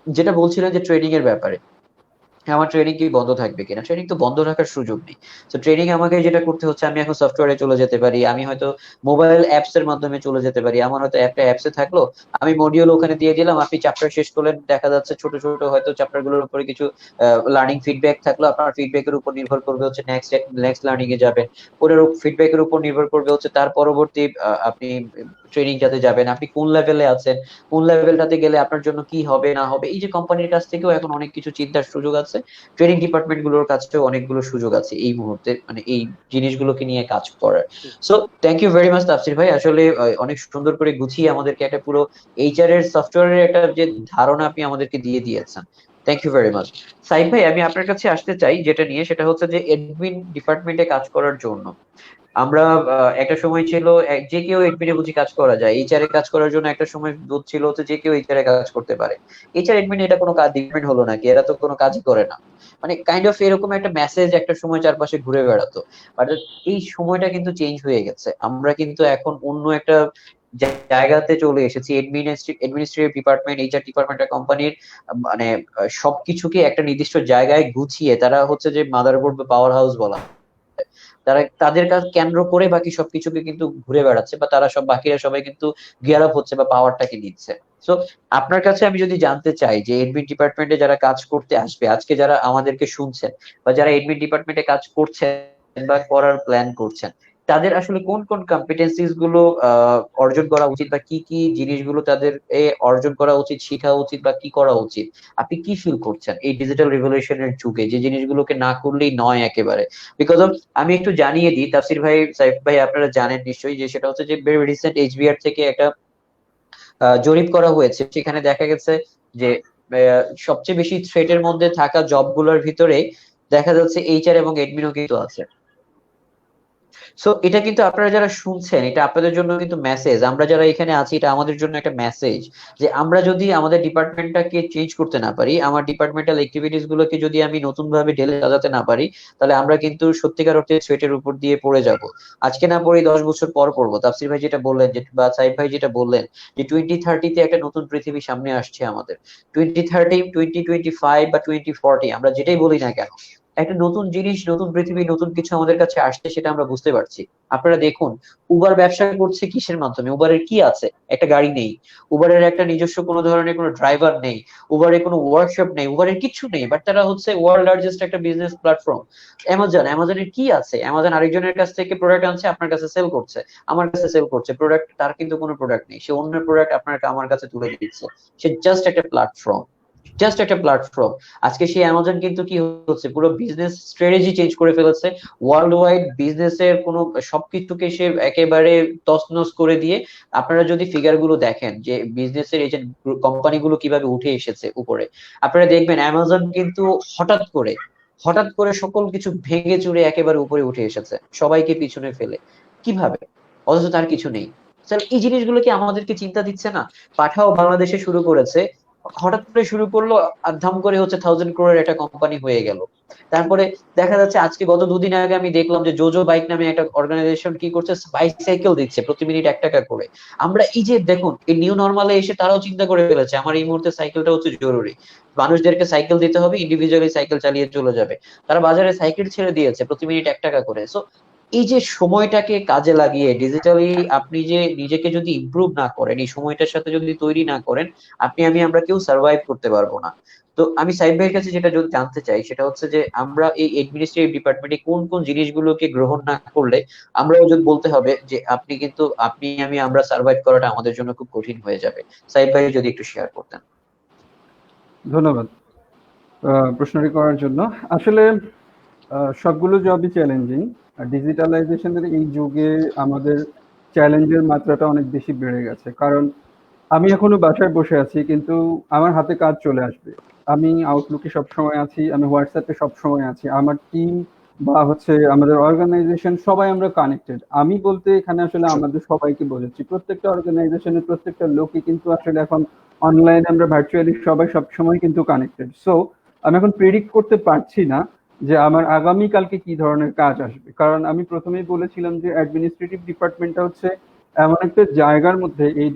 যেটা বলছিলেন যে ট্রেডিং এর ব্যাপারে, আমার ট্রেনিং কি বন্ধ থাকবে কিনা, ট্রেনিং তো বন্ধ রাখার সুযোগ নেই। তো ট্রেনিং আমাকে যেটা করতে হচ্ছে, আমি এখন সফটওয়্যারে চলে যেতে পারি, আমি হয়তো মোবাইল অ্যাপস এর মাধ্যমে চলে যেতে পারি, আমার হয়তো একটা অ্যাপসে থাকলো, আমি মডিউল ওখানে দিয়ে দিলাম, আপনি চ্যাপ্টার শেষ করলেন, দেখা যাচ্ছে ছোট ছোট হয়তো চ্যাপ্টার গুলোর উপরে কিছু লার্নিং ফিডব্যাক থাকলো, আপনার ফিডব্যাকের উপর নির্ভর করবে হচ্ছে নেক্সট লার্নিং এ যাবেন, ওটার ফিডব্যাকের উপর নির্ভর করবে হচ্ছে তার পরবর্তী আপনি ট্রেনিং যাতে যাবেন, আপনি কোন লেভেলে আছেন, কোন লেভেলটাতে গেলে আপনার জন্য কি হবে না হবে, এই যে কোম্পানির কাছ থেকেও এখন অনেক কিছু চিন্তার সুযোগ আছে, ট্রেনিং ডিপার্টমেন্ট গুলোর কাছেও অনেকগুলো সুযোগ আছে এই মুহূর্তে, মানে এই জিনিসগুলোকে নিয়ে কাজ করার। So thank you very much Tafsir ভাই, আসলে অনেক সুন্দর করে গুছিয়ে আমাদেরকে একটা পুরো এইচআর এর সফটওয়্যারের একটা যে ধারণা আপনি আমাদেরকে দিয়ে দিয়েছেন। Thank you very much. Saeed ভাই, আমি আপনার কাছে আসতে চাই যেটা নিয়ে, সেটা হচ্ছে যে এডমিন ডিপার্টমেন্টে কাজ করার জন্য আমরা একটা সময় ছিল যে কেউ এডমিনে বুঝি কাজ করা যায়, এইচআর এ কাজ করার জন্য একটা সময় ছিল হচ্ছে যে কেউ এইচআর এ কাজ করতে পারে। এইচআর এডমিন এটা কোনো কাজ ডিপার্টমেন্ট হলো নাকি, এরা তো কোনো কাজই করে না, মানে কাইন্ড অফ এরকম একটা মেসেজ একটা সময় চারপাশে ঘুরে বেড়াতো। বাট এই সময়টা কিন্তু চেঞ্জ হয়ে গেছে, আমরা কিন্তু এখন অন্য একটা জায়গাতে চলে এসেছি। অ্যাডমিনিস্ট্রেটিভ ডিপার্টমেন্ট, এইচআর ডিপার্টমেন্ট কোম্পানির মানে সবকিছুকে একটা নির্দিষ্ট জায়গায় গুছিয়ে তারা হচ্ছে যে মাদারবোর্ড বা পাওয়ার হাউস বলা, তারা তাদের কাজ কেন্দ্র করে বাকি সবকিছুকে কিন্তু ঘুরে বেড়াচ্ছে, বা তারা সব বাকিরা সবাই কিন্তু গিয়ার আপ হচ্ছে বা পাওয়ারটাকে নিচ্ছে। সো আপনার কাছে আমি যদি জানতে চাই যে এডমিন ডিপার্টমেন্টে যারা কাজ করতে আসবে, আজকে যারা আমাদেরকে শুনছেন বা যারা এডমিন ডিপার্টমেন্টে কাজ করছেন বা করার প্ল্যান করছেন, তাদের আসলে কোন কোন কম্পিটেন্সিস গুলো অর্জন করা উচিত, বা কি কি জিনিসগুলো তাদের অর্জন করা উচিত, শেখা উচিত, বা কি করা উচিত? আপনি কি ফিল করছেন এই ডিজিটাল রিভলিউশনের যুগে যে জিনিসগুলোকে না করলেই নয় একেবারে? বিকজ অফ, আমি একটু জানিয়ে দিই তাফসির ভাই, সাইফ ভাই, আপনারা জানেন নিশ্চয়ই যে সেটা হচ্ছে যে ভেরি রিসেন্ট এইচবিআর থেকে একটা জরিপ করা হয়েছে, সেখানে দেখা গেছে যে সবচেয়ে বেশি থ্রেটের মধ্যে থাকা জবগুলোর ভিতরে দেখা যাচ্ছে এইচআর এবং এডমিনও কিন্তু আছে। সো এটা কিন্তু আপনারা যারা শুনছেন, এটা আপনাদের জন্য কিন্তু মেসেজ, আমরা যারা এখানে আছি এটা আমাদের জন্য একটা মেসেজ, যে আমরা যদি আমাদের ডিপার্টমেন্টটাকে চেঞ্জ করতে না পারি, আমার ডিপার্টমেন্টাল অ্যাক্টিভিটিস গুলোকে যদি আমি নতুন ভাবে ঢেলে সাজাতে না পারি, তাহলে আমরা কিন্তু সত্যিকার অর্থে থ্রেটের উপর দিয়ে পড়ে যাব। আজকে না পড়ি 10 বছর পর পড়বো। তাফসির ভাই যেটা বললেন, যে বা সাইফ ভাই যেটা বললেন, যে 2030-তে একটা নতুন পৃথিবী সামনে আসছে আমাদের, 2030, 2025 বা 2040, আমরা যেটাই বলি না কেন, একটা নতুন জিনিস, নতুন পৃথিবী, নতুন কিছু আমাদের কাছে আসছে, সেটা আমরা বুঝতে পারছি। আপনারা দেখুন, উবার ব্যবসা করছে কিসের মাধ্যমে? উবারের কি আছে? একটা গাড়ি নেই, উবারের একটা নিজস্ব কোনো ধরনের কোনো ড্রাইভার নেই, উবারের কোনো ওয়ার্কশপ নেই, উবারের কিছু নেই, বাট তারা হচ্ছে ওয়ার্ল্ড লার্জেস্ট একটা বিজনেস প্ল্যাটফর্ম। অ্যামাজনের কি আছে? অ্যামাজন আরেকজনের কাছ থেকে প্রোডাক্ট আনছে, আপনার কাছে সেল করছে, আমার কাছে সেল করছে প্রোডাক্ট, তার কিন্তু কোনো প্রোডাক্ট নেই, সে অন্যের প্রোডাক্ট আপনার আমার কাছে তুলে দিচ্ছে, সে জাস্ট একটা প্ল্যাটফর্ম, জাস্ট একটা প্ল্যাটফর্ম। আজকে সেই অ্যামাজন কিন্তু কি হচ্ছে, পুরো বিজনেস স্ট্র্যাটেজি চেঞ্জ করে ফেলেছে, ওয়ার্ল্ড ওয়াইড বিজনেসের কোনো সবকিছুকে সে একেবারে তছনছ করে দিয়ে, আপনারা যদি ফিগার গুলো দেখেন যে বিজনেসের এই যে কোম্পানিগুলো কিভাবে উঠে এসেছে উপরে, আপনারা দেখবেন অ্যামাজন কিন্তু হঠাৎ করে সকল কিছু ভেঙে চুরে একেবারে উপরে উঠে এসেছে, সবাইকে পিছনে ফেলে। কিভাবে? অথচ তার কিছু নেই। তাহলে এই জিনিসগুলো কি আমাদেরকে চিন্তা দিচ্ছে না? পাঠাও বাংলাদেশে শুরু করেছে, হঠাৎ করে শুরু করলো, আর ধাম করে হচ্ছে 1000 crore একটা কোম্পানি হয়ে গেল। তারপরে দেখা যাচ্ছে আজকে গত 2 দিন আগে আমি দেখলাম যে জোজো বাইক নামে একটা অর্গানাইজেশন কি করছে, বাইসাইকেল দিচ্ছে প্রতি মিনিট 1 টাকা করে। আমরা এই যে দেখুন, এই নিউ নর্মালে এসে তারাও চিন্তা করে ফেলেছে আমার এই মুহূর্তে সাইকেলটা হচ্ছে জরুরি, মানুষদেরকে সাইকেল দিতে হবে, ইন্ডিভিজুয়ালি সাইকেল চালিয়ে চলে যাবে। তারা বাজারে সাইকেল ছেড়ে দিয়েছে প্রতি মিনিট 1 টাকা করে। সো এই যে সময়টাকে কাজে লাগিয়ে ডিজিটালি আপনি যে নিজেকে যদি ইমপ্রুভ না করেন, এই সময়টার সাথে যদি তৈরি না করেন, আমরা কেউ সার্ভাইভ করতে পারবো না। তো আমি সাইদ ভাইয়ের কাছে যেটা যদি জানতে চাই, সেটা হচ্ছে যে আমরা এই এডমিনিস্ট্রেটিভ ডিপার্টমেন্টে কোন কোন জিনিসগুলোকে গ্রহণ না করলে আমরাও যদি বলতে হবে যে আমরা সার্ভাইভ করাটা আমাদের জন্য খুব কঠিন হয়ে যাবে। সাইদ ভাই যদি একটু শেয়ার করতেন। ধন্যবাদ প্রশ্নটি করার জন্য। আসলে সবগুলো জবই চ্যালেঞ্জিং, আর ডিজিটালাইজেশনের এই যুগে আমাদের চ্যালেঞ্জের মাত্রাটা অনেক বেশি বেড়ে গেছে। কারণ আমি এখনো বাসায় বসে আছি, কিন্তু আমার হাতে কাজ চলে আসবে। আমি আউটলুকে সবসময় আছি, আমি হোয়াটসঅ্যাপে সবসময় আছি, আমার টিম বা হচ্ছে আমাদের অর্গানাইজেশন সবাই আমরা কানেক্টেড। আমি বলতে এখানে আসলে আমাদের সবাইকে বোঝাচ্ছি, প্রত্যেকটা অর্গানাইজেশনের প্রত্যেকটা লোকই কিন্তু আসলে এখন অনলাইনে, আমরা ভার্চুয়ালি সবাই সবসময় কিন্তু কানেক্টেড। সো আমি এখন প্রেডিক্ট করতে পারছি না যে আমার আগামীকালকে কি ধরনের কাজ আসবে। কারণ আমি প্রথমেই বলেছিলাম যে অ্যাডমিনিস্ট্রেটিভ ডিপার্টমেন্টটা হচ্ছে এমন একটা জায়গার মধ্যে, এই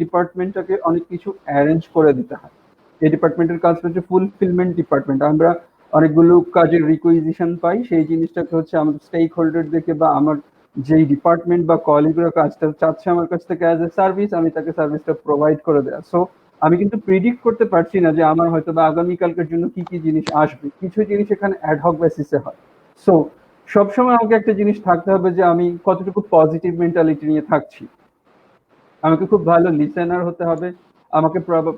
ডিপার্টমেন্টটাকে অনেক কিছু অ্যারেঞ্জ করে দিতে হয়। এই ডিপার্টমেন্টের কাজ হচ্ছে ফুলফিলমেন্ট ডিপার্টমেন্ট। আমরা অনেকগুলো কাজের রিকুইজিশন পাই, সেই জিনিসটাকে হচ্ছে আমাদের স্টেক হোল্ডারদেরকে বা আমার যেই ডিপার্টমেন্ট বা কলিগরা কাজটা চাচ্ছে আমার কাছ থেকে অ্যাজ এ সার্ভিস, আমি তাকে সার্ভিসটা প্রোভাইড করে দেয়া। সো আমি কিন্তু প্রিডিক্ট করতে পারছি না যে আমার হয়তো বা আগামীকালকের জন্য কি কি জিনিস আসবে। কিছু জিনিস এখানে অ্যাডহক বেসিসে হয়। সো সবসময় আমাকে একটা জিনিস থাকতে হবে যে আমি কতটুকু পজিটিভ মেন্টালিটি নিয়ে থাকছি। আমাকে খুব ভালো লিসেনার হতে হবে, আমাকে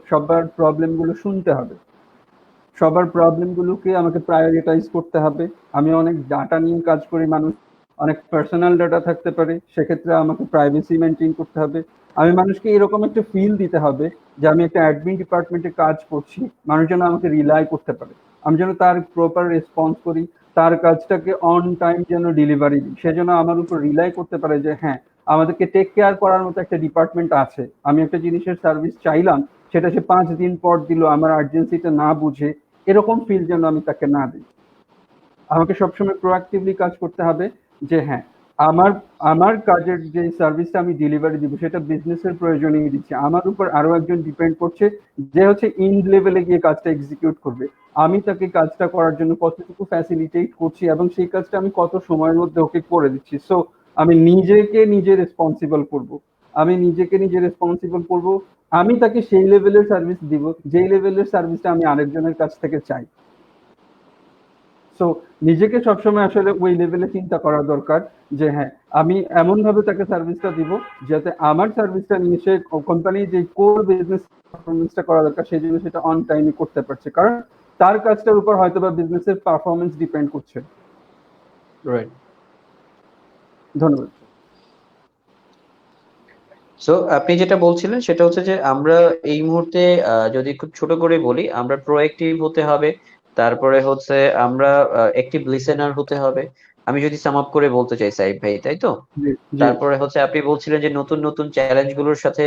সবার প্রবলেমগুলো শুনতে হবে, সবার প্রবলেমগুলোকে আমাকে প্রায়োরিটাইজ করতে হবে। আমি অনেক ডাটা নিয়ে কাজ করি, মানুষ অনেক পার্সোনাল ডাটা থাকতে পারে, সেক্ষেত্রে আমাকে প্রাইভেসি মেনটেন করতে হবে। আমি মানুষকে এরকম একটা ফিল দিতে হবে যে আমি একটা অ্যাডমিন ডিপার্টমেন্টে কাজ করছি, মানুষ যেন আমাকে রিলাই করতে পারে, আমি যেন তার প্রপার রেসপন্স করি, তার কাজটাকে অন টাইম যেন ডেলিভারি দিই, সে যেন আমার উপর রিলাই করতে পারে যে হ্যাঁ আমাদেরকে টেক কেয়ার করার মতো একটা ডিপার্টমেন্ট আছে। আমি একটা জিনিসের সার্ভিস চাইলাম, সেটা সে 5 দিন পর দিল, আমার আর্জেন্সিটা না বুঝে, এরকম ফিল যেন আমি তাকে না দিই। আমাকে সবসময় প্রোয়াক্টিভলি কাজ করতে হবে যে হ্যাঁ আমার আমার কাজের যে সার্ভিসটা আমি ডেলিভারি দিব সেটা বিজনেসের প্রয়োজনেই দিচ্ছি, আমার উপর আরো একজন ডিপেন্ড করছে যে হচ্ছে ইন্ড লেভেলে গিয়ে কাজটা এক্সিকিউট করবে। আমি তাকে কাজটা করার জন্য কতটুকু ফ্যাসিলিটেট করছি এবং সেই কাজটা আমি কত সময়ের মধ্যে ওকে করে দিচ্ছি। সো আমি নিজেকে নিজে রেসপন্সিবল করব, আমি নিজেকে নিজে রেসপন্সিবল করব, আমি তাকে সেই লেভেলের সার্ভিস দিব যেই লেভেলের সার্ভিসটা আমি আরেকজনের কাছ থেকে চাই। সো নিজেকে সবসময় আসলে ওই লেভেলে চিন্তা করা দরকার যে হ্যাঁ আমি এমন ভাবে তাকে সার্ভিসটা দিব যাতে আমার সার্ভিসটা নিয়ে সে কোম্পানির যে কোর বিজনেস পারফরমেন্সটা করা দরকার সেই জন্য সেটা অন টাইমে করতে পারছে, কারণ তার কাজটার উপর হয়তো বা বিজনেসের পারফরমেন্স ডিপেন্ড করছে। রাইট। ধন্যবাদ। সো আপনি যেটা বলছিলেন সেটা হচ্ছে যে আমরা এই মুহূর্তে যদি খুব ছোট করে বলি, আমরা প্রোঅ্যাক্টিভ হতে হবে, তারপরে হচ্ছে আমরা অ্যাক্টিভ লিসেনার হতে হবে, আমি যদি সাম আপ করে বলতে চাই সাইফ ভাই, তাই তো? জি জি তারপরে হচ্ছে আপনি বলছিলেন যে নতুন নতুন চ্যালেঞ্জ গুলোর সাথে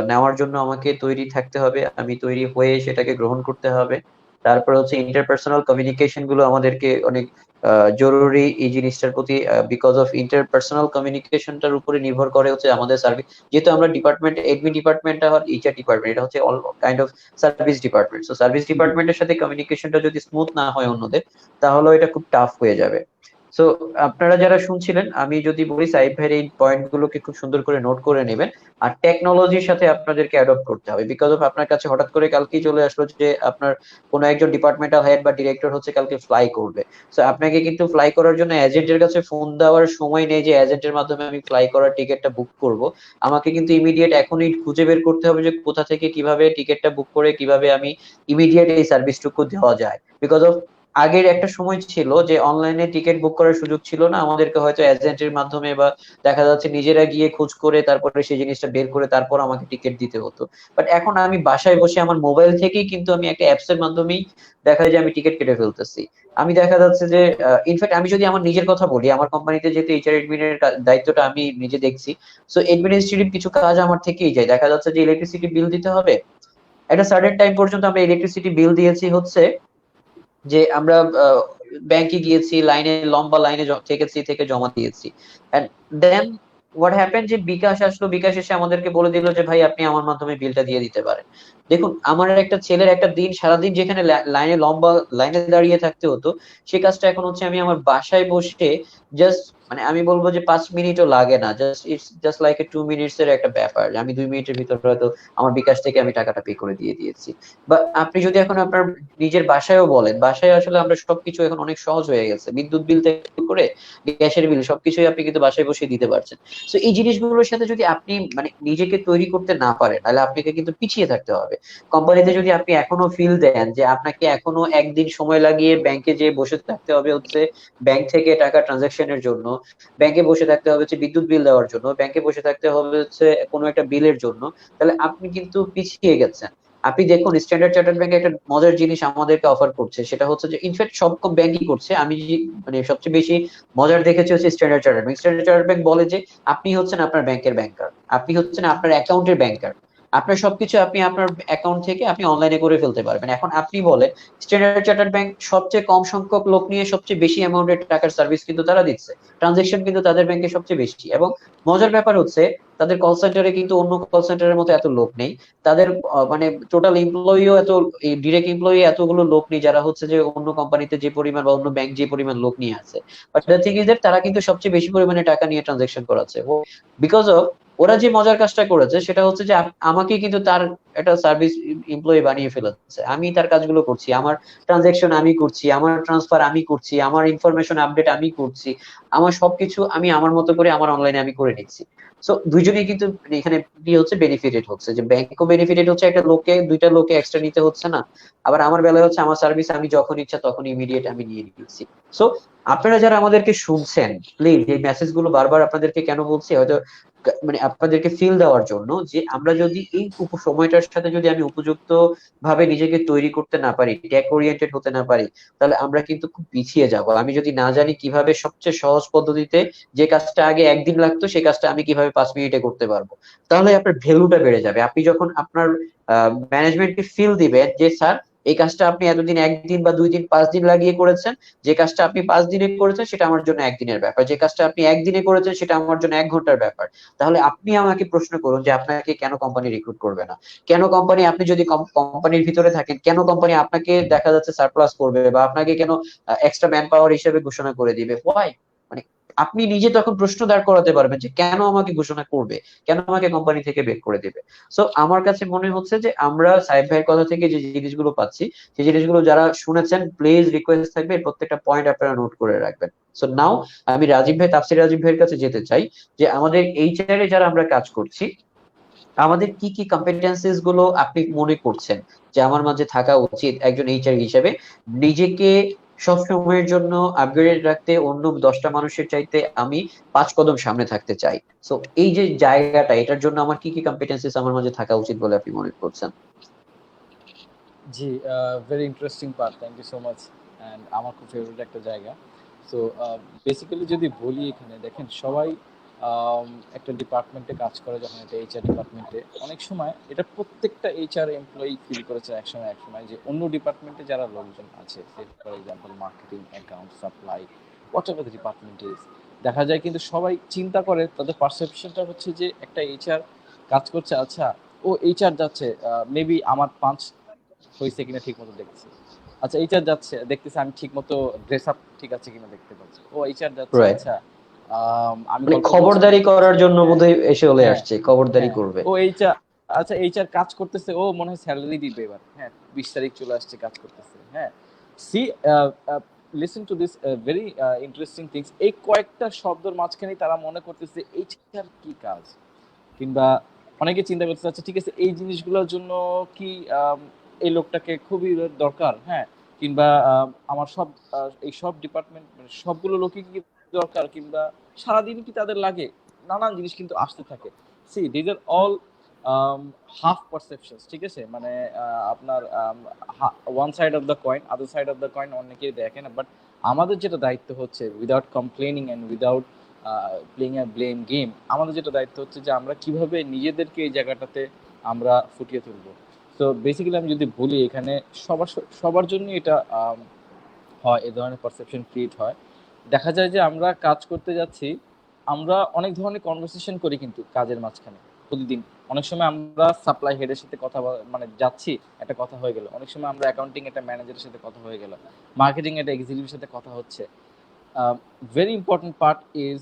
নেওয়ার জন্য আমাকে তৈরি থাকতে হবে, আমি তৈরি হয়ে সেটাকে গ্রহণ করতে হবে। তারপরে হচ্ছে ইন্টারপার্সোনাল কমিউনিকেশন গুলো আমাদেরকে অনেক জরুরি এই জিনিসটার প্রতি, বিকজ অফ ইন্টারপার্সোনাল কমিউনিকেশনটার উপরে নির্ভর করে হচ্ছে আমাদের সার্ভিস। যেহেতু আমরা ডিপার্টমেন্ট, এডমিন ডিপার্টমেন্টটা হল এইচআর ডিপার্টমেন্ট, এটা হচ্ছে all kind of service department. So service ডিপার্টমেন্টের সাথে কমিউনিকেশনটা যদি স্মুথ না হয় অন্যদের, তাহলে এটা খুব টাফ হয়ে যাবে। সো আপনারা যারা শুনছিলেন, আমি যদি বলি সাইফ ভাইয়ের এই পয়েন্ট গুলোকে খুব সুন্দর করে নোট করে নেবেন। আর টেকনোলজির সাথে আপনাদেরকে অ্যাডপ্ট করতে হবে, বিকজ অফ আপনার কাছে হঠাৎ করে কালকেই চলে আসলো যে আপনার কোনো একজন ডিপার্টমেন্টাল হেড বা ডিরেক্টর হচ্ছে কালকে ফ্লাই করবে। সো আপনাকে কিন্তু ফ্লাই করার জন্য এজেন্টের কাছে ফোন দেওয়ার সময় নেই যে এজেন্টের মাধ্যমে আমি ফ্লাই করার টিকিটটা বুক করব। আমাকে কিন্তু ইমিডিয়েট এখনই খুঁজে বের করতে হবে যে কোথা থেকে কিভাবে টিকিটটা বুক করে কিভাবে আমি ইমিডিয়েট এই সার্ভিসটুকু দেওয়া যায়। বিকজ অফ আগের একটা সময় ছিল যে অনলাইনে টিকিট বুক করার সুযোগ ছিল না, আমাদেরকে হয়তো এজেন্টের মাধ্যমে বা দেখা যাচ্ছে নিজেরা গিয়ে খোঁজ করে তারপরে সেই জিনিসটা বের করে তারপর আমাকে টিকিট দিতে হতো। বাট এখন আমি বাসায় বসে আমার মোবাইল থেকেই কিন্তু আমি একটা অ্যাপস এর মাধ্যমেই দেখা যায় যে আমি টিকিট কেটে ফেলতেছি। আমি দেখা যাচ্ছে যে ইনফ্যাক্ট আমি যদি আমার নিজের কথা বলি, আমার কোম্পানিতে যেহেতু এইচআর এডমিনের দায়িত্বটা আমি নিজে দেখছি, সো এডমিনিস্ট্রেটিভ কিছু কাজ আমার থেকেই যায়। দেখা যাচ্ছে যে ইলেকট্রিসিটি বিল দিতে হবে, একটা সার্টেন টাইম পর্যন্ত আমরা ইলেকট্রিসিটি বিল দিয়েছি হচ্ছে যে আমরা ব্যাংকে গিয়েছি, লাইনে লম্বা লাইনে থেকেছি, থেকে জমা দিয়েছি। এন্ড দেন হোয়াট হ্যাপেন যে বিকাশ আসলো, বিকাশ এসে আমাদেরকে বলে দিল যে ভাই আপনি আমার মাধ্যমে বিলটা দিয়ে দিতে পারেন। দেখুন আমার একটা ছেলের একটা দিন সারাদিন যেখানে লাইনে লম্বা লাইনে দাঁড়িয়ে থাকতে হতো, সে কাজটা এখন হচ্ছে আমি আমার বাসায় বসে জাস্ট, মানে আমি বলবো যে 5 মিনিটও লাগে না, just it's just like a 2 minutes এর একটা ব্যাপার, আমি 2 মিনিটের ভিতর হয়তো আমার বিকাশ থেকে আমি টাকাটা পে করে দিয়ে দিয়েছি। বা আপনি যদি এখন আপনার নিজের বাসায়ও বলেন, বাসায় আসলে আমরা সবকিছু এখন অনেক সহজ হয়ে গেছে, বিদ্যুৎ বিল থেকে করে গ্যাসের বিল সবকিছুই আপনি কিন্তু বাসায় বসে দিতে পারছেন। তো এই জিনিসগুলোর সাথে যদি আপনি মানে নিজেকে তৈরি করতে না পারেন, তাহলে আপনাকে কিন্তু পিছিয়ে থাকতে হবে। কোম্পানিতে যদি আপনি এখনো ফিল দেন যে আপনাকে এখনো একদিন সময় লাগিয়ে ব্যাংকে যেয়ে বসে থাকতে হবে হচ্ছে ব্যাংক থেকে টাকা ট্রানজাকশনের জন্য, ব্যাংকে বসে থাকতে হবে হচ্ছে বিদ্যুৎ বিল দেওয়ার জন্য, ব্যাংকে বসে থাকতে হবে হচ্ছে কোনো একটা বিলের জন্য, তাহলে আপনি কিন্তু পিছিয়ে গেছেন। আপনি দেখুন স্ট্যান্ডার্ড চার্টার্ড ব্যাংক একটা মজার জিনিস আমাদেরকে অফার করছে, সেটা হচ্ছে যে ইনফ্যাক্ট সব ব্যাংকই করছে, আমি মানে সবচেয়ে বেশি মজার দেখেছি হচ্ছে standard chartered bank. Standard chartered bank বলে যে আপনি হচ্ছেন আপনার ব্যাংকের ব্যাংকার, আপনি হচ্ছেন আপনার অ্যাকাউন্টের ব্যাংকার, আপনার সবকিছু আপনি আপনার অ্যাকাউন্ট থেকে আপনি অনলাইনে করে ফেলতে পারবেন। এখন আপনি বলেন স্ট্যান্ডার্ড চার্টার্ড ব্যাংক সবচেয়ে কম সংখ্যক লোক নিয়ে সবচেয়ে বেশি অ্যামাউন্টের টাকার সার্ভিস কিন্তু তারা দিচ্ছে, ট্রানজেকশন কিন্তু তাদের ব্যাংকে সবচেয়ে বেশি। এবং মজার ব্যাপার হচ্ছে তাদের কল সেন্টারে কিন্তু অন্য কল সেন্টারের মতো এত লোক নেই, তাদের মানে টোটাল এমপ্লয়িও এত, ডিরেক্ট এমপ্লয়ি এতগুলো লোক নেই যারা হচ্ছে যে অন্য কোম্পানিতে যে পরিমাণ বা অন্য ব্যাংক যে পরিমাণ লোক নিয়ে আছে। But the thing is that তারা কিন্তু সবচেয়ে বেশি পরিমাণে টাকা নিয়ে ট্রানজেকশন করাচ্ছে। বিকজ অফ ওরা যে মজার কাজটা করেছে সেটা হচ্ছে যে আমাকে কিন্তু তার একটা সার্ভিস এমপ্লয়ি বানিয়ে ফেলেছে, আমি তার কাজগুলো করছি, আমার ট্রানজেকশন আমি করছি, আমার ট্রান্সফার আমি করছি, আমার ইনফরমেশন আপডেট আমি করছি, আমার সবকিছু আমি আমার মতো করে আমার অনলাইনে আমি করে নিচ্ছি। সো দুইজনেই কিন্তু এখানে কি হচ্ছে, বেনিফিটেড হচ্ছে, যে ব্যাংকও বেনিফিটেড হচ্ছে, একটা লোককে দুইটা লোকে এক্সট্রা নিতে হচ্ছে না। আবার আমার বেলায় হচ্ছে আমার সার্ভিস আমি যখন ইচ্ছা তখন ইমিডিয়েট আমি নিয়ে নিচ্ছি। সো আপনারা যারা আমাদেরকে শুনছেন, প্লিজ এই মেসেজ গুলো বারবার আপনাদেরকে কেন বলছি, হয়তো মানে আপনাদেরকে ফিল দেওয়ার জন্য, যে আমরা যদি এই সময়টার সাথে যদি আমি উপযুক্ত ভাবে নিজেকে তৈরি করতে না পারি, টেক ওরিয়েন্টেড হতে না পারি, তাহলে আমরা কিন্তু খুব পিছিয়ে যাব। আমি যদি না জানি কিভাবে সবচেয়ে সহজ পদ্ধতিতে যে কাজটা আগে একদিন লাগতো সেই কাজটা আমি কিভাবে 5 মিনিটে করতে পারবো, তাহলে আপনার ভ্যালুটা বেড়ে যাবে। আপনি যখন আপনার ম্যানেজমেন্টকে ফিল দিবেন যে স্যার এই কাজটা আপনি এতদিন 1 দিন বা 2 দিন 5 দিন লাগিয়ে করেছেন, যে কাজটা আপনি 5 দিনে করেছেন সেটা আমার জন্য একদিনের ব্যাপার, যে কাজটা আপনি একদিনে করেছেন সেটা আমার জন্য 1 ঘন্টার ব্যাপার, তাহলে আপনি আমাকে প্রশ্ন করুন যে আপনাকে কেন কোম্পানি রিক্রুট করবে না? কেন কোম্পানি, আপনি যদি কোম্পানির ভিতরে থাকেন, কেন কোম্পানি আপনাকে দেখা যাচ্ছে সারপ্লাস করবে বা আপনাকে কেন এক্সট্রা ম্যান পাওয়ার হিসেবে ঘোষণা করে দিবে? হোয়াই? মানে আপনি নিজে তখন প্রশ্ন দাঁড় করাতে পারবেন যে কেন আমাকে ঘোষণা করবে, কেন আমাকে কোম্পানি থেকে বের করে দিবে। সো আমার কাছে মনে হচ্ছে যে আমরা সাইদ ভাইয়ের কথা থেকে যে জিনিসগুলো পাচ্ছি, সেই জিনিসগুলো যারা শুনেছেন, প্লিজ রিকোয়েস্ট থাকবে এর প্রত্যেকটা পয়েন্ট আপনারা নোট করে রাখবেন। সো নাও আমি রাজীব ভাই, তাফসির রাজীব ভাইয়ের কাছে যেতে চাই, যে আমাদের এইচআর এ যারা আমরা কাজ করছি, আমাদের কি কি কম্পিটেন্সিস গুলো আপনি মনে করছেন যে আমার মাঝে থাকা উচিত একজন এইচআর হিসেবে, নিজেকে সব সময়ের জন্য আপগ্রেড রাখতে, অন্য 10টা মানুষের চাইতে আমি 5 কদম সামনে থাকতে চাই। সো এই যে জায়গাটা, এটার জন্য আমার কি কি কম্পিটেন্সিস আমার মাঝে থাকা উচিত বলে আপনি মনে করছেন? জি, very interesting part, thank you so much. And আমার খুব ফেভারিট একটা জায়গা। সো বেসিক্যালি যদি বলি, এখানে দেখেন সবাই একটা ডিপার্টমেন্টে কাজ করে, যখন একটা এইচআর ডিপার্টমেন্টে অনেক সময় এটা প্রত্যেকটা এইচআর এমপ্লয়ি ফিল করেছে এক সময় যে অন্য ডিপার্টমেন্টে যারা লোকজন আছে, for example marketing, account, supply, what ever the department is, দেখা যায় কিন্তু সবাই চিন্তা করে, তাদের পারসেপশনটা হচ্ছে যে একটা এইচআর কাজ করছে, আচ্ছা ও এইচআর যাচ্ছে, মেবি আমার পাঁচ হয়েছে কিনা ঠিক মতো দেখছি, আচ্ছা এইচআর যাচ্ছে দেখতেছে আমি ঠিক মতো ড্রেস আপ ঠিক আছে কিনা দেখতে পাচ্ছি, ও এইচআর যাচ্ছে, রাইট, আচ্ছা আমি মানে গল্প করছি খবরদারি ঠিক আছে, করার জন্য হ্যাঁ বোধহয় এসে চলে হ্যাঁ আসছে, খবরদারি হ্যাঁ, করবে। ও এইচআর, আচ্ছা এইচআর কাজ করতেছে, ও মনে হয় স্যালারি দিবে এবার, হ্যাঁ 20 তারিখ চলে আসছে, কাজ করতেছে, হ্যাঁ। See, listen to this very interesting things, এই কয়েকটা শব্দের মাঝখানে তারা মনে করতেছে এইচআর কি কাজ, কিংবা অনেকে চিন্তা করতে চাচ্ছে ঠিক আছে এই জিনিসগুলোর জন্য কি এই লোকটাকে খুবই দরকার, হ্যাঁ, কিংবা আমার সব এই সব ডিপার্টমেন্ট মানে সবগুলো লোকই কি দরকার, কিংবা সারাদিন কি তাদের লাগে, নানান জিনিস কিন্তু আসতে থাকে। See these are all half perceptions, ঠিক আছে, মানে আপনার one side of the coin, other side of the coin অনেকেই দেখে না, বাট আমাদের যেটা দায়িত্ব হচ্ছে, without complaining and without playing a blame game, আমাদের যেটা দায়িত্ব হচ্ছে যে আমরা কিভাবে নিজেদেরকে এই জায়গাটাতে আমরা ফুটিয়ে তুলবো। তো বেসিক্যালি আমি যদি বলি, এখানে সবার সবার জন্য এটা হয়, এ ধরনের পারসেপশন ক্রিয়েট হয়। দেখা যায় যে আমরা কাজ করতে যাচ্ছি, আমরা অনেক ধরনের কনভারসেশন করি কিন্তু কাজের মাঝখানে প্রতিদিন। অনেক সময় আমরা সাপ্লাই হেডের সাথে কথা মানে যাচ্ছি, একটা কথা হয়ে গেল, অনেক সময় আমরা অ্যাকাউন্টিং একটা ম্যানেজারের সাথে কথা হয়ে গেল, মার্কেটিং একটা এক্সিকিউটিভের সাথে কথা হচ্ছে। Very important part is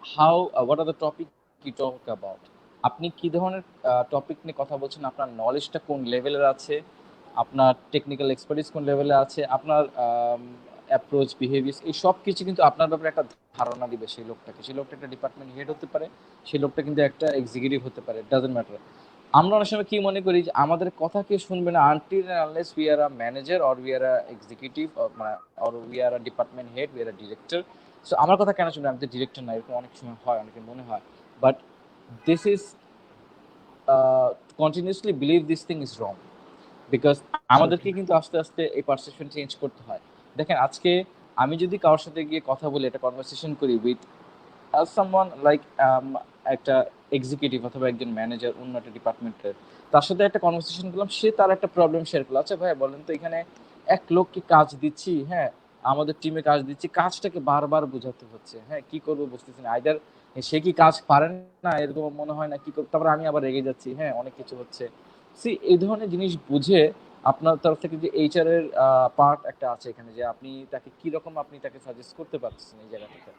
how what are the topic you talk about, আপনি কি ধরনের টপিক নিয়ে কথা বলছেন, আপনার নলেজটা কোন লেভেলের আছে, আপনার টেকনিক্যাল এক্সপার্টিস কোন লেভেলে আছে, আপনার অ্যাপ্রোচ, বিহেভিয়ার, এই সব কিছু কিন্তু আপনার ব্যাপারে একটা ধারণা দিবে সেই লোকটাকে। সেই লোকটা একটা ডিপার্টমেন্ট হেড হতে পারে, সেই লোকটা কিন্তু একটা এক্সিকিউটিভ হতে পারে, ডাজন্ট ম্যাটার। আমরা অনেক সময় কি মনে করি যে আমাদের কথা কেউ শুনবে না until unless we are a manager or we are a executive or we are a department head, we are a director. So আমার কথা কেন শুনবে, আমি তো ডিরেক্টর না, এরকম অনেক সময় হয়, অনেকের মনে হয়। But this is continuously believe this thing is wrong, because আমাদেরকে কিন্তু আস্তে আস্তে এই পারসেপশন চেঞ্জ করতে হয়। দেখেন আজকে আমি যদি কারোর সাথে গিয়ে কথা বলে একটা কনভারসেশন করি উইথ সামওয়ান লাইক একটা এক্সিকিউটিভ অথবা একজন ম্যানেজার অন্য একটা ডিপার্টমেন্টের, তার সাথে একটা কনভারসেশন করলাম, সে তার একটা প্রবলেম শেয়ার করলো, আচ্ছা ভাই বলেন তো এখানে এক লোককে কাজ দিচ্ছি, হ্যাঁ আমাদের টিমে কাজ দিচ্ছি, কাজটাকে বারবার বোঝাতে হচ্ছে, হ্যাঁ কি করবো বুঝতেছি না, আইদার সে কি কাজ পারেন না এরকম মনে হয় না, কি করবো, তারপরে আমি আবার রেগে যাচ্ছি, হ্যাঁ অনেক কিছু হচ্ছে। সি এই ধরনের জিনিস বুঝে আপনার তরফ থেকে যে এইচআর এর পার্ট একটা আছে এখানে, যে আপনি তাকে কি রকম আপনি তাকে সাজেস্ট করতে পারছেন এই জায়গাটাতে।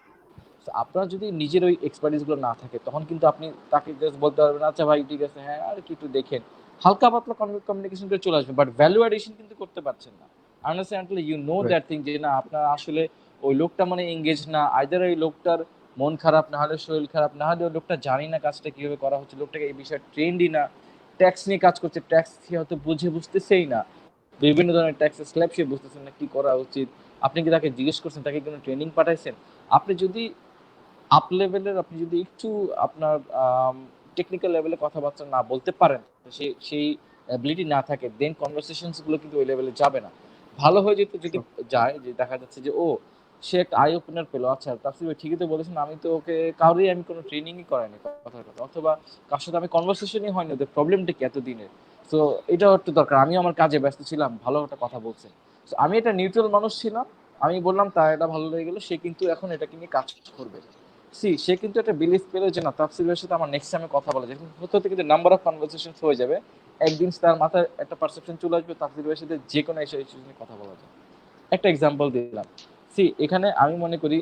তো আপনার যদি নিজের ওই এক্সপার্টিসগুলো না থাকে, তখন কিন্তু আপনি তাকে জাস্ট বলতে পারবেন আচ্ছা ভাই ঠিক আছে, হ্যাঁ আর কি একটু দেখেন, হালকা পাতলা কমিউনিকেশন করে চলে আসবে, বাট ভ্যালু অ্যাডিশন কিন্তু করতে পারছেন না unless until you know that thing, যে না আপনার আসলে ওই লোকটা মানে এঙ্গেজ না, আইদার ওই লোকটার মন খারাপ না হলে, শরীর খারাপ না হলে, লোকটা জানি না কাজটা কিভাবে করা হচ্ছে, লোকটাকে এই বিষয়ে ট্রেন্ডই না, ট্যাক্স নিয়ে কাজ করছে, ট্যাক্স সে হয়তো বুঝতেছেই না, বিভিন্ন ধরনের ট্যাক্সের স্ল্যাব সে বুঝতেছেন না কি করা উচিত। আপনি কি তাকে জিজ্ঞেস করছেন, তাকে কোনো ট্রেনিং পাঠাইছেন? আপনি যদি আপ লেভেলের, আপনি যদি একটু আপনার টেকনিক্যাল লেভেলে কথাবার্তা না বলতে পারেন, সেই অ্যাবিলিটি না থাকে, দেন কনভারসেশনস গুলো কিন্তু ওই লেভেলে যাবে না। ভালো হয়ে যেত যদি যায়, যে দেখা যাচ্ছে যে ও সে একটা আই ওপেনার পেলো, আচ্ছা তাফসীর ভাই ঠিকই তো বলেছেন, আমি তো ওকে কাউরেই আমি কোনো ট্রেনিংই করাইনি কথার কথা, অথবা কার সাথে আমি কনভারসেশনই হয়নি, ওদের প্রবলেমটা কি এতদিনের। তো এটাও একটু দরকার, আমি আমার কাজে ব্যস্ত ছিলাম, ভালো একটা কথা বলছে, তো আমি এটা নিউট্রাল মানুষ ছিলাম, আমি বললাম তার এটা ভালো লেগে গেলো, সে কিন্তু এখন এটাকে নিয়ে কাজ করবে। সে কিন্তু একটা বিলিভ পেলো যে না, তাফসীর ভাইয়ের সাথে আমার নেক্সট টাইমে কথা বলা যায়, হতে হতে কিন্তু নাম্বার অফ কনভারসেশন হয়ে যাবে, একদিন তার মাথায় একটা পারসেপশন চলে আসবে তাফসীর ভাইয়ের সাথে যে কোনো ইস্যু নিয়ে কথা বলা যায়। একটা এক্সাম্পল দিলাম, এখানে আমি মনে করি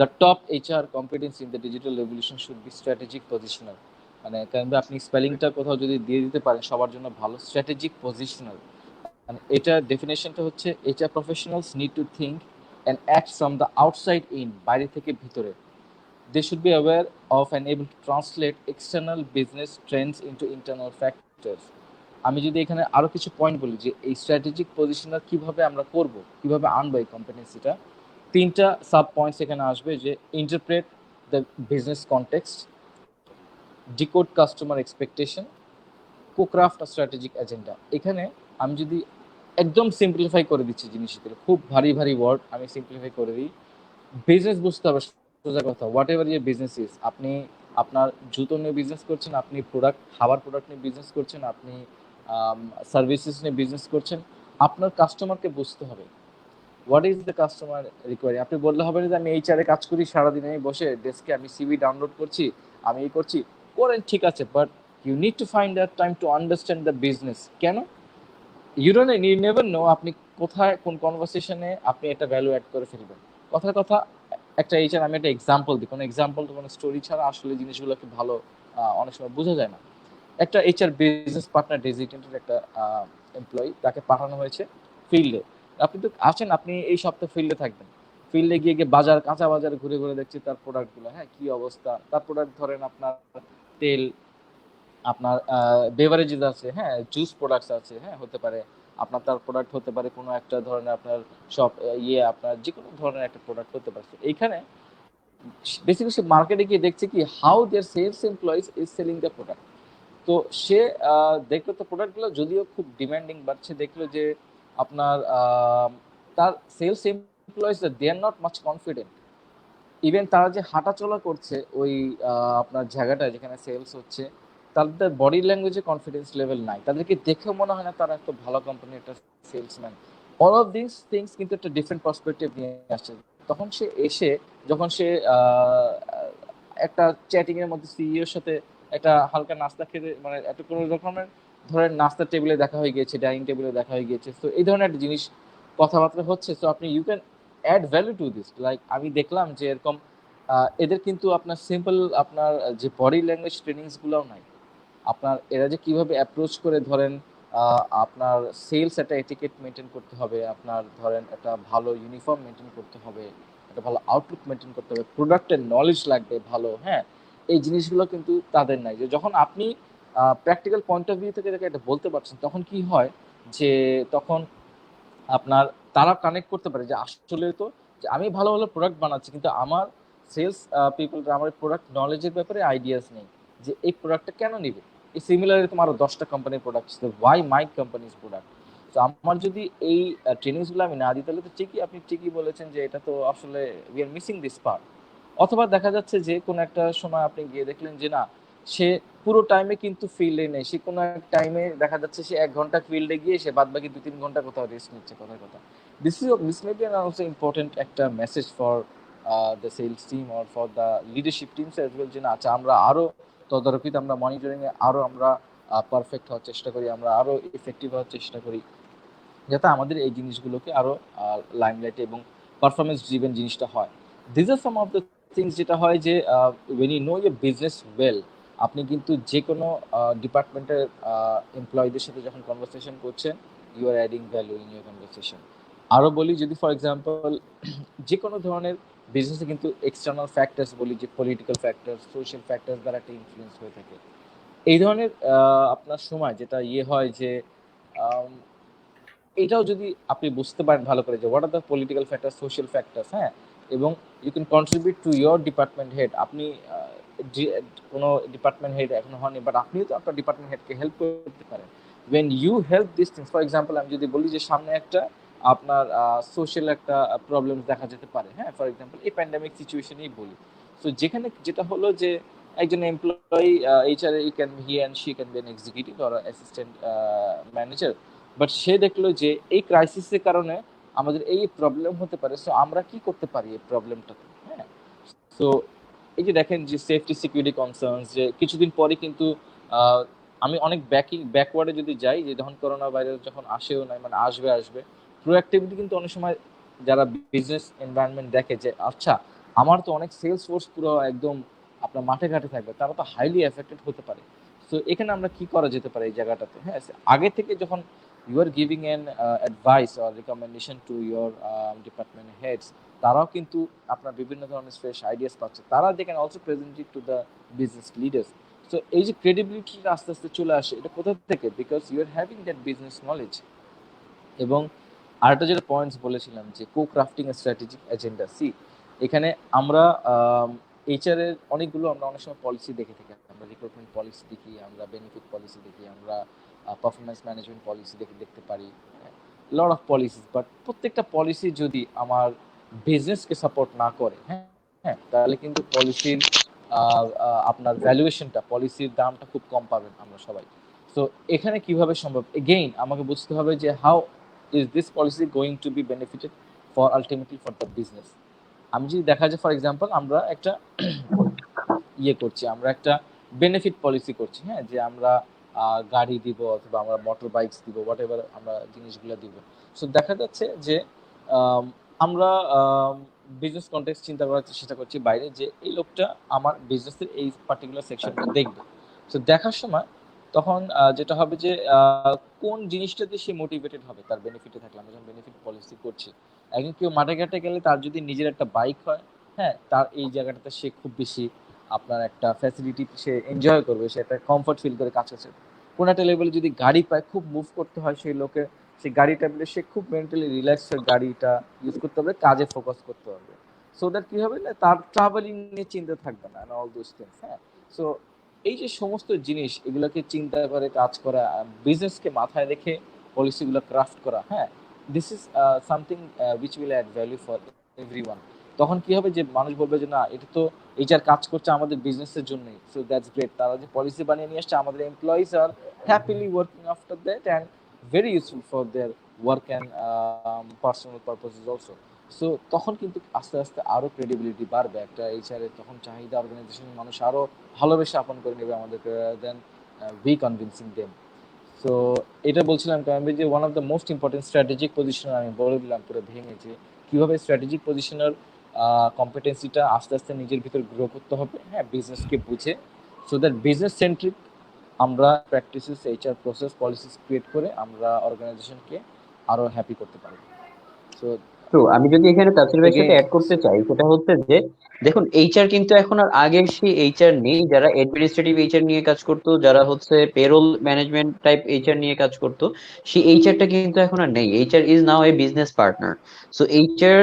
the top HR competence in the digital revolution should be strategic positional. মানে কারণ আপনি স্পেলিংটা কোথাও যদি দিয়ে দিতে পারেন সবার জন্য ভালো, স্ট্র্যাটেজিক পজিশনাল, মানে এটার ডেফিনেশনটা হচ্ছে HR professionals need to think and act from the outside in, বাইরে থেকে ভিতরে। They should be aware of and able to translate external business trends into internal factors. আমি যদি এখানে আরো কিছু পয়েন্ট বলি যে এই স্ট্র্যাটেজিক পজিশনার কিভাবে আমরা করব, কিভাবে আনবো এই কম্পিটেন্সিটা, তিনটা সাব পয়েন্টস এখানে আসবে, যে interpret the business context, decode customer expectation, cocraft strategic agenda. এখানে আমি যদি একদম সিম্পলিফাই করে দিচ্ছি জিনিসগুলো, খুব ভারী ভারী ওয়ার্ড আমি সিম্পলিফাই করে দিই, বিজনেস বুঝতে হবে, সোজা কথা, হোয়াট এভার ইয়ে বিজনেস ইজ, আপনি আপনার জুতো নিয়ে বিজনেস করছেন, আপনি খাবার প্রোডাক্ট নিয়ে বিজনেস করছেন, আপনি সার্ভিসেস নিয়ে বিজনেস করছেন, আপনার কাস্টমারকে বুঝতে হবে, হোয়াট ইজ দ্য কাস্টমার রিকোয়ারি। আপনি বললে হবে না যে আমি এইচআরে কাজ করি, সারাদিন আমি বসে ডেস্কে আমি সিভি ডাউনলোড করছি, আমি এই করছি, করেন ঠিক আছে, but you need to find that time to understand the business. কেন? ইউ নেভার নো আপনি কোথায় কোন কনভারসেশনে আপনি একটা ভ্যালু অ্যাড করে ফেলবেন। কথার কথা, একটা এইচআর, আমি একটা এক্সাম্পল দিই, কোনো এক্সাম্পল তো কোনো স্টোরি ছাড়া আসলে জিনিসগুলোকে ভালো অনেক সময় বোঝা যায় না। একটা এইচআর বিজনেস পার্টনার ডেজিগনেটেড একটা এমপ্লয়ি, তাকে পাঠানো হয়েছে ফিল্ডে। আপনি তো আছেন, আপনি এই সপ্তাহে ফিল্ডে থাকবেন, ফিল্ডে গিয়ে গিয়ে বাজার, কাঁচা বাজারে ঘুরে ঘুরে দেখছি তার প্রোডাক্টগুলো, হ্যাঁ কি অবস্থা, তার প্রোডাক্ট ধরেন আপনার তেল, আপনার বেভারেজেস আছে, হ্যাঁ জুস প্রোডাক্টস আছে, হ্যাঁ হতে পারে আপনার, তার প্রোডাক্ট হতে পারে কোনো একটা ধরনের আপনার সব আপনার যে কোনো ধরনের একটা প্রোডাক্ট হতে পারছে। এইখানে বেসিক্যালি সে মার্কেটে গিয়ে দেখছে কি how their sales employees is selling the product. তো সে দেখলো তো প্রোডাক্টগুলো যদিও খুব ডিমান্ডিং, বাট সে দেখলো যে আপনার তার sales employees they are not much confident, even তারা যে হাঁটা চলা করছে ওই আপনার জায়গাটা যেখানে সেলস হচ্ছে, তাদের বডি ল্যাঙ্গুয়েজে কনফিডেন্স লেভেল নাই, তাদেরকে দেখে মনে হয় না তারা একটা ভালো কোম্পানির একটা salesman. All of this things কিন্তু একটা ডিফারেন্ট পার্সপেক্টিভ নিয়ে আসছে। তখন সে এসে, যখন সে একটা চ্যাটিং এর মধ্যে সিইওর সাথে একটা হালকা নাস্তা খেতে, মানে একটা কোনো রকমের ধরেন নাস্তার টেবিলে দেখা হয়ে গিয়েছে, ডাইনিং টেবিলে দেখা হয়ে গিয়েছে, তো এই ধরনের একটা জিনিস কথাবার্তা হচ্ছে, তো আপনি you can add value to this. Like আমি দেখলাম যে এরকম এদের কিন্তু আপনার সিম্পল আপনার যে বডি ল্যাঙ্গুয়েজ ট্রেনিংসগুলোও নাই, আপনার এরা যে কিভাবে অ্যাপ্রোচ করে ধরেন আপনার সেলস একটা এটিকেট মেনটেন করতে হবে, আপনার ধরেন একটা ভালো ইউনিফর্ম মেনটেন করতে হবে, একটা ভালো আউটলুক মেনটেন করতে হবে, প্রোডাক্টের নলেজ লাগবে ভালো, হ্যাঁ এই জিনিসগুলো কিন্তু তাদের নাই। যে যখন আপনি প্র্যাকটিক্যাল পয়েন্ট অফ ভিউ থেকে এটা বলতে পারছেন, তখন কি হয় যে তখন আপনার তারা কানেক্ট করতে পারে যে আসলে তো যে আমি ভালো ভালো প্রোডাক্ট বানাচ্ছি, কিন্তু আমার সেলস পিপলরা আমার প্রোডাক্ট নলেজের ব্যাপারে আইডিয়াস নেই যে এই প্রোডাক্টটা কেন নিবে। এই সিমিলার এরকম আরো 10টা কোম্পানির প্রোডাক্ট, ওয়াই মাই কোম্পানিজ প্রোডাক্ট। তো আমার যদি এই ট্রেনিংসগুলো আমি না দিই, তাহলে তো ঠিকই আপনি ঠিকই বলেছেন যে এটা তো আসলে we are missing this part. অথবা দেখা যাচ্ছে যে কোনো একটা সময় আপনি গিয়ে দেখলেন যে না, সে পুরো টাইমে কিন্তু ফিল্ডে নেই, সে কোনো এক টাইমে দেখা যাচ্ছে সে 1 ঘন্টা ফিল্ডে গিয়ে সে বাদ বাকি 2-3 ঘন্টা কোথাও রেস্ট নিচ্ছে কথার কথা। This may be an also important একটা message for the sales team or for the leadership teams as well, যে না আচ্ছা আমরা আরো তদারকিতে, আমরা মনিটরিং এ আরো আমরা পারফেক্ট হওয়ার চেষ্টা করি, আমরা আরো ইফেক্টিভ হওয়ার চেষ্টা করি, যাতে আমাদের এই জিনিসগুলোকে আরো লাইমলাইটে এবং পারফরমেন্স ড্রিভেন জিনিসটা হয়। This are some of the things যেটা হয় যে when you know your business well, আপনি কিন্তু যে কোনো ডিপার্টমেন্টের এমপ্লয়ীদের সাথে যখন কনভারসেশন করছেন, you are adding value in your conversation. আরো বলি যদি ফর এক্সাম্পল যে কোনো ধরনের বিজনেসে কিন্তু এক্সটার্নাল ফ্যাক্টরস বলি, যে পলিটিক্যাল ফ্যাক্টরস, সোশ্যাল ফ্যাক্টরস দ্বারা একটা ইনফ্লুয়েন্স হয়ে থাকে। এই ধরনের আপনার সময় যেটা হয় যে আম, এটাও যদি আপনি বুঝতে পারেন ভালো করে যে what are the political factor, social factors, হ্যাঁ, এবং you can contribute to your department head. আপনি কোনো ডিপার্টমেন্ট হেড এখনো হননি, বাট আপনিও তো আপনার ডিপার্টমেন্ট হেডকে হেল্প করতে পারেন। When you help this things, for example আমি যদি বলি যে সামনে একটা আপনার সোশ্যাল একটা প্রবলেম দেখা যেতে পারে, হ্যাঁ, ফর এক্সাম্পল এই প্যান্ডামিক সিচুয়েশনেই বলি। সো যেখানে যেটা হলো যে একজন employee HR, he and she can be an executive or assistant manager, but সে দেখলো যে এই ক্রাইসিসের কারণে আমাদের এই প্রবলেম হতে পারে, সো আমরা কি করতে পারি এই প্রবলেমটাতে, হ্যাঁ। সো এই যে দেখেন যে সেফটি সিকিউরিটি কনসার্নস, যে কিছুদিন পরে কিন্তু আমি অনেক ব্যাকওয়ার্ডে যদি যাই, যে যখন করোনা ভাইরাস যখন আসেও নাই, মানে আসবে প্রোঅ্যাক্টিভিটি কিন্তু অনেক সময় যারা বিজনেস এনভায়রনমেন্ট দেখে যে আচ্ছা আমার তো অনেক সেলস ফোর্স পুরো একদম আপনার মাঠে ঘাটে থাকবে, তারা তো হাইলি এফেক্টেড হতে পারে। সো এখানে আমরা কি করা যেতে পারে এই জায়গাটাতে, হ্যাঁ, আগে থেকে যখন you are giving an advice or recommendation to your department heads, তারাও কিন্তু আপনার বিভিন্ন ধরনের ফ্রেশ আইডিয়াস পাচ্ছে, তারা they can also present it to the business leaders. So এই যে ক্রেডিবিলিটিটা আস্তে আস্তে চলে আসে, এটা কোথা থেকে? Because you are having that business knowledge. এবং আরেকটা যেটা পয়েন্টস বলেছিলাম যে co crafting a strategic agenda, see এখানে আমরা এইচআর এর অনেকগুলো আমরা অনেক সময় পলিসি দেখে থাকি, আমরা রিক্রুটমেন্ট পলিসি দেখি, আমরা বেনিফিট পলিসি দেখি, আমরা পারফরমেন্স ম্যানেজমেন্ট পলিসি দেখতে পারি, লট অফ পলিসিস, বাট প্রত্যেকটা পলিসি যদি আমার বিজনেসকে সাপোর্ট না করে, হ্যাঁ হ্যাঁ, তাহলে কিন্তু পলিসির আপনার ভ্যালুয়েশনটা, পলিসির দামটা খুব কম পাবেন আমরা সবাই। সো এখানে কিভাবে সম্ভব, এগেইন আমাকে বুঝতে হবে যে how is this policy going to be benefited for ultimately for the business। আমি যদি দেখা যায় ফর এক্সাম্পল আমরা একটা করছি, আমরা একটা বেনিফিট পলিসি করছি, হ্যাঁ, যে আমরা গাড়ি দিব অথবা আমরা মোটর বাইকস দিব, হোয়াট এভার আমরা জিনিসগুলো দিব। সো দেখা যাচ্ছে যে আমরা বিজনেস কন্টেক্সট চিন্তা করার চেষ্টা করছি বাইরে, যে এই লোকটা আমার বিজনেসের এই পার্টিকুলার সেকশনটা দেখবে। সো দেখার সময় তখন যেটা হবে যে কোন জিনিসটাতে সে মোটিভেটেড হবে তার বেনিফিটে থাকলে, আমরা যখন বেনিফিট পলিসি করছি। একজন কেউ মাঠে ঘাটে গেলে তার যদি নিজের একটা বাইক হয়, হ্যাঁ, তার এই জায়গাটাতে সে খুব বেশি আপনার একটা ফ্যাসিলিটি সে এনজয় করবে, সে একটা কমফর্ট ফিল করে কাজ করছে। কোনো একটা লেভেলে যদি গাড়ি পায়, খুব মুভ করতে হয় সেই লোকে, সেই গাড়িটা পেলে সে খুব মেন্টালি রিল্যাক্স হয়ে গাড়িটা ইউজ করতে হবে, কাজে ফোকাস করতে পারবে। সো দ্যাট কি হবে না, তার ট্রাভেলিং নিয়ে চিন্তা থাকবে না, অল দোজ থিংস, হ্যাঁ। সো এই যে সমস্ত জিনিস, এগুলোকে চিন্তা করে কাজ করা, বিজনেসকে মাথায় রেখে পলিসিগুলো ক্রাফট করা, হ্যাঁ, this is something which will add value for everyone. তখন কি হবে যে মানুষ বলবে যে না, এটা তো এইচআর কাজ করছে আমাদের বিজনেসের জন্যই, সো দ্যাটস গ্রেট। তারা যে পলিসি বানিয়ে নিয়ে আসছে, আমাদের employees are happily working after that and very useful for their work and personal purposes also. So তখন কিন্তু আস্তে আস্তে আরো ক্রেডিবিলিটি বাড়বে একটা এইচআর এর, তখন চাহিদা অর্গানাইজেশনের মানুষ আরো ভালোবেসে আপন করে নেবে আমাদেরকে, then we convincing them. So এটা বলছিলাম কারণ যে one of the most important strategic position আমি বলে দিলাম পুরো ভেঙে, যে কিভাবে স্ট্র্যাটেজিক পজিশনের কম্পিটেন্সিটা আস্তে আস্তে নিজের ভিতর গ্রো করতে হবে, হ্যাঁ, বিজনেসকে বুঝে, সো দ্যাট বিজনেস সেন্ট্রিক আমরা practices, HR process, policies create করে আমরা অর্গানাইজেশনকে আরো হ্যাপি করতে পারবো। সো তো আমি যদি এখানে তাফসীর ভাইয়ের সাথে এগেইন অ্যাড করতে চাই, সেটা হচ্ছে যে দেখুন এইচআর কিন্তু এখন আর আগের সেই এইচআর নেই, যারা অ্যাডমিনিস্ট্রেটিভ এইচআর নিয়ে কাজ করতো, যারা হচ্ছে পেরোল ম্যানেজমেন্ট টাইপ এইচআর নিয়ে কাজ করতো, সেই এইচআরটা কিন্তু এখন আর নেই। HR is now A business partner. So HR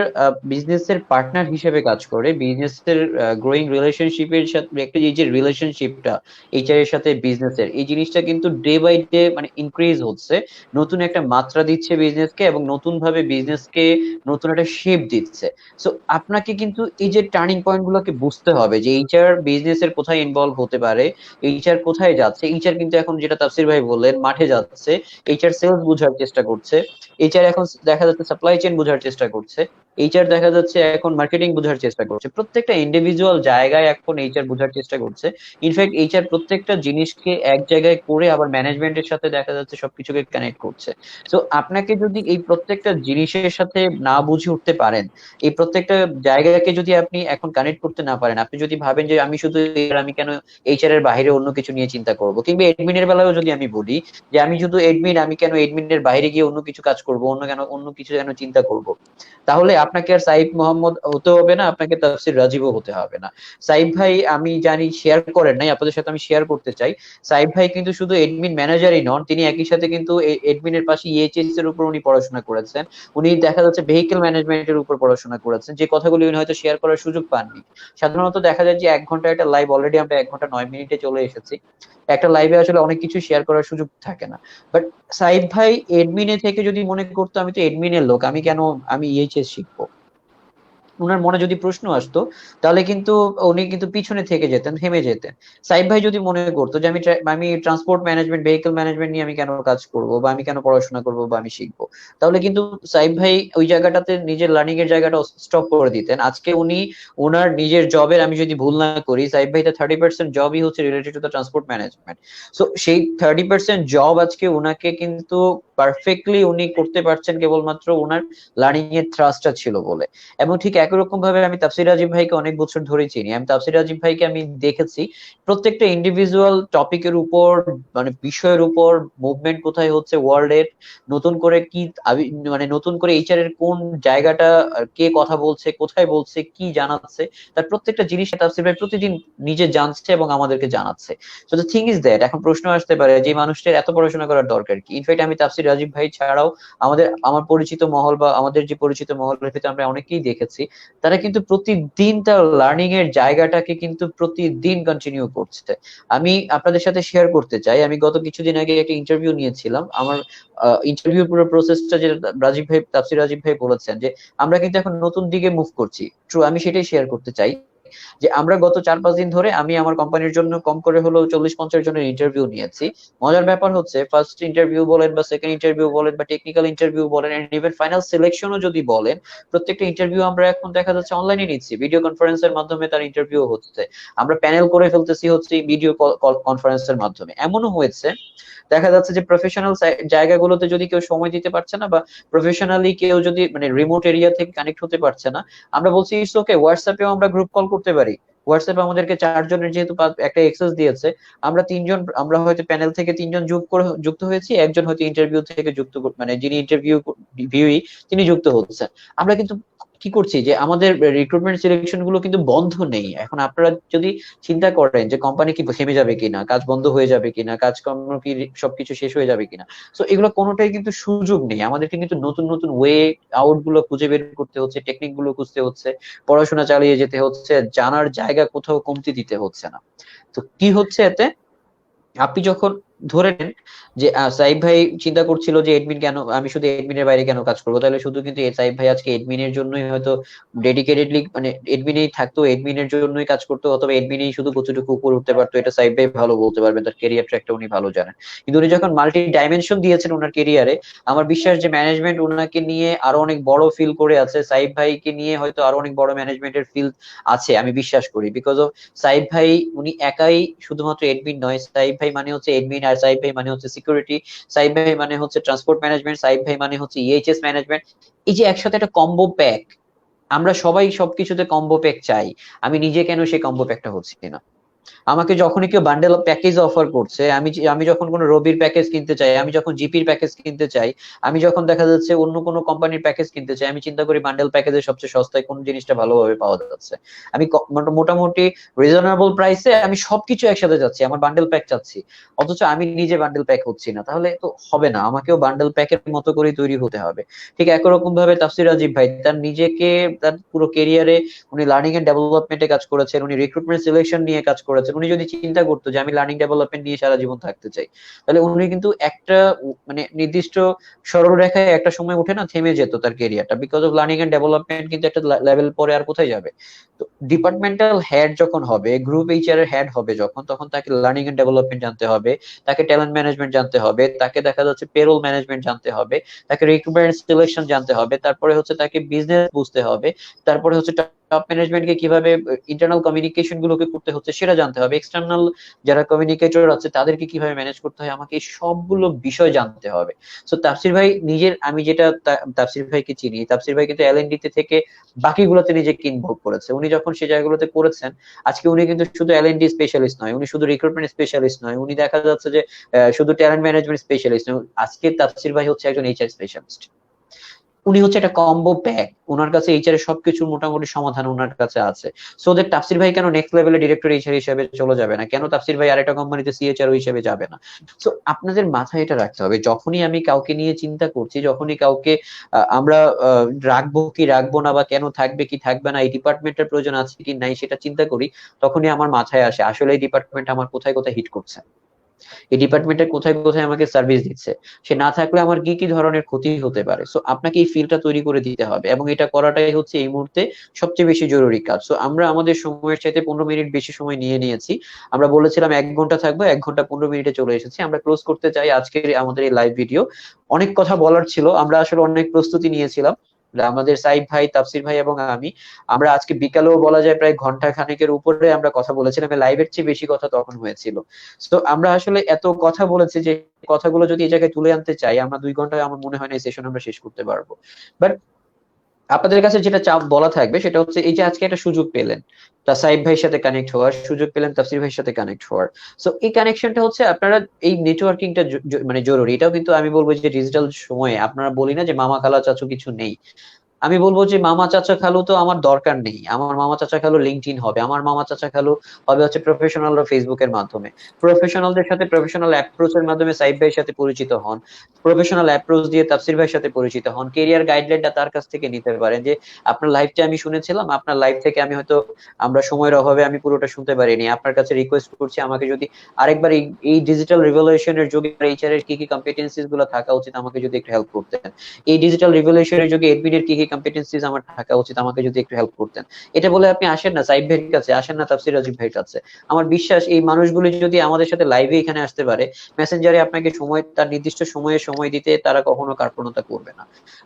বিজনেসের পার্টনার হিসেবে কাজ করে, বিজনেসের গ্রোয়িং রিলেশনশিপের সাথে একটা, এই যে রিলেশনশিপটা এইচআর এর সাথে বিজনেসের, এই জিনিসটা কিন্তু ডে বাই ডে মানে ইনক্রিজ হচ্ছে, নতুন একটা মাত্রা দিচ্ছে বিজনেসকে, এবং নতুন ভাবে বিজনেসকে নতুন একটা শেপ দিচ্ছে। সো আপনাকে কিন্তু এই যে টার্নিং পয়েন্ট গুলোকে বুঝতে হবে, যে এইচআর বিজনেস এর কোথায় ইনভলভ হতে পারে, এইচআর কোথায় যাচ্ছে। এইচআর কিন্তু এখন যেটা তাফসীর ভাই বললেন মাঠে যাচ্ছে, এইচআর সেলস বোঝার চেষ্টা করছে, এইচআর এখন দেখা যাচ্ছে সাপ্লাই চেইন বোঝার চেষ্টা করছে। এইচআর দেখা যাচ্ছে এখন মার্কেটিং বোঝার চেষ্টা করছে, প্রত্যেকটা ইন্ডিভিজুয়াল জায়গায় এখন এইচআর বোঝার চেষ্টা করছে। ইনফ্যাক্ট এইচআর প্রত্যেকটা জিনিসকে এক জায়গায় করে আবার ম্যানেজমেন্টের সাথে দেখা যাচ্ছে সবকিছুকে কানেক্ট করছে। তো আপনাকে যদি এই প্রত্যেকটা জিনিসের সাথে না বুঝে উঠতে পারেন, এই প্রত্যেকটা জায়গাকে যদি আপনি এখন কানেক্ট করতে না পারেন, আপনি যদি ভাবেন যে আমি শুধু আমি কেন এইচআর এর বাইরে অন্য কিছু নিয়ে চিন্তা করব, কিংবা এডমিনের বেলায়ও যদি আমি বলি যে আমি শুধু এডমিন, আমি কেন এডমিনের বাইরে গিয়ে অন্য কিছু কাজ করব, অন্য কিছু কেন চিন্তা করব, তাহলে আপনাকে আর সাইফ মোহাম্মদ হতে হবে না, আপনাকে তাফসির রাজীবও হতে হবে না। সাইফ ভাই আমি জানি শেয়ার করেন নাই, আপনাদের সাথে আমি শেয়ার করতে চাই। সাইফ ভাই কিন্তু শুধু এডমিন ম্যানেজারই নন, তিনি একই সাথে কিন্তু এডমিনের পাশে ইএইচএস এর উপর উনি পড়াশোনা করেছেন। উনি দেখা যাচ্ছে ভেহিকেল ম্যানেজমেন্টের উপর পড়াশোনা করেছেন, যে কথাগুলি উনি হয়তো শেয়ার করার সুযোগ পাননি। সাধারণত দেখা যায় যে 1 ঘন্টা একটা লাইভ, অলরেডি আমরা 1 ঘন্টা 9 মিনিটে চলে এসেছি, একটা লাইভে আসলে অনেক কিছু শেয়ার করার সুযোগ থাকে না। বাট সাইফ ভাই এডমিনে থেকে যদি মনে করতো আমি তো এডমিনের লোক, আমি কেন আমি ইএইচএস শিখবো, উনার মনে যদি প্রশ্ন আসতো, তাহলে কিন্তু উনি কিন্তু পিছনে থেকে যেতেন, থেমে যেতেন। সাইফ ভাই যদি মনে করতো যে আমি ট্রান্সপোর্ট ম্যানেজমেন্ট, ভেহিকল ম্যানেজমেন্ট নিয়ে আমি কেন কাজ করব, বা আমি কেন পড়াশোনা করব, বা আমি শিখবো, তাহলে কিন্তু সাইফ ভাই ওই জায়গাটাতে নিজের লার্নিং এর জায়গাটা স্টপ করে দিতেন। আজকে উনি ওনার নিজের জবের, আমি যদি ভুল না করি, সাইফ ভাই 30% জবই হচ্ছে related to the transport management. So সেই 30% জব আজকে উনাকে কিন্তু পারফেক্টলি উনি করতে পারছেন কেবলমাত্র ওনার লার্নিং এর থ্রাস্টটা ছিল বলে। এবং ঠিক একই রকম ভাবে আমি তাফসির রাজীব ভাইকে অনেক বছর ধরে চিনি, আমি তাফসির রাজীব ভাইকে আমি দেখেছি প্রত্যেকটা ইন্ডিভিজুয়াল টপিকের উপর, মানে বিষয়ের উপর মুভমেন্ট কোথায় হচ্ছে ওয়ার্ল্ড এর, নতুন করে কি মানে নতুন করে এইচআর এর কোন জায়গাটা, কে কথা বলছে, কোথায় বলছে, কি জানাচ্ছে, তার প্রত্যেকটা জিনিস তাফসির ভাই প্রতিদিন নিজে জানছে এবং আমাদেরকে জানাচ্ছে। So the thing is that, এখন প্রশ্ন আসতে পারে যে মানুষটার এত পড়াশোনা করার দরকার কি। ইনফ্যাক্ট আমি তাফসির রাজীব ভাই ছাড়াও আমার পরিচিত মহল, বা আমাদের যে পরিচিত মহলের ভিতরে আমরা অনেকেই দেখেছি, তারা কিন্তু প্রতিদিন তার লার্নিং এর জায়গাটাকে কিন্তু প্রতিদিন কন্টিনিউ করছে। আমি আপনাদের সাথে শেয়ার করতে চাই, আমি গত কিছুদিন আগে একটা ইন্টারভিউ নিয়েছিলাম। আমার ইন্টারভিউ পুরো প্রসেসটা যেটা রাজীব ভাই, তাফসির রাজীব ভাই বলেছেন যে আমরা কিন্তু এখন নতুন দিকে মুভ করছি। ট্রু, আমি সেটাই শেয়ার করতে চাই যে আমরা গত 4-5 দিন ধরে আমি আমার কোম্পানির জন্য কম করে হলো 40-50 জনের ইন্টারভিউ নিয়েছি। মজার ব্যাপার হচ্ছে ফার্স্ট ইন্টারভিউ বলেন, বা সেকেন্ড ইন্টারভিউ বলেন, বা টেকনিক্যাল ইন্টারভিউ বলেন, এন্ড ইভেন ফাইনাল সিলেকশনও যদি বলেন, প্রত্যেকটা ইন্টারভিউ আমরা এখন দেখা যাচ্ছে অনলাইনে নিচ্ছি, ভিডিও কনফারেন্সের মাধ্যমে তার ইন্টারভিউ হচ্ছে। আমরা প্যানেল করে ফেলতেছি হচ্ছে ভিডিও কনফারেন্সের মাধ্যমে। এমনও হয়েছে দেখা যাচ্ছে যে প্রফেশনাল জায়গাগুলোতে যদি কেউ সময় দিতে পারছে না, বা প্রফেশনালি কেউ যদি মানে রিমোট এরিয়া থেকে কানেক্ট হতে পারছে না, আমরা বলছি ইটস ওকে, হোয়াটসঅ্যাপেও আমরা গ্রুপ কল করতে পারি। হোয়াটসঅ্যাপে আমাদেরকে 4 জনের যেহেতু একটা এক্সেস দিয়েছে, আমরা 3 জন, আমরা হয়তো প্যানেল থেকে 3 জন যুক্ত হয়েছি, একজন হয়তো ইন্টারভিউ থেকে মানে যিনি ইন্টারভিউ ভিউই তিনি যুক্ত হচ্ছেন। আমরা কিন্তু কি করছি যে আমাদের রিক্রুটমেন্ট সিলেকশন গুলো কিন্তু বন্ধ নেই। এখন আপনারা যদি চিন্তা করেন যে কোম্পানি কি থেমে যাবে কিনা, কাজ বন্ধ হয়ে যাবে কিনা, কাজকর্ম কি সবকিছু শেষ হয়ে যাবে কিনা, তো এগুলো কোনোটাই কিন্তু সুযোগ নেই। আমাদেরকে কিন্তু নতুন নতুন ওয়ে আউট গুলো খুঁজে বের করতে হচ্ছে, টেকনিক গুলো খুঁজতে হচ্ছে, পড়াশোনা চালিয়ে যেতে হচ্ছে, জানার জায়গা কোথাও কমতি দিতে হচ্ছে না। তো কি হচ্ছে এতে, আপনি যখন ধরে নেন যে সাইফ ভাই চিন্তা করছিল যে এডমিন কেন, আমি শুধু এডমিনের বাইরে কেন কাজ করবো, তাহলে শুধু কিন্তু সাইফ ভাই আজকে এডমিনের জন্যই হয়তো ডেডিকেটেডলি মানে এডমিনেই থাকতো, এডমিনের জন্যই কাজ করতো, অথবা এডমিনেই শুধু কতটুকু উপরে উঠতে পারতো, এটা সাইফ ভাই ভালো বলতে পারবেন, তার কেরিয়ার ট্র্যাকটা উনি ভালো জানেন। কিন্তু উনি যখন মাল্টি ডাইমেনশন দিয়েছেন ওনার কেরিয়ারে, আমার বিশ্বাস যে ম্যানেজমেন্ট ওনাকে নিয়ে আরো অনেক বড় ফিল করে আছে, সাইফ ভাইকে নিয়ে হয়তো আরো অনেক বড় ম্যানেজমেন্টের ফিল আছে, আমি বিশ্বাস করি। বিকজ অফ সাইফ ভাই উনি একাই শুধুমাত্র এডমিন নয়, সাইফ ভাই মানে হচ্ছে এডমিন, আর সাইফ ভাই মানে হচ্ছে সিকিউরিটি, সাইফ ভাই মানে হচ্ছে ট্রান্সপোর্ট ম্যানেজমেন্ট, সাইফ ভাই মানে হচ্ছে ইএইচএস ম্যানেজমেন্ট। এই যে একসাথে একটা কম্বো প্যাক, আমরা সবাই সবকিছুতে কম্বো প্যাক চাই। আমি নিজে কেন সেই কম্বো প্যাকটা হচ্ছি না? আমাকে যখনই কেউ বান্ডেল প্যাকেজ অফার করছে, আমি যখন কোনো রবির প্যাকেজ কিনতে চাই, আমি যখন জিপির প্যাকেজ কিনতে চাই, আমি যখন দেখা যাচ্ছে অন্য কোনো কোম্পানির প্যাকেজ কিনতে চাই, আমি চিন্তা করি বান্ডেল প্যাকেজের সবচেয়ে সস্তায় কোন জিনিসটা ভালোভাবে পাওয়া যাচ্ছে। আমি মোটামুটি রিজনেবল প্রাইসে আমি সবকিছু একসাথে যাচ্ছি, আমার বান্ডেল প্যাক চাচ্ছি, অথচ আমি নিজে বান্ডেল প্যাক হচ্ছি না। তাহলে তো হবে না, আমাকেও বান্ডেল প্যাকের মতো করে তৈরি হতে হবে। ঠিক একই রকম ভাবে তাফসির রাজীব ভাই তার নিজেকে, তার পুরো কেরিয়ারে উনি লার্নিং এন্ড ডেভেলপমেন্টে কাজ করেছেন, উনি রিক্রুটমেন্ট সিলেকশন নিয়ে কাজ করেছেন, করেছেন, উনি যদি চিন্তা করতো যে আমি লার্নিং ডেভেলপমেন্ট নিয়ে সারা জীবন থাকতে চাই, তাহলে উনি কিন্তু একটা মানে নির্দিষ্ট সরলরেখায় একটা সময় উঠে না থেমে যেত তার কেরিয়ারটা, because of learning and development কিন্তু একটা লেভেল পরে আর কোথায় যাবে। তো ডিপার্টমেন্টাল হেড যখন হবে, গ্রুপ এইচআর এর হেড হবে যখন, তখন তাকে লার্নিং এন্ড ডেভেলপমেন্ট জানতে হবে, তাকে ট্যালেন্ট ম্যানেজমেন্ট জানতে হবে, তাকে দেখা যাচ্ছে পেরোল ম্যানেজমেন্ট জানতে হবে, তাকে রিক্রুটমেন্ট সিলেকশন জানতে হবে, তারপরে হচ্ছে তাকে বিজনেস বুঝতে হবে, তারপরে হচ্ছে টপ ম্যানেজমেন্টকে কিভাবে ইন্টারনাল কমিউনিকেশন গুলোকে করতে হচ্ছে সেটা জানতে হবে, এক্সটার্নাল যারা কমিউনিকেটর আছে তাদেরকে কিভাবে ম্যানেজ করতে হয়, আমাকে এই সবগুলো বিষয় জানতে হবে। সো তাফসির ভাই নিজের, আমি যেটা তাফসির ভাইকে চিনি, তাফসির ভাই কিন্তু এলএনডি তে থেকে বাকিগুলোতে নিজেকে ইনভলভ করেছে। উনি যখন সে জায়গাগুলোতে করেছেন, আজকে উনি কিন্তু শুধু এলএনডি স্পেশালিস্ট নয়, উনি শুধু রিক্রুটমেন্ট স্পেশালিস্ট নয়, উনি দেখা যাচ্ছে যে শুধু ট্যালেন্ট ম্যানেজমেন্ট স্পেশালিস্ট নয়, আজকে তাফসির ভাই হচ্ছে একজন এইচআর স্পেশালিস্ট। উনি হচ্ছে একটা কম্বো প্যাক, ওনার কাছে এইচআর এর সবকিছু মোটামুটি সমাধান ওনার কাছে আছে। সো দ্যাট তাফসির ভাই কেন নেক্সট লেভেলে ডিরেক্টর এইচআর হিসেবে চলে যাবে না, কেন তাফসির ভাই আরেকটা কোম্পানিতে সিএচআরও হিসেবে যাবে না? সো আপনাদের মাথায় এটা রাখতে হবে, যখনই আমি কাউকে নিয়ে চিন্তা করছি, যখনই কাউকে আমরা রাখবো কি রাখবো না, বা কেন থাকবে কি থাকবে না, এই ডিপার্টমেন্টের প্রয়োজন আছে কি নাই সেটা চিন্তা করি, তখনই আমার মাথায় আসে আসলে এই ডিপার্টমেন্ট আমার কোথায় কোথায় হিট করছে, এই ডিপার্টমেন্টের কোথায় কোথায় আমাকে সার্ভিস দিচ্ছে, সে না থাকলে আমার কি কি ধরনের ক্ষতি হতে পারে। সো আপনাকে এই ফিলটা তৈরি করে দিতে হবে, এবং এটা করাটাই হচ্ছে এই মুহূর্তে সবচেয়ে বেশি জরুরি কাজ। সো আমরা আমাদের সময়ের চাইতে 15 মিনিট বেশি সময় নিয়ে নিয়েছি। আমরা বলেছিলাম 1 ঘন্টা থাকবো, 1 ঘন্টা 15 মিনিটে চলে এসেছি। আমরা ক্লোজ করতে চাই আজকের আমাদের এই লাইভ ভিডিও। অনেক কথা বলার ছিল, আমরা আসলে অনেক প্রস্তুতি নিয়েছিলাম, আমাদের সাইদ ভাই, তাফসির ভাই এবং আমি। আমরা আজকে বিকালেও বলা যায় প্রায় ঘন্টা খানেকের উপরে আমরা কথা বলেছিলাম, লাইভের চেয়ে বেশি কথা তখন হয়েছিল। তো আমরা আসলে এত কথা বলেছি যে কথাগুলো যদি এই জায়গায় তুলে আনতে চাই, আমরা 2 ঘন্টায় আমার মনে হয় না এই সেশন আমরা শেষ করতে পারবো। বাট আপনাদের কাছে যেটা চাপ বলা থাকবে সেটা হচ্ছে, এই যে আজকে একটা সুযোগ পেলেন তা সাইব ভাইয়ের সাথে কানেক্ট হওয়ার, সুযোগ পেলেন তাফসির ভাইয়ের সাথে কানেক্ট হওয়ার। সো এই কানেকশনটা হচ্ছে আপনারা, এই নেটওয়ার্কিংটা মানে জরুরি। এটাও কিন্তু আমি বলবো যে ডিজিটাল সময়ে আপনারা বলি না যে মামা খালা চাচু কিছু নেই, আমি বলবো যে মামা চাচা খালু তো আমার দরকার নেই। আমার মামা চাচা খালু লিঙ্কডইন হবে, আমার মামা চাচা খালু হবে হচ্ছে প্রফেশনালরা ফেসবুকের মাধ্যমে। প্রফেশনালদের সাথে প্রফেশনাল অ্যাপ্রোচের মাধ্যমে সাইব ভাইয়ের সাথে পরিচিত হন, প্রফেশনাল অ্যাপ্রোচ দিয়ে তাফসির ভাইয়ের সাথে পরিচিত হন, কেরিয়ার গাইডলাইনটা তার কাছ থেকে নিতে পারেন। যে আপনার লাইফটা আমি শুনেছিলাম, আপনার লাইফ থেকে আমি হয়তো, আমরা সময়ের অভাবে আমি পুরোটা শুনতে পারিনি, আপনার কাছে রিকোয়েস্ট করছি আমাকে যদি আরেকবার এই ডিজিটাল রিভলিউশনের যুগে এইচআর এর কি কি কম্পিটেন্সিস গুলো থাকা উচিত আমাকে যদি একটু হেল্প করতেন, এই ডিজিটাল রিভলিউশনের যুগে এডমিনের কি কি কম্পিটেন্সিজ আমার থাকা উচিত আমাকে যদি একটু হেল্প করতেন। এটা বলে আপনি আসেন না সাইব ভাইয়ের কাছে, আসেন না তাফসির রাজীব ভাইয়ের কাছে। আমার বিশ্বাস এই মানুষগুলো যদি আমাদের সাথে লাইভে এখানে আসতে পারে, মেসেঞ্জারে আপনাকে সময়, তার নির্দিষ্ট সময়ে সময় দিতে তারা কখনো কার্পণতা করবে না।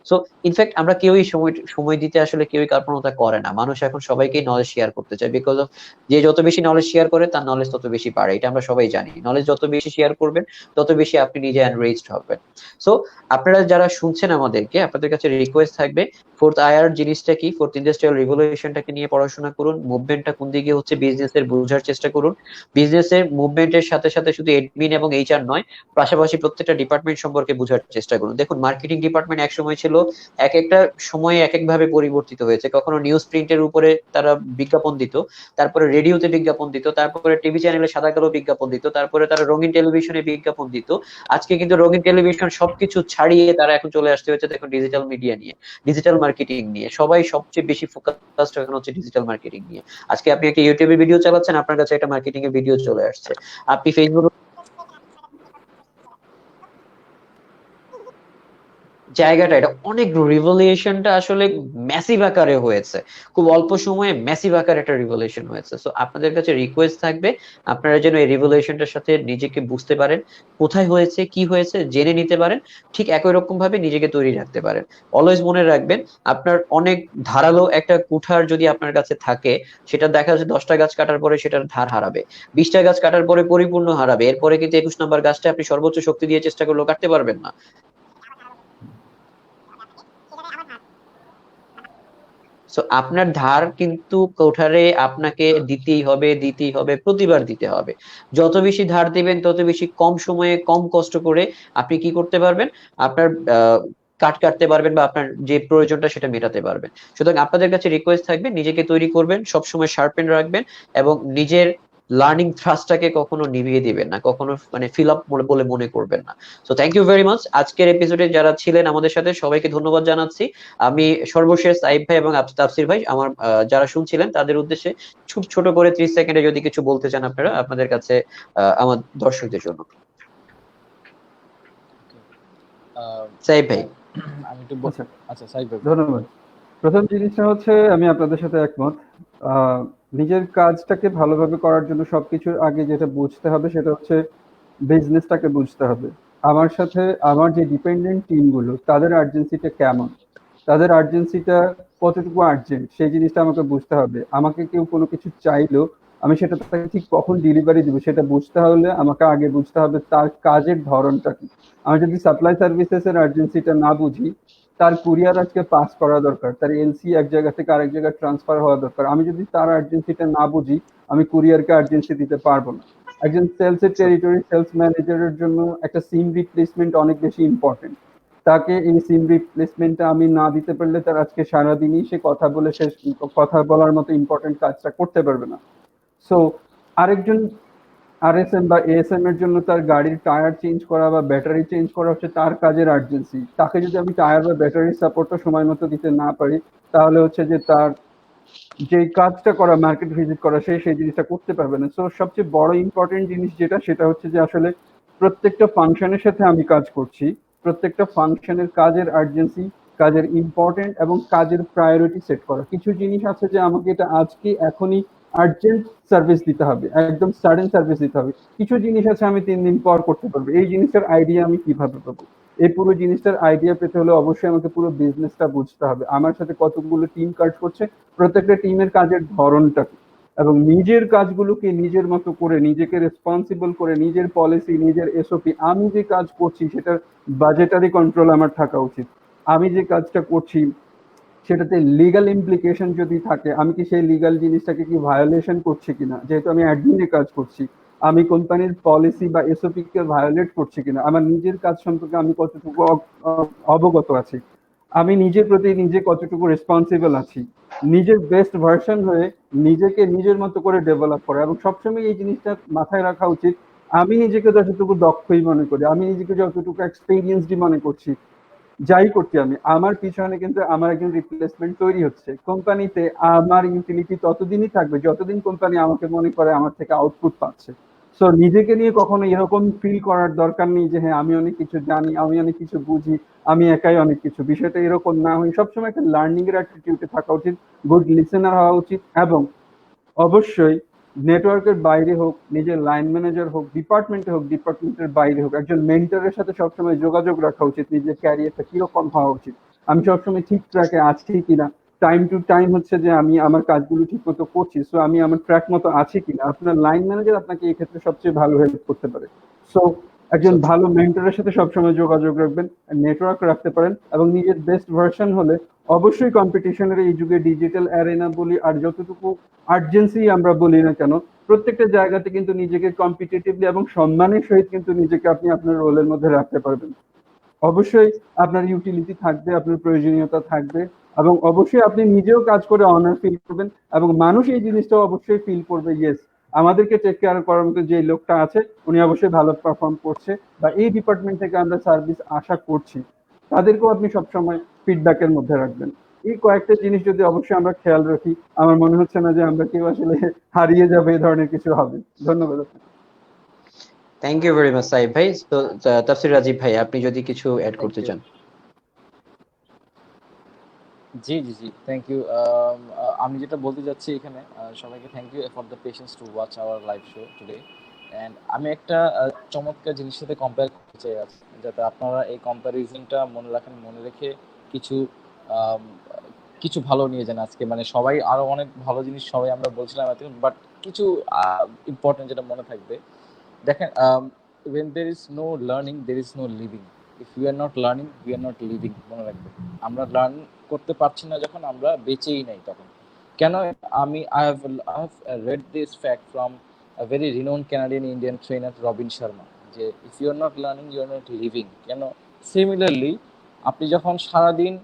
সো ইনফ্যাক্ট আমরা কেউই সময় সময় দিতে আসলে কেউই কার্পণতা করে না। মানুষ এখন সবাইকেই নলেজ শেয়ার করতে চায়, বিকজ অফ যে যত বেশি নলেজ শেয়ার করে তার নলেজ তত বেশি বাড়ে, এটা আমরা সবাই জানি। নলেজ যত বেশি শেয়ার করবেন তত বেশি আপনি নিজে এনরিচড হবেন। সো আপনারা যারা শুনছেন আমাদেরকে, আপনাদের কাছে রিকোয়েস্ট থাকবে, ফোর্থ আইআর জিনিসটা কি, ফোর্থ ইন্ডাস্ট্রিয়াল রিভলিউশনটাকে নিয়ে পড়াশোনা করুন, মুভমেন্টটা কোন দিকে হচ্ছে বিজনেসের বোঝার চেষ্টা করুন। বিজনেসের মুভমেন্টের সাথে সাথে শুধু এডমিন এবং এইচআর নয়, পাশাপাশি প্রত্যেকটা ডিপার্টমেন্ট সম্পর্কে বোঝার চেষ্টা করুন। দেখুন মার্কেটিং ডিপার্টমেন্ট এক সময় ছিল, এক একটা সময়ে এক এক ভাবে পরিবর্তিত হয়েছে। কখনো নিউজ প্রিন্টের উপরে তারা বিজ্ঞাপন দিত, তারপরে রেডিওতে বিজ্ঞাপন দিত, তারপরে টিভি চ্যানেলে সাদা কালো বিজ্ঞাপন দিত, তারপরে তারা রঙিন টেলিভিশনে বিজ্ঞাপন দিত। আজকে কিন্তু রঙিন টেলিভিশন সবকিছু ছাড়িয়ে তারা এখন চলে আসতে হচ্ছে দেখুন ডিজিটাল মিডিয়া নিয়ে, ডিজিটাল মার্কেটিং নিয়ে। সবাই সবচেয়ে বেশি ফোকাসড এখন হচ্ছে ডিজিটাল মার্কেটিং নিয়ে। আজকে আপনি একটা ইউটিউবে ভিডিও চালাচ্ছেন, আপনার কাছে একটা মার্কেটিং এর ভিডিও চলে আসছে। আপনি ফেসবুক জায়গাটা, এটা অনেক রিভলিউশনটা আসলে ম্যাসিভ আকারে হয়েছে, খুব অল্প সময়ে ম্যাসিভ আকারে একটা রিভলিউশন হয়েছে। সো আপনাদের কাছে রিকোয়েস্ট থাকবে, আপনারা যেন এই রিভলিউশনটার সাথে নিজেকে বুঝতে পারেন, কোথায় হয়েছে কি হয়েছে জেনে নিতে পারেন, ঠিক একই রকম ভাবে নিজেকে তৈরি রাখতে পারেন। অলওয়েজ মনে রাখবেন, আপনার অনেক ধারালো একটা কুঠার যদি আপনার কাছে থাকে, সেটা দেখা যাচ্ছে 10টা গাছ কাটার পরে সেটার ধার হারাবে, 20টা গাছ কাটার পরে পরিপূর্ণ হারাবে, এরপরে কিন্তু 21 নম্বর গাছটা আপনি সর্বোচ্চ শক্তি দিয়ে চেষ্টা করলেও কাটতে পারবেন না। সো আপনার ধার কিন্তু কোঠারে আপনাকে দিতেই হবে, দিতেই হবে, প্রতিবার দিতে হবে। যত বেশি ধার দিবেন তত বেশি কম সময়ে কম কষ্ট করে আপনি কি করতে পারবেন, আপনার কাট কাটতে পারবেন, বা আপনার যে প্রয়োজনটা সেটা মেটাতে পারবেন। সুতরাং আপনাদের কাছে রিকোয়েস্ট থাকবে, নিজেকে তৈরি করবেন, সবসময় শার্পেন রাখবেন, এবং নিজের লার্নিং থ্রাস্টটাকে কখনো নিভিয়ে দিবেন না, কখনো মানে ফিল আপ বলে মনে করবেন না। So thank you very much. আজকের এপিসোডে যারা ছিলেন আমাদের সাথে সবাইকে ধন্যবাদ জানাচ্ছি। আমি সর্বশেষ সাইব ভাই এবং তাফসির ভাই আমার যারা শুনছিলেন তাদের উদ্দেশ্যে ছোট ছোট করে 30 সেকেন্ডে যদি কিছু বলতে চান আপনারা আপনাদের কাছে, আমার দর্শকদের জন্য। আহ, সাইব ভাই। আমি একটু আচ্ছা, আচ্ছা সাইদ ভাই। ধন্যবাদ। প্রথম জিনিসটা হচ্ছে আমি আপনাদের সাথে একমত। আহ, নিজের কাজটাকে ভালোভাবে করার জন্য সবকিছুর আগে যেটা বুঝতে হবে সেটা হচ্ছে বিজনেসটাকে বুঝতে হবে। আমার সাথে আমার যে ডিপেন্ডেন্ট টিমগুলো তাদের আর্জেন্সিটা কেমন, তাদের আর্জেন্সিটা কতটুকু আর্জেন্ট সেই জিনিসটা আমাকে বুঝতে হবে। আমাকে কেউ কোনো কিছু চাইলো, আমি সেটা তাকে ঠিক কখন ডেলিভারি দিব সেটা বুঝতে হলে আমাকে আগে বুঝতে হবে তার কাজের ধরনটা কি। আমি যদি সাপ্লাই সার্ভিসেস এর আর্জেন্সিটা না বুঝি, তার কুরিয়ার আজকে পাস করা দরকার, তার এলসি এক জায়গা থেকে আরেক জায়গায় ট্রান্সফার হওয়া দরকার, আমি যদি তার আর্জেন্সিটা না বুঝি আমি কুরিয়ারকে আর্জেন্সি দিতে পারবো না। একজন সেলস এর টেরিটরি সেলস ম্যানেজারের জন্য একটা সিম রিপ্লেসমেন্ট অনেক বেশি ইম্পর্টেন্ট। তাকে এই সিম রিপ্লেসমেন্টটা আমি না দিতে পারলে তার আজকে সারাদিনই সে কথা বলে শেষ, কথা বলার মতো ইম্পর্টেন্ট কাজটা করতে পারবে না। সো আরেকজন আরএসএম বা এএসএম এর জন্য তার গাড়ির টায়ার চেঞ্জ করা বা ব্যাটারি চেঞ্জ করা হচ্ছে তার কাজের আর্জেন্সি। তাকে যদি আমি টায়ার বা ব্যাটারির সাপোর্টটা সময় মতো দিতে না পারি, তাহলে হচ্ছে যে তার যে কাজটা করা, মার্কেট ভিজিট করা, সেই জিনিসটা করতে পারবে না। সো সবচেয়ে বড় ইম্পর্টেন্ট জিনিস যেটা সেটা হচ্ছে যে আসলে প্রত্যেকটা ফাংশনের সাথে আমি কাজ করছি, প্রত্যেকটা ফাংশনের কাজের আর্জেন্সি, কাজের ইম্পর্টেন্ট এবং কাজের প্রায়োরিটি সেট করা। কিছু জিনিস আছে যে আমাকে এটা আজকে এখনই আর্জেন্ট সার্ভিস দিতে হবে, একদম সাডেন সার্ভিস দিতে হবে। কিছু জিনিস আছে আমি 3 দিন পর করতে পারবো। এই জিনিসটার আইডিয়া আমি কিভাবে পাবো? এই পুরো জিনিসটার আইডিয়া পেতে হলে অবশ্যই আমাকে পুরো বিজনেসটা বুঝতে হবে। আমার সাথে কতগুলো টিম কাজ করছে, প্রত্যেকটা টিমের কাজের ধরনটা কি, এবং নিজের কাজগুলোকে নিজের মতো করে নিজেকে রেসপন্সিবল করে নিজের পলিসি নিজের এসওপি, আমি যে কাজ করছি সেটার বাজেটারি কন্ট্রোল আমার থাকা উচিত। আমি যে কাজটা করছি সেটাতে লিগাল ইমপ্লিকেশন যদি থাকে, আমি কি সেই লিগাল জিনিসটাকে কি ভায়োলেশন করছি কিনা, যেহেতু আমি অ্যাডমিনে কাজ করছি, আমি কোম্পানির পলিসি বা এসওপি কে ভায়োলেট করছি কিনা, আমার নিজের কাজ সম্পর্কে আমি কতটুকু অবগত আছি, আমি নিজের প্রতি নিজে কতটুকু রেসপন্সিবল আছি, নিজের বেস্ট ভার্সন হয়ে নিজেকে নিজের মতো করে ডেভেলপ করা। এবং সবসময় এই জিনিসটা মাথায় রাখা উচিত, আমি নিজেকে যতটুকু দক্ষই মনে করি, আমি নিজেকে যতটুকু এক্সপিরিয়েন্সডই মনে করছি, যাই করছি আমি, আমার পিছনে কিন্তু আমার একজন রিপ্লেসমেন্ট তৈরি হচ্ছে। কোম্পানিতে আমার ইউটিলিটি ততদিনই থাকবে যতদিন কোম্পানি আমাকে মনে করে আমার থেকে আউটপুট পাচ্ছে। সো নিজেকে নিয়ে কখনো এরকম ফিল করার দরকার নেই যে হ্যাঁ আমি অনেক কিছু জানি, আমি অনেক কিছু বুঝি, আমি একাই অনেক কিছু। বিষয়টা এরকম না হয়ে সবসময় একটা লার্নিং এর অ্যাটিটিউডে থাকা উচিত, গুড লিসেনার হওয়া উচিত, এবং অবশ্যই নেটওয়ার্কের বাইরে হোক, নিজের লাইন ম্যানেজার হোক, ডিপার্টমেন্টে হোক, ডিপার্টমেন্টের বাইরে হোক, একজন মেন্টরের সাথে সবসময় যোগাযোগ রাখা উচিত। নিজের ক্যারিয়ারটা কিরকম হওয়া উচিত, আমি সবসময় ঠিক ট্র্যাকে আছি কিনা, টাইম টু টাইম হচ্ছে যে আমি আমার কাজগুলো ঠিক মতো করছি, সো আমি আমার ট্র্যাক মতো আছি কিনা। আপনার লাইন ম্যানেজার আপনাকে এই ক্ষেত্রে সবচেয়ে ভালো হেল্প করতে পারে। সো একজন সত্যি। ভালো মেন্টরের সাথে সবসময় যোগাযোগ রাখবেন, নেটওয়ার্ক রাখতে পারেন, এবং নিজের বেস্ট ভার্সন হলে অবশ্যই কম্পিটিশনের এই যুগে ডিজিটাল অ্যারেনা বলি আর যতটুকু আর্জেন্সি আমরা বলি না কেন, প্রত্যেকটা জায়গাতে কিন্তু নিজেকে কম্পিটিটিভলি এবং সম্মানের সহিত কিন্তু নিজেকে আপনি আপনার রোলের মধ্যে রাখতে পারবেন। অবশ্যই আপনার ইউটিলিটি থাকবে, আপনার প্রয়োজনীয়তা থাকবে, এবং অবশ্যই আপনি নিজেও কাজ করে অনার ফিল করবেন, এবং মানুষ এই জিনিসটা অবশ্যই ফিল করবে, ইয়েস আমাদেরকে টেক কেয়ার করার মতো যে লোকটা আছে উনি অবশ্যই ভালো পারফর্ম করছে, বা এই ডিপার্টমেন্ট থেকে আমরা সার্ভিস আশা করছি। তাদেরকেও আপনি সবসময় ফিডব্যাকের মধ্যে রাখবেন। এই কয়েকটা জিনিস যদি অবশ্যই আমরা খেয়াল রাখি, আমার মনে হচ্ছে না যে আমরা কেউ আসলে হারিয়ে যাবে এই ধরনের কিছু হবে। ধন্যবাদ আপনাকে। Thank you very much Saib ভাই। তো তাফসির রাজীব ভাই আপনি যদি কিছু অ্যাড থ্যাংক করতে ইউ। চান। জি জি জি, থ্যাংক ইউ। আমি যেটা বলতে যাচ্ছি এখানে, সবাইকে thank you for the patience to watch our live show today. And আমি একটা চমৎকার জিনিসের সাথে কম্পেয়ার করতে চাই আজ, যাতে আপনারা এই কম্প্যারিজনটা মনে রাখেন, মনে রেখে কিছু আম, কিছু ভালো নিয়ে যান আজকে। মানে সবাই আরো অনেক ভালো জিনিস সবাই আমরা বলছিলাম এতক্ষণ, বাট কিছু ইম্পর্টেন্ট যেটা মনে থাকবে। দেখেন, when there is no learning there is no living. If we are not learning we are not living, মনে রাখবেন। আমরা লার্ন করতে পারছি না যখন, আমরা বেঁচেই নাই তখন। কেন? I have read this fact from a very renowned Canadian Indian trainer Robin Sharma, যে if you are not learning you are not living। কেন? সিমিলারলি আপনি যখন সারাদিন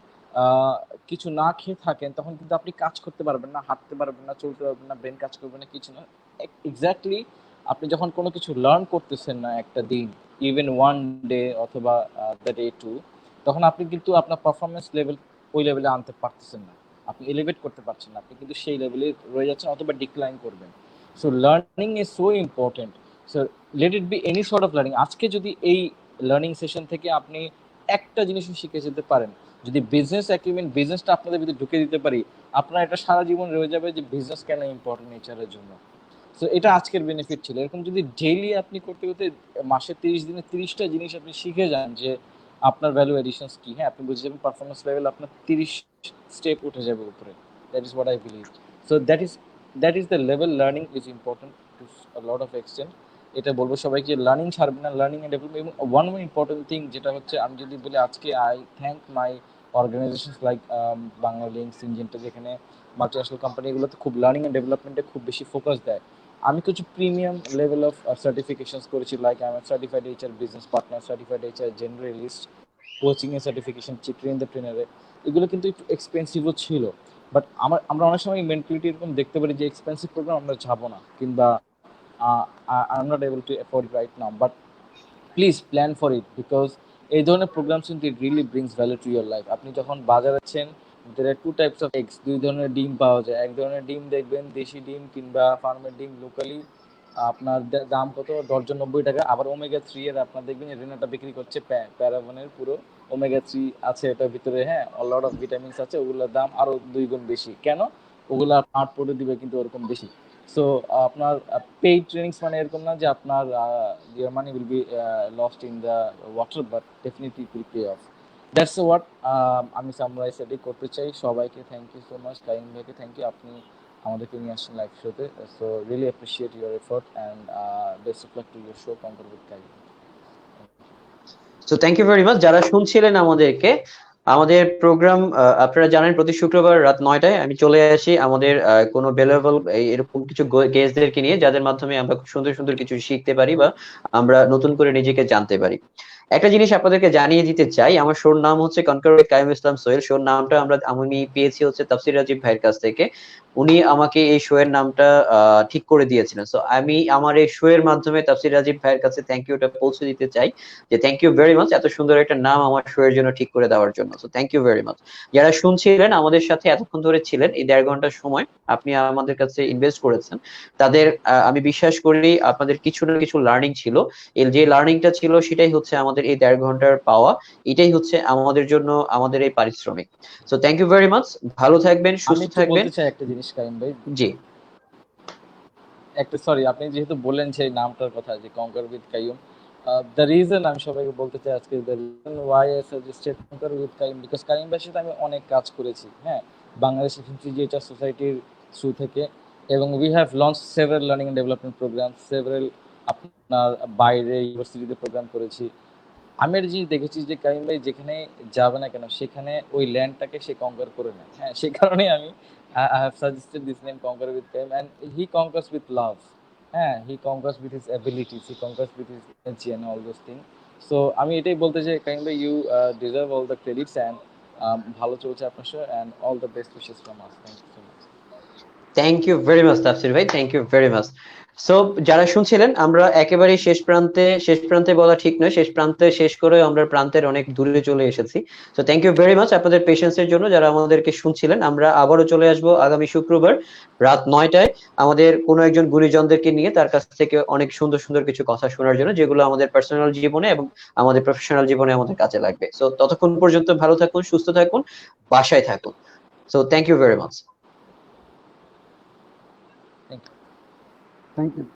কিছু না খেয়ে থাকেন তখন কিন্তু আপনি কাজ করতে পারবেন না, হাঁটতে পারবেন না, চলতে পারবেন না, ব্রেন কাজ করবে না, কিছু না। এক্স্যাক্টলি আপনি যখন কোনো কিছু লার্ন করতেছেন না একটা দিন, ইভেন ওয়ান ডে অথবা দ্য ডে টু, তখন আপনি কিন্তু আপনার পারফরমেন্স লেভেল ওই লেভেলে আনতে পারতেছেন না, আপনি এলিভেট করতে পারছেন না, আপনি কিন্তু সেই লেভেলে রয়ে যাচ্ছেন অথবা ডিক্লাইন করবেন। So learning is so important. So let it be any sort of learning. আজকে যদি এই লার্নিং সেশন থেকে আপনি একটা জিনিসও শিখে যেতে পারেন, যদি বিজনেস অ্যাকিউমেন্ট বিজনেসটা আপনাদের ভিতরে ঢুকে দিতে পারি, আপনার এটা সারা জীবন রয়ে যাবে যে বিজনেস কেন ইম্পর্টেন্ট নেচারের জন্য। সো এটা আজকের বেনিফিট ছিল। এরকম যদি ডেইলি আপনি করতে করতে মাসে 30 দিনে 30টা জিনিস আপনি শিখে যান যে আপনার ভ্যালু এডিশনস কি, হ্যাঁ আপনি বুঝে যাবেন পারফরমেন্স লেভেল আপনার 30 স্টেপ উঠে যাবে উপরে। That is what I believe. So that is the level learning is important to lot of extent. এটা বলবো সবাইকে, লার্নিং ছাড়বে না, লার্নিং এন্ড ডেভেলপমেন্ট। এবং ওয়ান মোর ইম্পর্টেন্ট থিং যেটা হচ্ছে, আমি যদি বলি আজকে I thank my organisations like Banglalink, Syngenta, যেখানে মাল্টিন্যাশনাল কোম্পানিগুলোতে খুব লার্নিং অ্যান্ড ডেভেলপমেন্টে খুব বেশি ফোকাস দেয়। আমি কিছু প্রিমিয়াম লেভেল অফ সার্টিফিকেশনস করেছি, like I am certified HR business partner, certified HR generalist, coaching এর সার্টিফিকেশন, ট্রেন দ্য ট্রেনারে। এগুলো কিন্তু একটু এক্সপেন্সিভও ছিল, বাট আমরা অনেক সময় মেন্টালিটি এরকম দেখতে পারি যে এক্সপেন্সিভ প্রোগ্রাম আমরা যাবো না, কিংবা I am not able to afford it right now. But please plan for it, because এই ধরনের প্রোগ্রাম কিন্তু it really brings value to your life. আপনি যখন বাজারে আছেন, there are two types of eggs, দুই ধরনের ডিম পাওয়া যায়। এক ধরনের ডিম দেখবেন দেশি ডিম কিংবা ফার্মের ডিম লোকালি, আপনার দাম কত, ডর্জন 90 টাকা। আবার ওমেগা 3 এর আপনার দেখবেন রেনাটা বিক্রি করছে প্যারাগনের পুরো ওমেগা 3 আছে এটার ভিতরে, হ্যাঁ লট অফ ভিটামিনস আছে, ওগুলোর দাম আরো 2 গুণ বেশি। কেন? ওগুলা পার্ট পরে দিবে কিন্তু ওরকম বেশি। সো আপনার পেইড ট্রেনিংস মানে এরকম না যে আপনার your money will be lost in the water, but definitely it will pay off. That's what আমি সামরাইজ এটাই করতে চাই। সবাইকে thank you so much, Kaim ভাইকে থ্যাংক ইউ, আপনি আমাদেরকে নিয়ে আসছেন লাইভ শোতে। So really appreciate your effort and best of luck to your show কনকর with Kaim. So thank you very much যারা শুনছিলেন আমাদেরকে। আমাদের প্রোগ্রাম আপনারা জানেন প্রতি শুক্রবার রাত 9টায় আমি চলে আসি আমাদের কোনো ভ্যালুয়েবল এরকম কিছু গেস্টদেরকে নিয়ে, যাদের মাধ্যমে আমরা খুব সুন্দর সুন্দর কিছু শিখতে পারি বা আমরা নতুন করে নিজেকে জানতে পারি। একটা জিনিস আপনাদেরকে জানিয়ে দিতে চাই, আমার শোর নাম হচ্ছে কনকর উইথ কাইম ইসলাম সোহেল। শোর নামটা আমি পেয়েছি হচ্ছে তাফসির রাজীব ভাইয়ের কাছ থেকে। উনি আমাকে এই শো এর নামটা ঠিক করে দিয়েছিলেন। সো আমি আমার এই শো এর মাধ্যমে তাফসির রাজীব ভাইয়ের কাছে থ্যাংক ইউটা পৌঁছে দিতে চাই, যে থ্যাংক ইউ ভেরি মাচ এত সুন্দর একটা নাম আমার শো এর জন্য ঠিক করে দেওয়ার জন্য। So thank you very much. যারা শুনছিলেন আমাদের সাথে এতক্ষণ ধরে ছিলেন, এই 1.5 ঘন্টার সময় আপনি আমাদের কাছে ইনভেস্ট করেছেন, তাদের আমি বিশ্বাস করি আপনাদের কিছু না কিছু লার্নিং ছিল। এই যে লার্নিংটা ছিল সেটাই হচ্ছে আমাদের এই 1.5 ঘন্টার পাওয়া, এটাই হচ্ছে আমাদের জন্য আমাদের এই পারিশ্রমিক। So thank you very much, ভালো থাকবেন, আমি সুস্থ একটু থাকবেন। বলতে চাই একটা জিনিস কাইম ভাই, জি একটা সরি, আপনি যেহেতু বললেন সেই নামটার কথা যে কঙ্কার উইথ কাইম, দ্য রিজন আমি সবাইকে বলতে চাই আজকে, the reason why I suggested কঙ্কার with Qayyim, because Qayyim ভাইয়ের সাথে আমি অনেক কাজ করেছি, হ্যাঁ বাংলাদেশ এফএমসিজি সোসাইটির থ্রু থেকে, এবং we have launch several learning and development programme, several আপনার বাইরে ইউনিভার্সিটিতে প্রোগ্রাম করেছি। আমি একটা জিনিস দেখেছি যে কারিম ভাই যেখানে যাবে না কেন সেখানে ওই ল্যান্ডটাকে সে কঙ্কার করে নেয়, হ্যাঁ সে কারণে আমি I have suggested this name Conquer with Karim, and he conquers with love. হ্যাঁ, he conquers with his abilities, he conquers with his energy and all those things. So আমি এটাই বলতে চাই কারিম ভাই, you deserve all the credits, and ভালো চলছে আপনার show, and all the best wishes from us. Thank you so much. Thank you very much Tafsir ভাই, thank you very much. So যারা শুনছিলেন, আমরা একেবারেই শেষ প্রান্তে বলা ঠিক নয়, শেষ প্রান্তে শেষ করে আমরা প্রান্তের অনেক দূরে চলে এসেছি। So thank you very much আপনাদের পেশেন্সের জন্য যারা আমাদেরকে শুনছিলেন। আমরা আবারও চলে আসবো আগামী শুক্রবার রাত 9টায় আমাদের কোনো একজন গুণীজনদেরকে নিয়ে, তার কাছ থেকে অনেক সুন্দর সুন্দর কিছু কথা শোনার জন্য, যেগুলো আমাদের পার্সোনাল জীবনে এবং আমাদের প্রফেশনাল জীবনে আমাদের কাজে লাগবে। সো ততক্ষণ পর্যন্ত ভালো থাকুন, সুস্থ থাকুন, বাসায় থাকুন। So thank you very much. Thank you. Thank you.